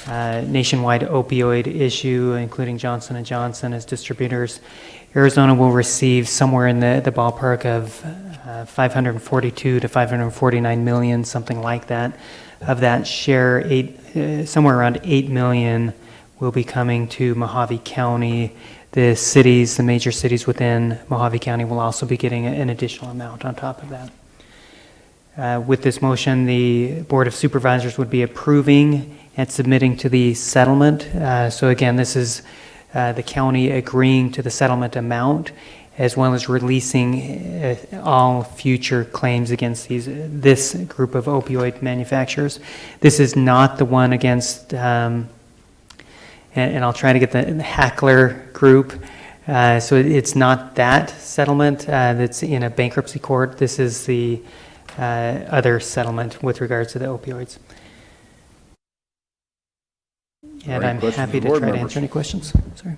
nationwide opioid issue, including Johnson & Johnson as distributors. Arizona will receive somewhere in the ballpark of 542 to 549 million, something like that. Of that share, somewhere around 8 million will be coming to Mojave County. The cities, the major cities within Mojave County will also be getting an additional amount on top of that. With this motion, the Board of Supervisors would be approving and submitting to the settlement. So again, this is the county agreeing to the settlement amount, as well as releasing all future claims against this group of opioid manufacturers. This is not the one against, and I'll try to get the Hackler group. So it's not that settlement that's in a bankruptcy court. This is the other settlement with regards to the opioids. And I'm happy to try to answer any questions. Sorry.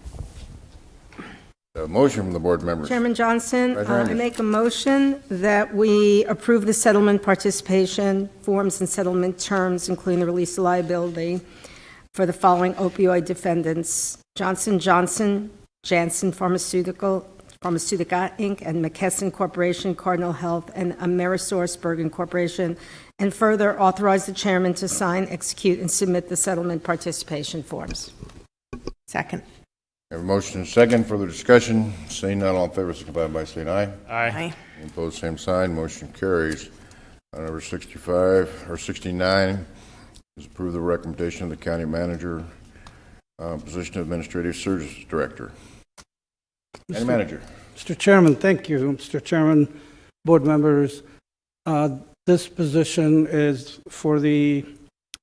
A motion from the board members. Chairman Johnson, Supervisor I Angus. make a motion that we approve the settlement participation forms and settlement terms, including the release of liability for the following opioid defendants: Johnson & Johnson, Janssen Pharmaceutica Inc., and McKesson Corporation, Cardinal Health, and AmerisourceBergen Corporation, and further authorize the chairman to sign, execute, and submit the settlement participation forms. Second. We have a motion and a second. Further discussion. Seeing none, all in favor, signify by saying aye. Aye. Any opposed, same sign. Motion carries. Item number 65 or 69 is approve the recommendation of the county manager, position of administrative services director. County manager. Mr. Chairman, thank you. Mr. Chairman, board members, this position is for the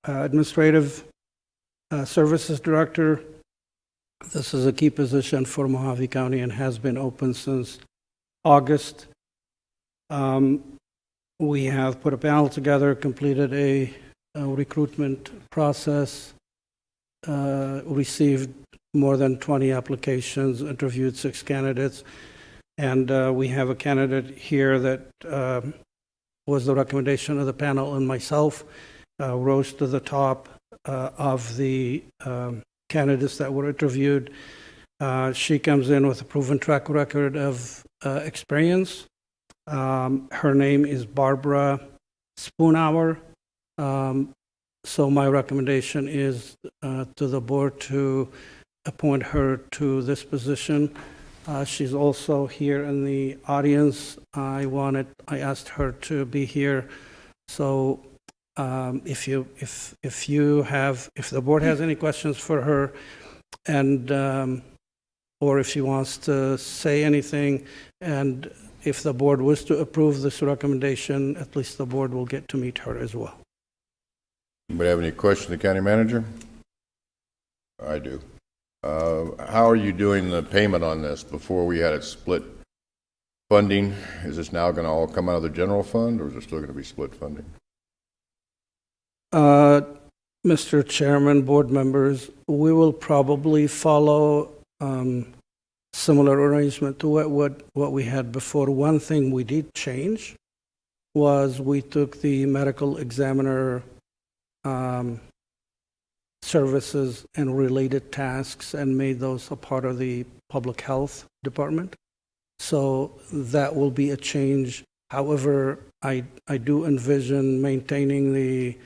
administrative services director. This is a key position for Mojave County and has been open since August. We have put a panel together, completed a recruitment process, received more than 20 applications, interviewed 6 candidates, and we have a candidate here that was the recommendation of the panel and myself, rose to the top of the candidates that were interviewed. She comes in with a proven track record of experience. Her name is Barbara Spoonhour. So my recommendation is to the board to appoint her to this position. She's also here in the audience. I asked her to be here. So if the board has any questions for her, and or if she wants to say anything, and if the board was to approve this recommendation, at least the board will get to meet her as well. Anybody have any questions of the county manager? I do. How are you doing the payment on this? Before we had it split funding, is this now going to all come out of the general fund, or is it still going to be split funding? Mr. Chairman, board members, we will probably follow similar arrangement to what we had before. One thing we did change was we took the medical examiner services and related tasks and made those a part of the public health department. So that will be a change. However, I do envision maintaining the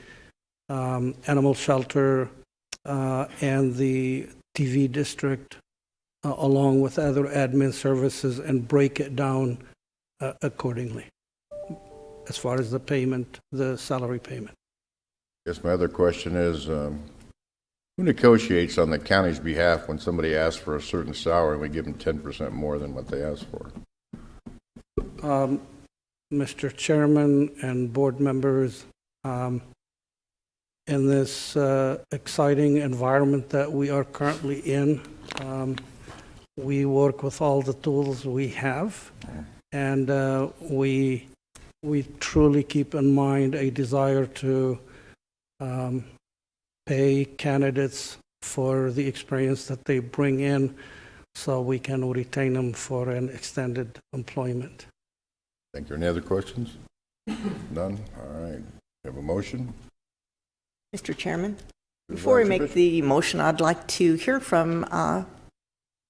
animal shelter and the TV district along with other admin services and break it down accordingly as far as the payment, the salary payment. I guess my other question is, who negotiates on the county's behalf when somebody asks for a certain salary and we give them 10% more than what they ask for? Mr. Chairman and board members, in this exciting environment that we are currently in, we work with all the tools we have, and we truly keep in mind a desire to pay candidates for the experience that they bring in so we can retain them for an extended employment. Thank you. Any other questions? None? All right. We have a motion. Mr. Chairman, before we make the motion, I'd like to hear from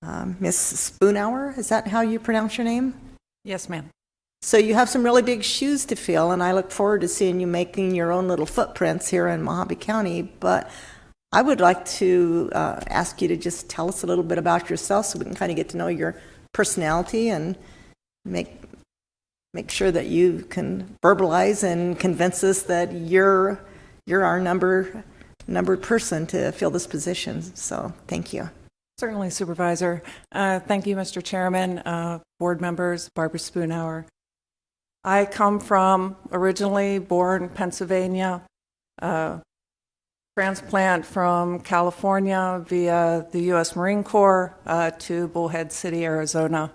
Ms. Spoonhour. Is that how you pronounce your name? Yes, ma'am. So you have some really big shoes to fill, and I look forward to seeing you making your own little footprints here in Mojave County. But I would like to ask you to just tell us a little bit about yourself so we can kind of get to know your personality and make make sure that you can verbalize and convince us that you're our numbered person to fill this position. So thank you. Certainly, Supervisor. Thank you, Mr. Chairman, board members, Barbara Spoonhour. I come from, originally born in Pennsylvania, transplant from California via the U.S. Marine Corps to Bullhead City, Arizona,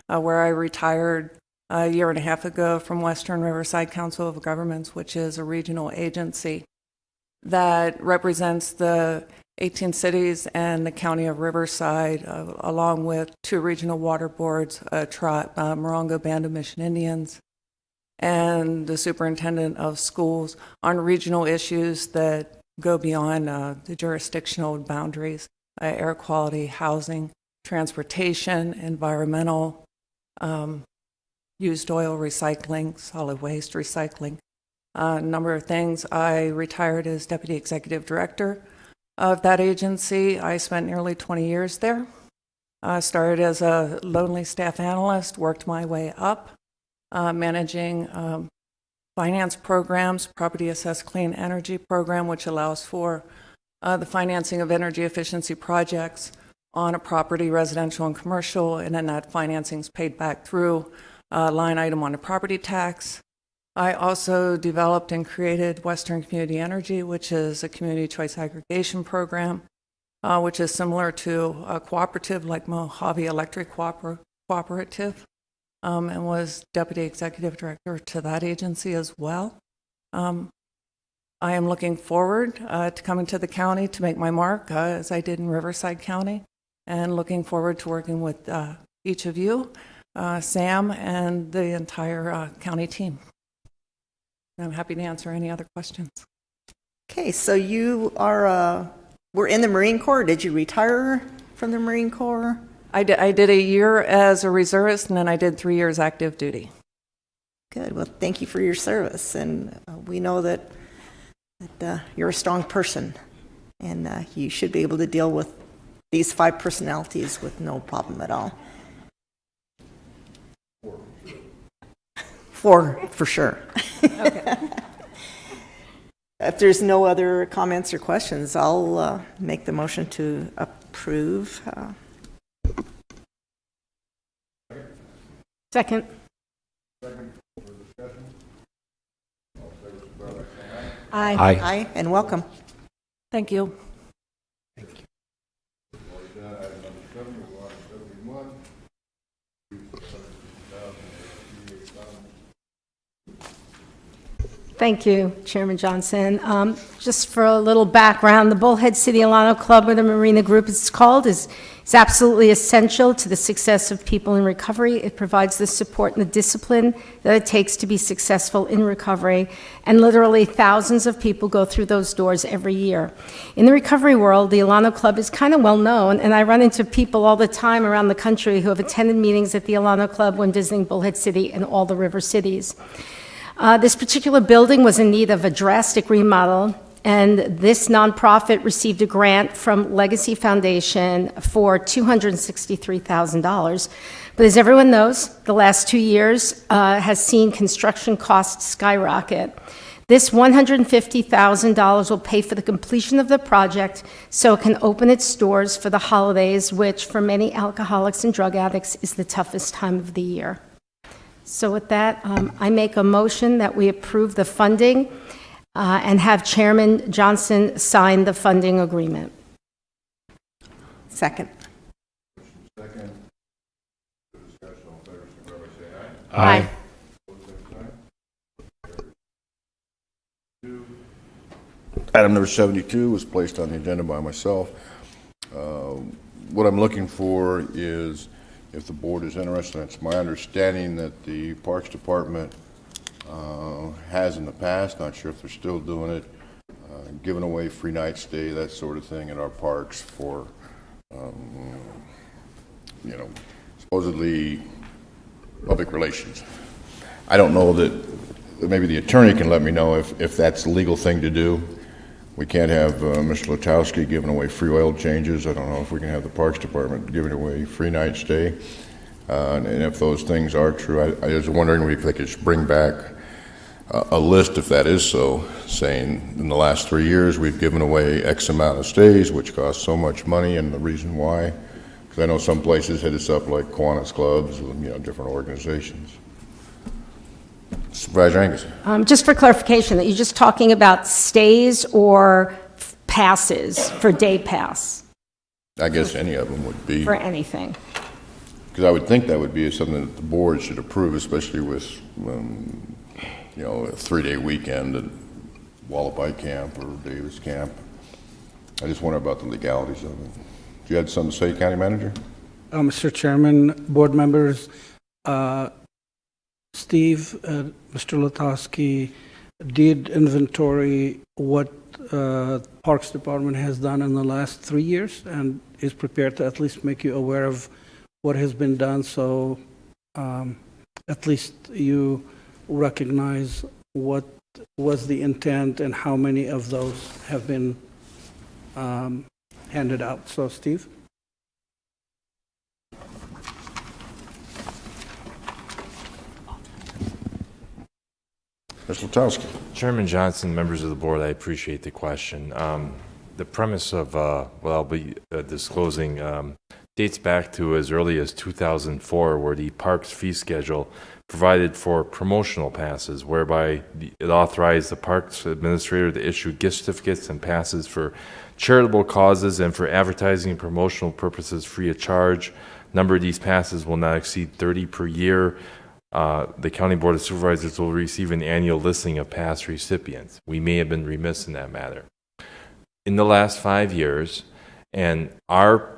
where I retired a year and a half ago from Western Riverside Council of Governments, which is a regional agency that represents the 18 cities and the county of Riverside, along with 2 regional water boards, Morongo Band of Mission Indians, and the superintendent of schools on regional issues that go beyond the jurisdictional boundaries, air quality, housing, transportation, environmental, used oil recycling, solid waste recycling, a number of things. I retired as Deputy Executive Director of that agency. I spent nearly 20 years there. I started as a lonely staff analyst, worked my way up, managing finance programs, Property Assessed Clean Energy Program, which allows for the financing of energy efficiency projects on a property, residential and commercial, and then that financing is paid back through a line item on a property tax. I also developed and created Western Community Energy, which is a community choice aggregation program, which is similar to a cooperative like Mojave Electric Cooperative, and was Deputy Executive Director to that agency as well. I am looking forward to coming to the county to make my mark, as I did in Riverside County, and looking forward to working with each of you, Sam, and the entire county team. I'm happy to answer any other questions. Okay, so you were in the Marine Corps. Did you retire from the Marine Corps? I did a year as a reservist, and then I did 3 years active duty. Good. Well, thank you for your service, and we know that you're a strong person, and you should be able to deal with these 5 personalities with no problem at all. 4 for sure. Okay. If there's no other comments or questions, I'll make the motion to approve. Second. Aye. Aye, and welcome. Thank you. Thank you, Chairman Johnson. Just for a little background, the Bullhead City Alano Club, or the Marina Group it's called, is absolutely essential to the success of people in recovery. It provides the support and the discipline that it takes to be successful in recovery, and literally thousands of people go through those doors every year. In the recovery world, the Alano Club is kind of well known, and I run into people all the time around the country who have attended meetings at the Alano Club when visiting Bullhead City and all the river cities. This particular building was in need of a drastic remodel, and this nonprofit received a grant from Legacy Foundation for $263,000. But as everyone knows, the last 2 years has seen construction costs skyrocket. This $150,000 will pay for the completion of the project so it can open its doors for the holidays, which for many alcoholics and drug addicts is the toughest time of the year. So with that, I make a motion that we approve the funding and have Chairman Johnson sign the funding agreement. Second. Second. Discussion on favor, signify by saying Aye. Item number 72 was placed on the agenda by myself. What I'm looking for is, if the board is interested, it's my understanding that the Parks Department has in the past, not sure if they're still doing it, giving away free night stay, that sort of thing in our parks for, supposedly public relations. I don't know that, maybe the attorney can let me know if that's a legal thing to do. We can't have Mr. Letowski giving away free oil changes. I don't know if we can have the Parks Department giving away free night stay. And if those things are true, I was wondering if they could just bring back a list, if that is so, saying in the last 3 years we've given away X amount of stays, which cost so much money, and the reason why. Because I know some places hit us up like Kiwanis clubs, different organizations. Supervisor Angus. Just for clarification, are you just talking about stays or passes for day pass? I guess any of them would be. For anything? Because I would think that would be something that the board should approve, especially with, a 3-day weekend at Wallaby Camp or Davis Camp. I just wonder about the legalities of it. Do you have something to say, County Manager? Mr. Chairman, board members, Steve, Mr. Latowski did inventory what Parks Department has done in the last 3 years and is prepared to at least make you aware of what has been done, so at least you recognize what was the intent and how many of those have been handed out. So, Steve? Mr. Latowski. Chairman Johnson, members of the board, I appreciate the question. The premise of what I'll be disclosing dates back to as early as 2004, where the parks fee schedule provided for promotional passes, whereby it authorized the parks administrator to issue gift certificates and passes for charitable causes and for advertising and promotional purposes free of charge. Number of these passes will not exceed 30 per year. The County Board of Supervisors will receive an annual listing of past recipients. We may have been remiss in that matter. In the last 5 years, and our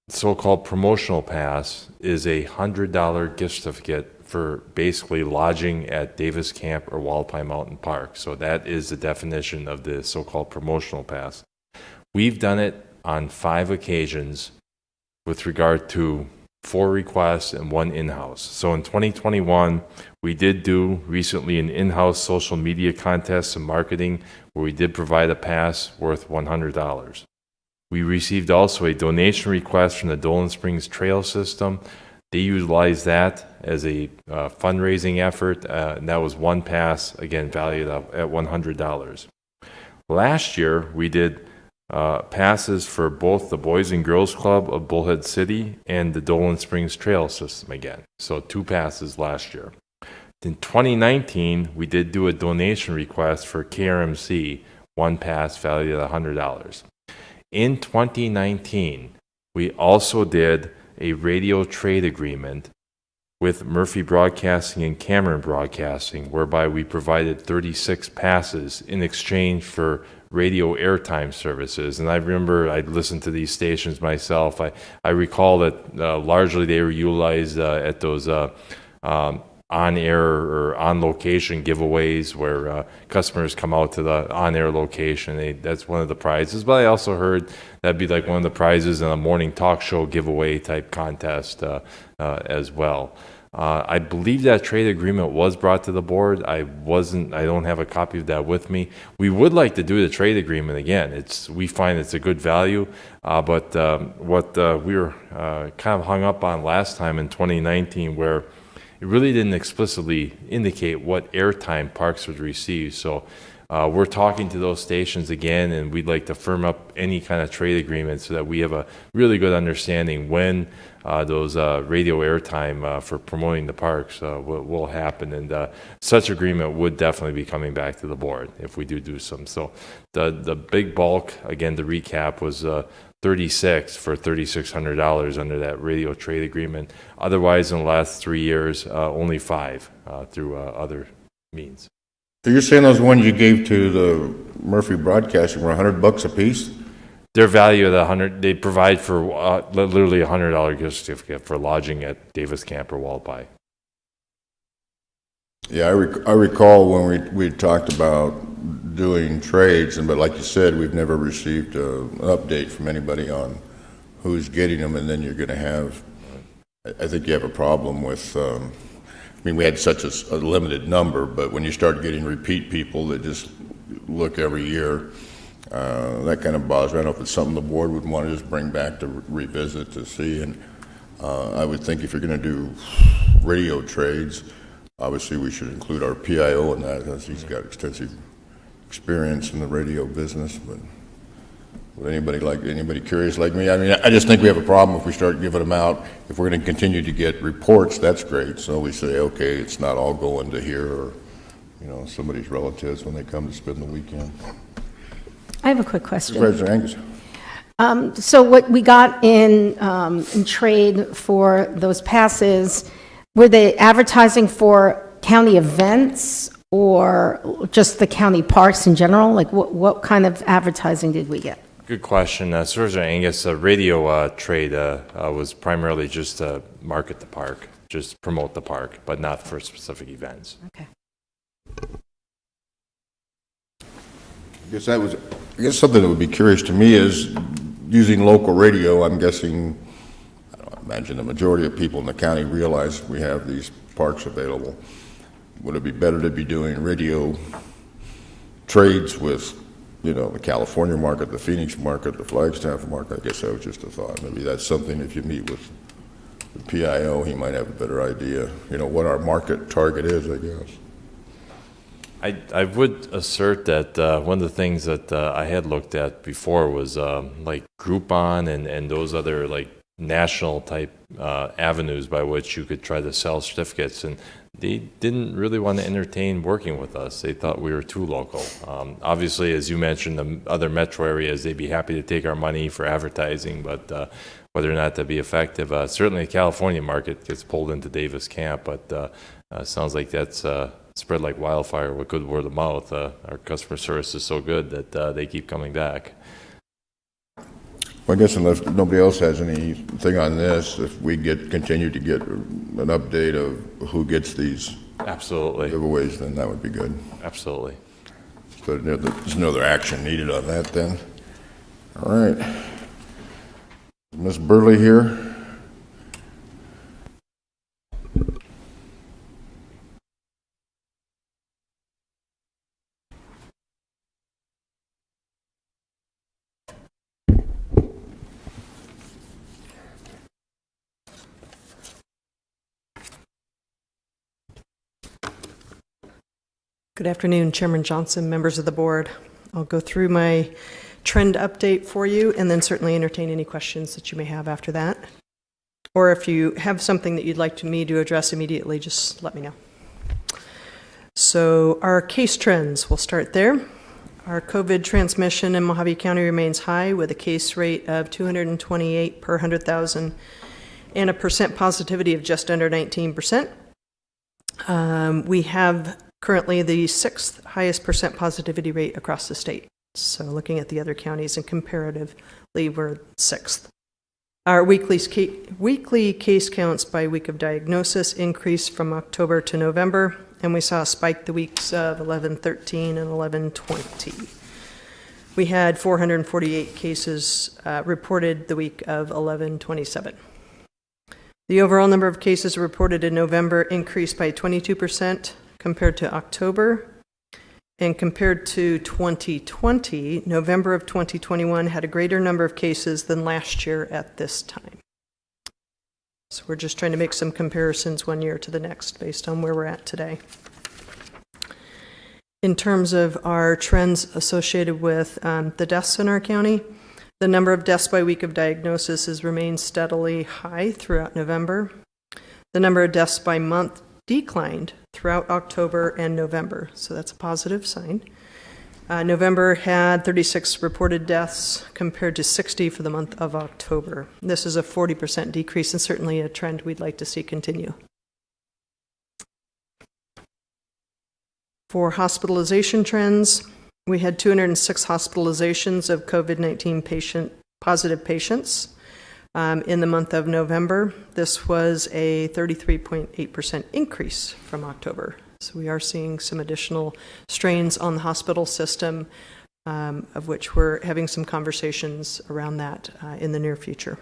so-called promotional pass is a $100 gift certificate for basically lodging at Davis Camp or Wallaby Mountain Park. So that is the definition of the so-called promotional pass. We've done it on 5 occasions with regard to 4 requests and 1 in-house. So in 2021, we did do recently an in-house social media contest and marketing where we did provide a pass worth $100. We received also a donation request from the Dolan Springs Trail System. They utilized that as a fundraising effort, and that was 1 pass, again, valued at $100. Last year, we did passes for both the Boys and Girls Club of Bullhead City and the Dolan Springs Trail System again. So 2 passes last year. In 2019, we did do a donation request for KRMC, 1 pass valued at $100. In 2019, we also did a radio trade agreement with Murphy Broadcasting and Cameron Broadcasting, whereby we provided 36 passes in exchange for radio airtime services. And I remember I'd listened to these stations myself. I recall that largely they were utilized at those on-air or on-location giveaways where customers come out to the on-air location. That's one of the prizes. But I also heard that'd be like one of the prizes in a morning talk show giveaway type contest as well. I believe that trade agreement was brought to the board. I don't have a copy of that with me. We would like to do the trade agreement again. We find it's a good value, but what we were kind of hung up on last time in 2019, where it really didn't explicitly indicate what airtime parks would receive. So we're talking to those stations again, and we'd like to firm up any kind of trade agreement so that we have a really good understanding when those radio airtime for promoting the parks will happen. And such agreement would definitely be coming back to the board if we do some. So the big bulk, again, to recap, was 36 for $3,600 under that radio trade agreement. Otherwise, in the last 3 years, only 5 through other means. So you're saying those ones you gave to the Murphy Broadcasting were $100 a piece? They're valued at $100. They provide for literally a $100 gift certificate for lodging at Davis Camp or Wallaby. Yeah, I recall when we talked about doing trades, but like you said, we've never received an update from anybody on who's getting them, and then you're going to have, I think you have a problem with, we had such a limited number, but when you start getting repeat people that just look every year, that kind of bothers me. I don't know if it's something the board would want to just bring back to revisit to see. And I would think if you're going to do radio trades, obviously we should include our PIO in that, as he's got extensive experience in the radio business. But would anybody curious like me? I mean, I just think we have a problem if we start giving them out. If we're going to continue to get reports, that's great. So we say, okay, it's not all going to here or, somebody's relatives when they come to spend the weekend. I have a quick question. Supervisor Angus. So what we got in trade for those passes, were they advertising for county events or just the county parks in general? Like what kind of advertising did we get? Good question. Supervisor Angus, radio trade was primarily just to market the park, just promote the park, but not for specific events. Okay. I guess something that would be curious to me is using local radio. I'm guessing, I imagine the majority of people in the county realize we have these parks available. Would it be better to be doing radio trades with, the California market, the Phoenix market, the Flagstaff market? I guess that was just a thought. Maybe that's something if you meet with the PIO, he might have a better idea, what our market target is, I guess. I would assert that one of the things that I had looked at before was like Groupon and those other like national type avenues by which you could try to sell certificates, and they didn't really want to entertain working with us. They thought we were too local. Obviously, as you mentioned, the other metro areas, they'd be happy to take our money for advertising, but whether or not that'd be effective, certainly the California market gets pulled into Davis Camp, but sounds like that's spread like wildfire with good word of mouth. Our customer service is so good that they keep coming back. Well, I guess unless nobody else has anything on this, if we continue to get an update of who gets these absolutely giveaways, then that would be good. Absolutely. So there's no other action needed on that then. All right. Ms. Burley here. Good afternoon, Chairman Johnson, members of the board. I'll go through my trend update for you and then certainly entertain any questions that you may have after that. Or if you have something that you'd like me to address immediately, just let me know. So our case trends, we'll start there. Our COVID transmission in Mojave County remains high with a case rate of 228 per 100,000 and a percent positivity of just under 19%. We have currently the 6th highest percent positivity rate across the state. So looking at the other counties and comparatively, we're 6th. Our weekly case counts by week of diagnosis increased from October to November, and we saw a spike the weeks of 11/13 and 11/20. We had 448 cases reported the week of 11/27. The overall number of cases reported in November increased by 22% compared to October, and compared to 2020, November of 2021 had a greater number of cases than last year at this time. So we're just trying to make some comparisons one year to the next based on where we're at today. In terms of our trends associated with the deaths in our county, the number of deaths by week of diagnosis has remained steadily high throughout November. The number of deaths by month declined throughout October and November, so that's a positive sign. November had 36 reported deaths compared to 60 for the month of October. This is a 40% decrease and certainly a trend we'd like to see continue. For hospitalization trends, we had 206 hospitalizations of COVID-19 positive patients in the month of November. This was a 33.8% increase from October. So we are seeing some additional strains on the hospital system, of which we're having some conversations around that in the near future.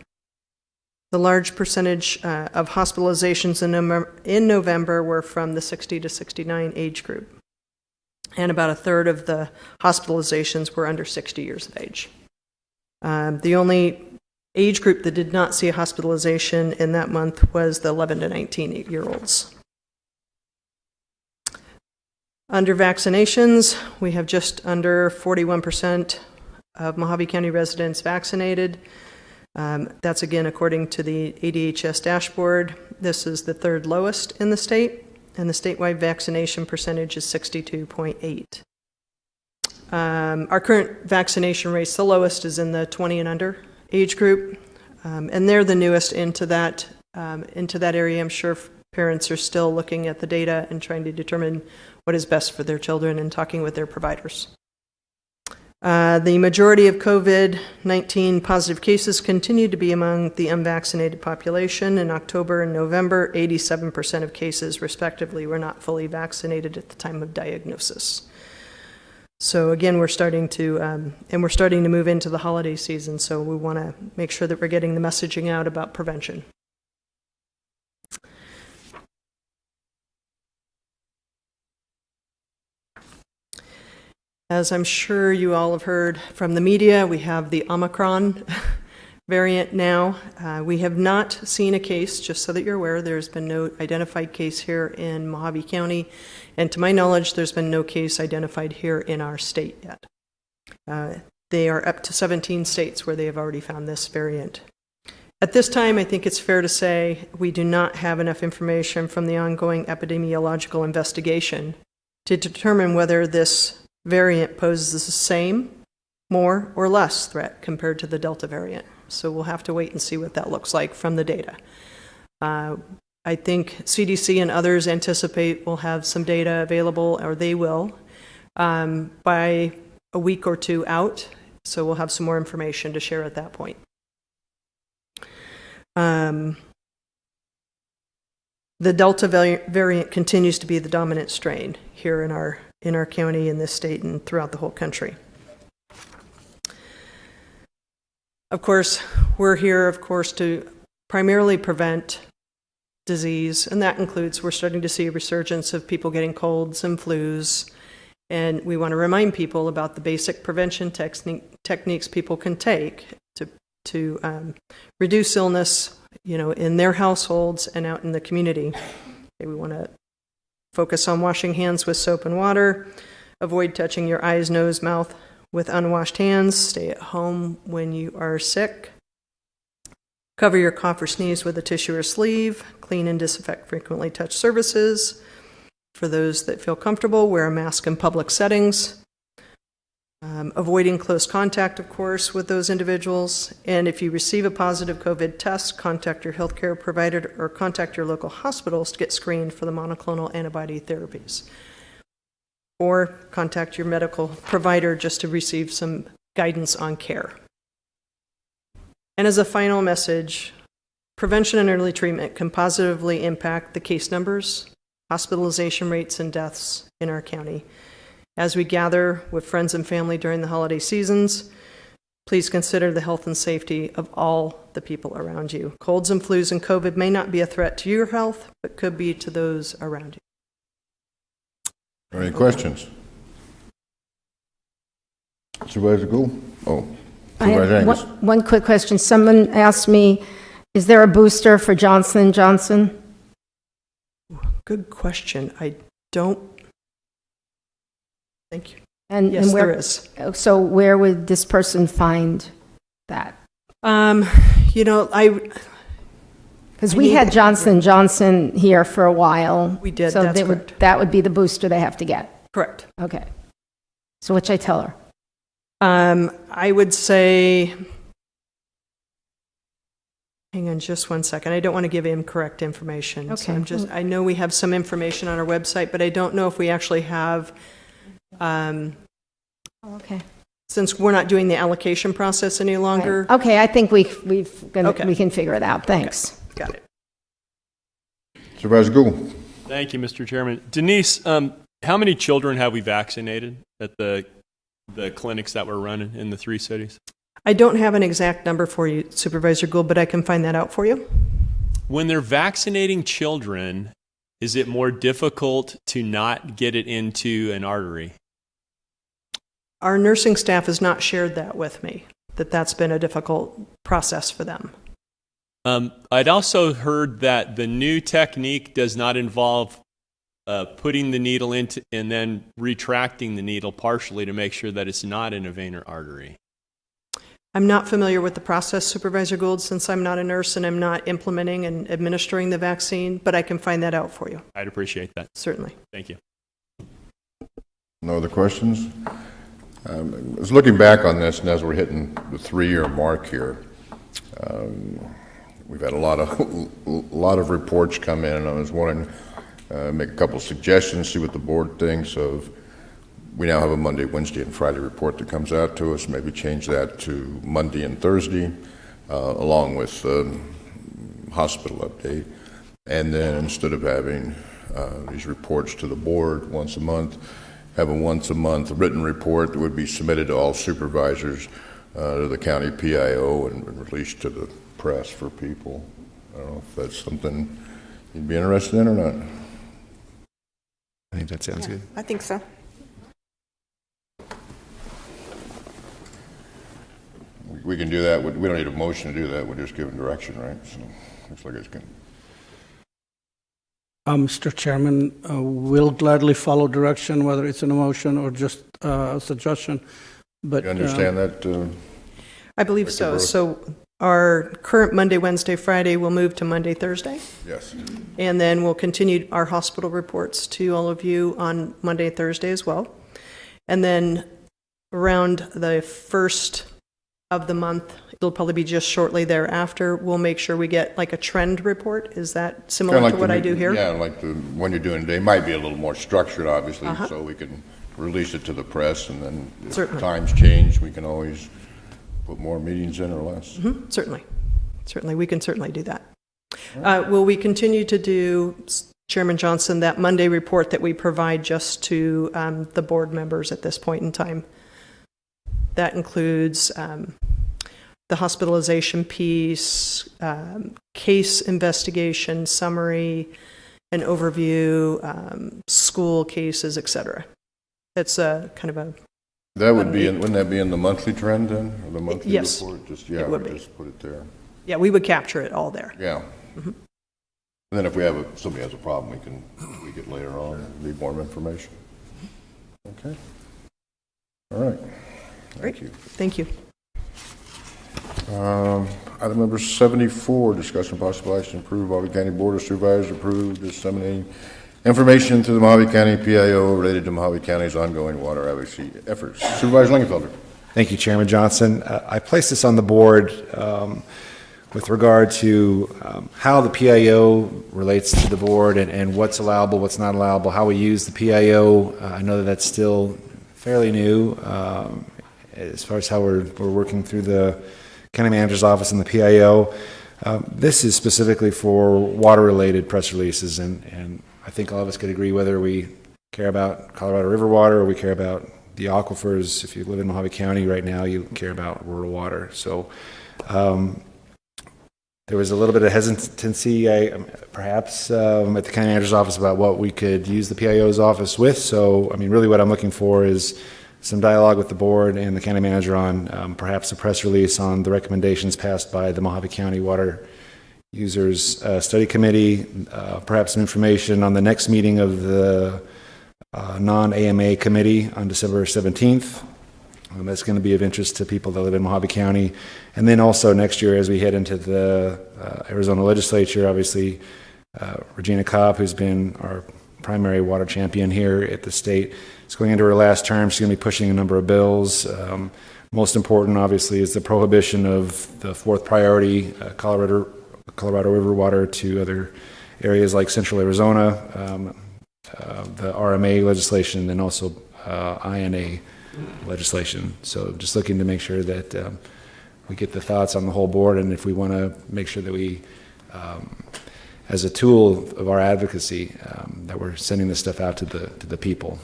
The large percentage of hospitalizations in November were from the 60 to 69 age group. And about a third of the hospitalizations were under 60 years of age. The only age group that did not see a hospitalization in that month was the 11 to 19-year-olds. Under vaccinations, we have just under 41% of Mojave County residents vaccinated. That's again according to the ADHS dashboard. This is the third lowest in the state, and the statewide vaccination percentage is 62.8. Our current vaccination rates, the lowest is in the 20 and under age group, and they're the newest into that area. I'm sure parents are still looking at the data and trying to determine what is best for their children and talking with their providers. The majority of COVID-19 positive cases continue to be among the unvaccinated population. In October and November, 87% of cases, respectively, were not fully vaccinated at the time of diagnosis. So again, we're starting to move into the holiday season, so we want to make sure that we're getting the messaging out about prevention. As I'm sure you all have heard from the media, we have the Omicron variant now. We have not seen a case, just so that you're aware, there's been no identified case here in Mojave County, and to my knowledge, there's been no case identified here in our state yet. They are up to 17 states where they have already found this variant. At this time, I think it's fair to say we do not have enough information from the ongoing epidemiological investigation to determine whether this variant poses the same, more, or less threat compared to the Delta variant. So we'll have to wait and see what that looks like from the data. I think CDC and others anticipate we'll have some data available, or they will, by a week or two out. So we'll have some more information to share at that point. The Delta variant continues to be the dominant strain here in our county, in this state, and throughout the whole country. Of course, we're here, to primarily prevent disease, and that includes we're starting to see a resurgence of people getting colds and flus, and we want to remind people about the basic prevention techniques people can take to reduce illness, in their households and out in the community. Okay, we want to focus on washing hands with soap and water, avoid touching your eyes, nose, mouth with unwashed hands, stay at home when you are sick, cover your cough or sneeze with a tissue or sleeve, clean and disinfect frequently touched surfaces. For those that feel comfortable, wear a mask in public settings. Avoiding close contact, of course, with those individuals. And if you receive a positive COVID test, contact your healthcare provider or contact your local hospitals to get screened for the monoclonal antibody therapies. Or contact your medical provider just to receive some guidance on care. And as a final message, prevention and early treatment can positively impact the case numbers, hospitalization rates, and deaths in our county. As we gather with friends and family during the holiday seasons, please consider the health and safety of all the people around you. Colds and flus and COVID may not be a threat to your health, but could be to those around you. Any questions? Supervisor Gould? Oh, Supervisor Angus. One quick question. Someone asked me, is there a booster for Johnson & Johnson? Good question. I don't. Thank you. And yes, where, there is. So where would this person find that? Because we had Johnson & Johnson here for a while. We did, so that's correct. that would be the booster they have to get. Correct. Okay. So what should I tell her? I would say, hang on just one second. I don't want to give incorrect information. Okay. So I know we have some information on our website, but I don't know if we actually have, okay. Since we're not doing the allocation process any longer. Right. Okay, I think we can figure it out. Thanks. Okay. Got it. Supervisor Gould. Thank you, Mr. Chairman. Denise, how many children have we vaccinated at the clinics that we're running in the 3 cities? I don't have an exact number for you, Supervisor Gould, but I can find that out for you. When they're vaccinating children, is it more difficult to not get it into an artery? Our nursing staff has not shared that with me. that that's been a difficult process for them. I'd also heard that the new technique does not involve putting the needle into and then retracting the needle partially to make sure that it's not in a vein or artery. I'm not familiar with the process, Supervisor Gould, since I'm not a nurse and I'm not implementing and administering the vaccine, but I can find that out for you. I'd appreciate that. Certainly. Thank you. No other questions? I was looking back on this, and as we're hitting the 3-year mark here, we've had a lot of reports come in, and I was wanting to make a couple of suggestions, see what the board thinks of. We now have a Monday, Wednesday, and Friday report that comes out to us. Maybe change that to Monday and Thursday, along with hospital update. And then instead of having these reports to the board once a month, have a once-a-month written report that would be submitted to all supervisors, to the county PIO, and released to the press for people. I don't know if that's something you'd be interested in or not. I think that sounds good. I think so. We can do that. We don't need a motion to do that. We're just giving direction, right? So looks like it's good. Mr. Chairman, we'll gladly follow direction, whether it's an motion or just a suggestion. But You understand that? I believe so. Brooke? So our current Monday, Wednesday, Friday will move to Monday, Thursday. Yes. And then we'll continue our hospital reports to all of you on Monday and Thursday as well. And then around the first of the month, it'll probably be just shortly thereafter, we'll make sure we get like a trend report. Is that similar Kinda like to what I do here? Yeah, like the one you're doing today might be a little more structured, obviously, so we can release it to the press, and then if Certainly. times change, we can always put more meetings in or less. Certainly. Certainly. We can certainly do that. Will we continue to do, Chairman Johnson, that Monday report that we provide just to the board members at this point in time? That includes the hospitalization piece, case investigation summary, an overview, school cases, etc. It's a kind of a... That would be, wouldn't that be in the monthly trend then, or the monthly Yes, report? Just, it would be. just put it there. Yeah, we would capture it all there. Yeah. And then if we have somebody has a problem, we can tweak it later on and need more information. Okay. All right. Thank you. Thank you. Item number 74, discussion possible action to approve Mojave County Board of Supervisors approve disseminating information to the Mojave County PIO related to Mojave County's ongoing water advocacy efforts. Supervisor Lingenfelder. Thank you, Chairman Johnson. I placed this on the board with regard to how the PIO relates to the board and what's allowable, what's not allowable, how we use the PIO. I know that that's still fairly new as far as how we're working through the county manager's office and the PIO. This is specifically for water-related press releases, and I think all of us could agree whether we care about Colorado River water or we care about the aquifers. If you live in Mojave County right now, you care about rural water. So there was a little bit of hesitancy, perhaps, at the county manager's office about what we could use the PIO's office with. So, I mean, really what I'm looking for is some dialogue with the board and the county manager on perhaps a press release on the recommendations passed by the Mojave County Water Users Study Committee, perhaps some information on the next meeting of the non-AMA committee on December 17th. That's going to be of interest to people that live in Mojave County. And then also next year, as we head into the Arizona legislature, obviously Regina Cobb, who's been our primary water champion here at the state, is going into her last term. She's going to be pushing a number of bills. Most important, obviously, is the prohibition of the fourth priority, Colorado River water to other areas like central Arizona, the RMA legislation, and also INA legislation. So just looking to make sure that we get the thoughts on the whole board, and if we want to make sure that we, as a tool of our advocacy, that we're sending this stuff out to the people.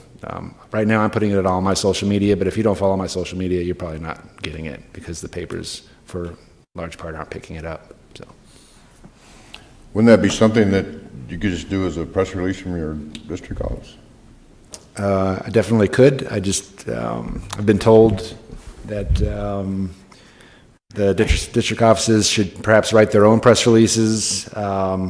Right now I'm putting it all on my social media, but if you don't follow my social media, you're probably not getting it because the papers, for large part, aren't picking it up. So, wouldn't that be something that you could just do as a press release from your district office? I definitely could. I just, I've been told that The district offices should perhaps write their own press releases,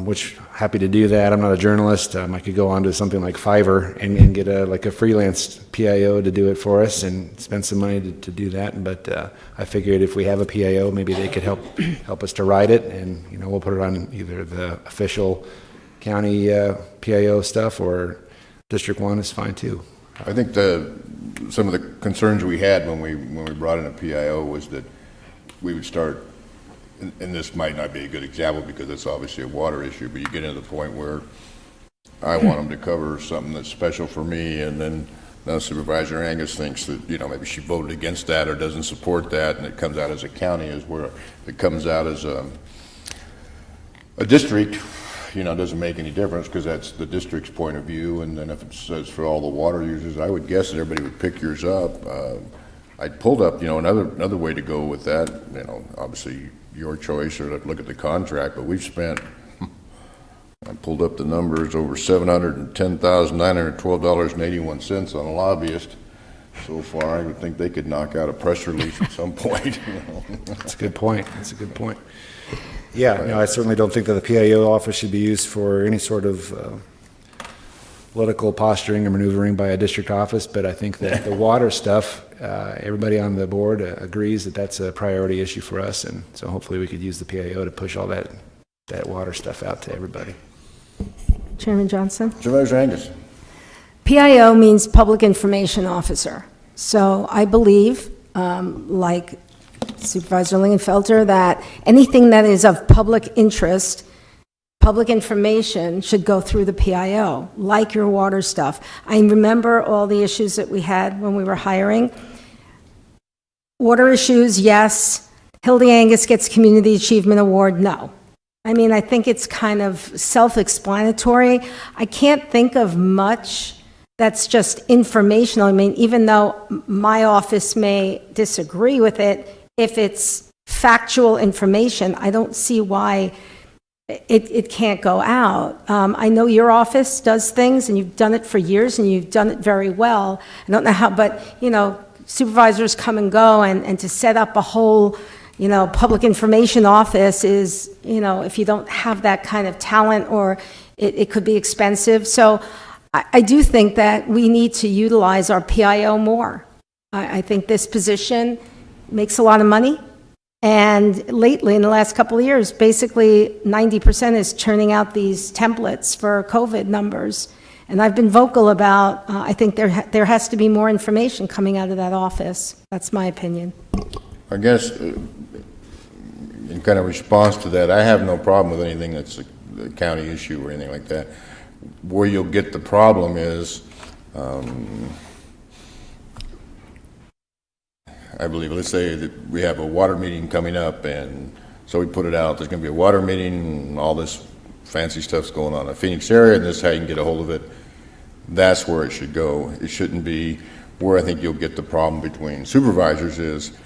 which happy to do that. I'm not a journalist. I could go on to something like Fiverr and get a freelance PIO to do it for us and spend some money to do that. But I figured if we have a PIO, maybe they could help us to write it, and we'll put it on either the official county PIO stuff or District 1 is fine too. I think some of the concerns we had when we brought in a PIO was that we would start, and this might not be a good example because it's obviously a water issue, but you get into the point where I want them to cover something that's special for me, and then now Supervisor Angus thinks that, maybe she voted against that or doesn't support that, and it comes out as a county, as where it comes out as a district, doesn't make any difference because that's the district's point of view, and then if it says for all the water users, I would guess that everybody would pick yours up. I pulled up, another way to go with that, obviously your choice or look at the contract, but we've spent, I pulled up the numbers, over $710,912.81 on a lobbyist so far. I would think they could knock out a press release at some point. That's a good point. Yeah, I certainly don't think that the PIO office should be used for any sort of political posturing or maneuvering by a district office, but I think that the water stuff, everybody on the board agrees that that's a priority issue for us, and so hopefully we could use the PIO to push all that water stuff out to everybody. Chairman Johnson? Supervisor Angus. PIO means Public Information Officer. So I believe, like Supervisor Lingenfelter, that anything that is of public interest, public information should go through the PIO, like your water stuff. I remember all the issues that we had when we were hiring. Water issues, yes. Hildy Angus gets Community Achievement Award, no. I mean, I think it's kind of self-explanatory. I can't think of much that's just informational. I mean, even though my office may disagree with it, if it's factual information, I don't see why it can't go out. I know your office does things, and you've done it for years, and you've done it very well. I don't know how, but, supervisors come and go, and to set up a whole, public information office is, if you don't have that kind of talent, or it could be expensive. So I do think that we need to utilize our PIO more. I think this position makes a lot of money. And lately, in the last couple of years, basically 90% is churning out these templates for COVID numbers. And I've been vocal about, I think there has to be more information coming out of that office. That's my opinion. I guess, in kind of response to that, I have no problem with anything that's a county issue or anything like that. Where you'll get the problem is, I believe, let's say that we have a water meeting coming up, and so we put it out, there's going to be a water meeting, and all this fancy stuff's going on in the Phoenix area, and this is how you can get a hold of it. That's where it should go. It shouldn't be where I think you'll get the problem between supervisors is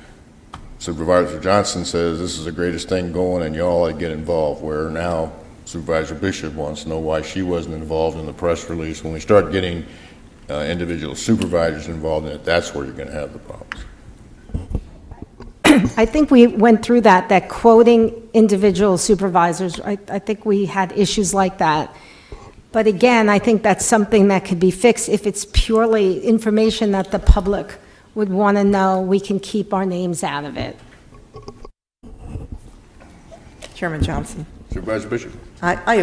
Supervisor Johnson says this is the greatest thing going and you all ought to get involved, where now Supervisor Bishop wants to know why she wasn't involved in the press release. When we start getting individual supervisors involved in it, that's where you're going to have the problems. I think we went through that quoting individual supervisors. I think we had issues like that. But again, I think that's something that could be fixed. If it's purely information that the public would want to know, we can keep our names out of it. Chairman Johnson. Supervisor Bishop. I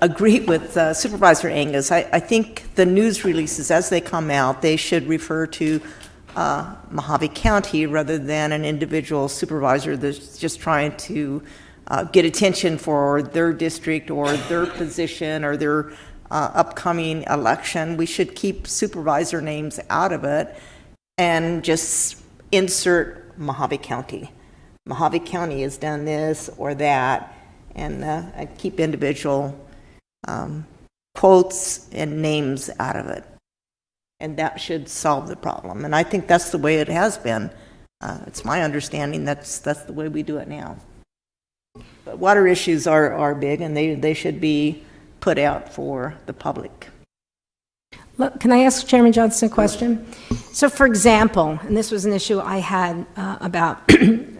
agree with Supervisor Angus. I think the news releases, as they come out, they should refer to Mojave County rather than an individual supervisor that's just trying to get attention for their district or their position or their upcoming election. We should keep supervisor names out of it and just insert Mojave County. Mojave County has done this or that, and keep individual quotes and names out of it. And that should solve the problem. And I think that's the way it has been. It's my understanding that's the way we do it now. But water issues are big, and they should be put out for the public. Look, can I ask Chairman Johnson a question? So for example, and this was an issue I had about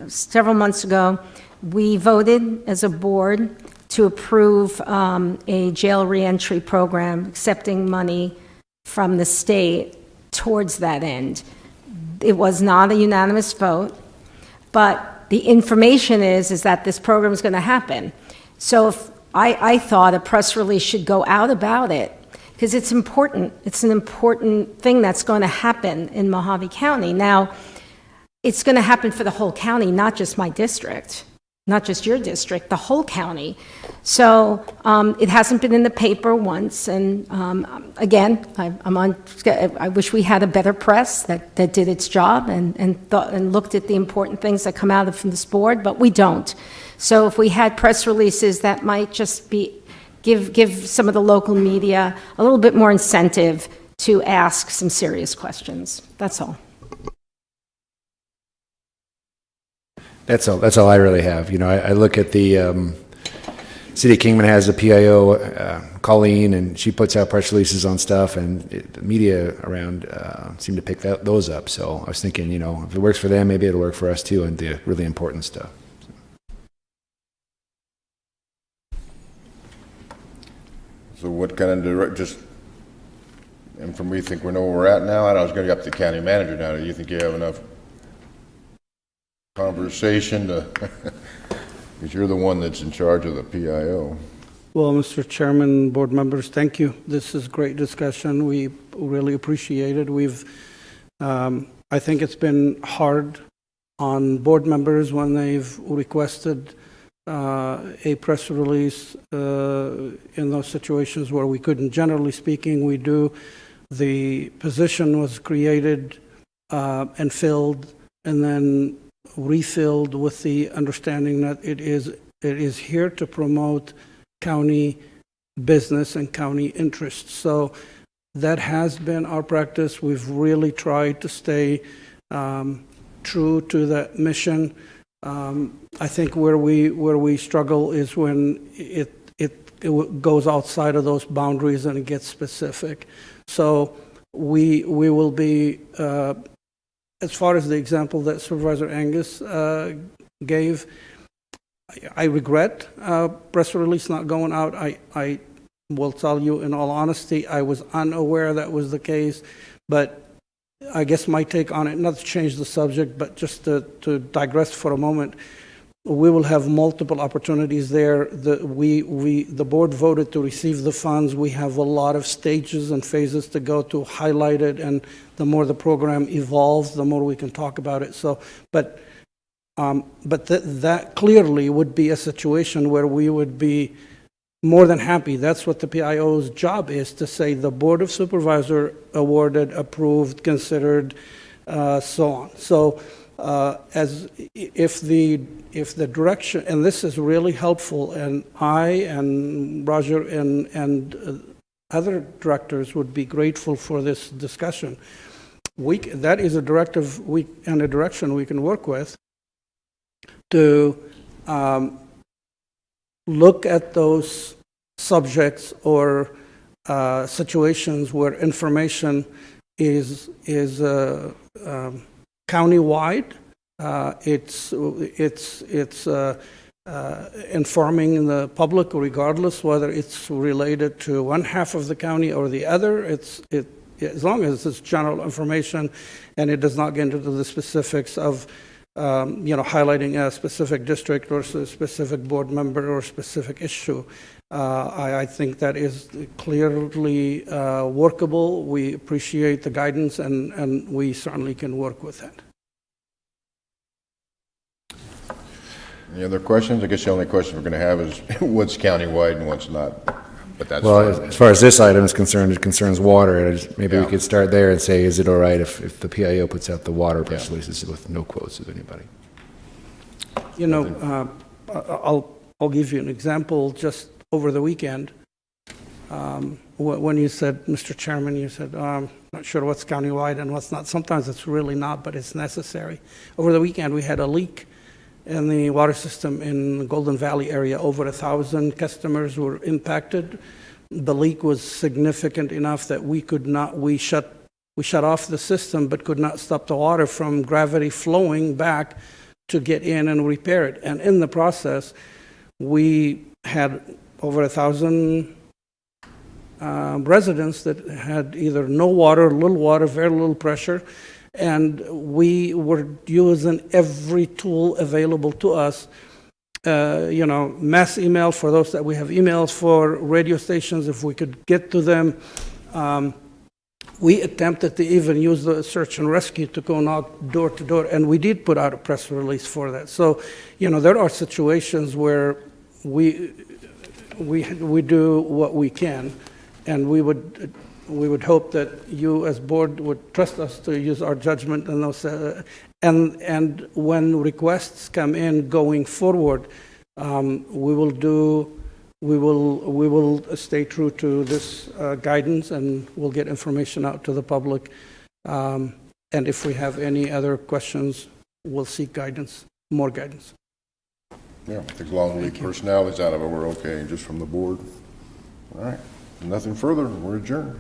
several months ago, we voted as a board to approve a jail reentry program, accepting money from the state towards that end. It was not a unanimous vote, but the information is that this program is going to happen. So if I thought a press release should go out about it, because it's important. It's an important thing that's going to happen in Mojave County. Now, it's going to happen for the whole county, not just my district, not just your district, the whole county. So it hasn't been in the paper once, and again, I wish we had a better press that did its job and looked at the important things that come out from this board, but we don't. So if we had press releases, that might just be give some of the local media a little bit more incentive to ask some serious questions. That's all. That's all I really have. I look at the City of Kingman has a PIO, Colleen, and she puts out press releases on stuff, and the media around seem to pick those up. So I was thinking, if it works for them, maybe it'll work for us too, and the really important stuff. So what kind of and from we think we know where we're at now, I was going to get up to the county manager now. Do you think you have enough conversation to, because you're the one that's in charge of the PIO? Well, Mr. Chairman, board members, thank you. This is great discussion. We really appreciate it. I think it's been hard on board members when they've requested a press release in those situations where we couldn't. Generally speaking, we do. The position was created and filled, and then refilled with the understanding that it is here to promote county business and county interests. So that has been our practice. We've really tried to stay true to that mission. I think where we struggle is when it goes outside of those boundaries and it gets specific. So we will be, as far as the example that Supervisor Angus gave, I regret press release not going out. I will tell you in all honesty, I was unaware that was the case, but I guess my take on it, not to change the subject, but just to digress for a moment, we will have multiple opportunities there. The board voted to receive the funds. We have a lot of stages and phases to go to highlight it, and the more the program evolves, the more we can talk about it. So, but that clearly would be a situation where we would be more than happy. That's what the PIO's job is, to say the Board of Supervisors awarded, approved, considered, so on. So if the direction, and this is really helpful, and I and Roger and other directors would be grateful for this discussion. That is a directive and a direction we can work with to look at those subjects or situations where information is countywide. It's informing the public, regardless whether it's related to one half of the county or the other. As long as it's general information and it does not get into the specifics of highlighting a specific district or a specific board member or a specific issue. I think that is clearly workable. We appreciate the guidance, and we certainly can work with that. Any other questions? I guess the only question we're going to have is what's countywide and what's not. But that's as far as this item is concerned, it concerns water. Maybe we could start there and say, is it all right if the PIO puts out the water press releases with no quotes of anybody? I'll give you an example. Just over the weekend, when you said, Mr. Chairman, you said, I'm not sure what's countywide and what's not. Sometimes it's really not, but it's necessary. Over the weekend, we had a leak in the water system in the Golden Valley area. Over 1,000 customers were impacted. the leak was significant enough that we shut off the system, but could not stop the water from gravity flowing back to get in and repair it. And in the process, we had over 1,000 residents that had either no water, little water, very little pressure, and we were using every tool available to us. Mass email for those that we have emails for, radio stations if we could get to them. We attempted to even use the search and rescue to go knock door to door, and we did put out a press release for that. So, there are situations where we do what we can, and we would hope that you as board would trust us to use our judgment and those. And when requests come in going forward, we will stay true to this guidance, and we'll get information out to the public. And if we have any other questions, we'll seek guidance, more guidance. Yeah, I think as long as the personality's out of it, we're okay, just from the board. All right, nothing further, we're adjourned.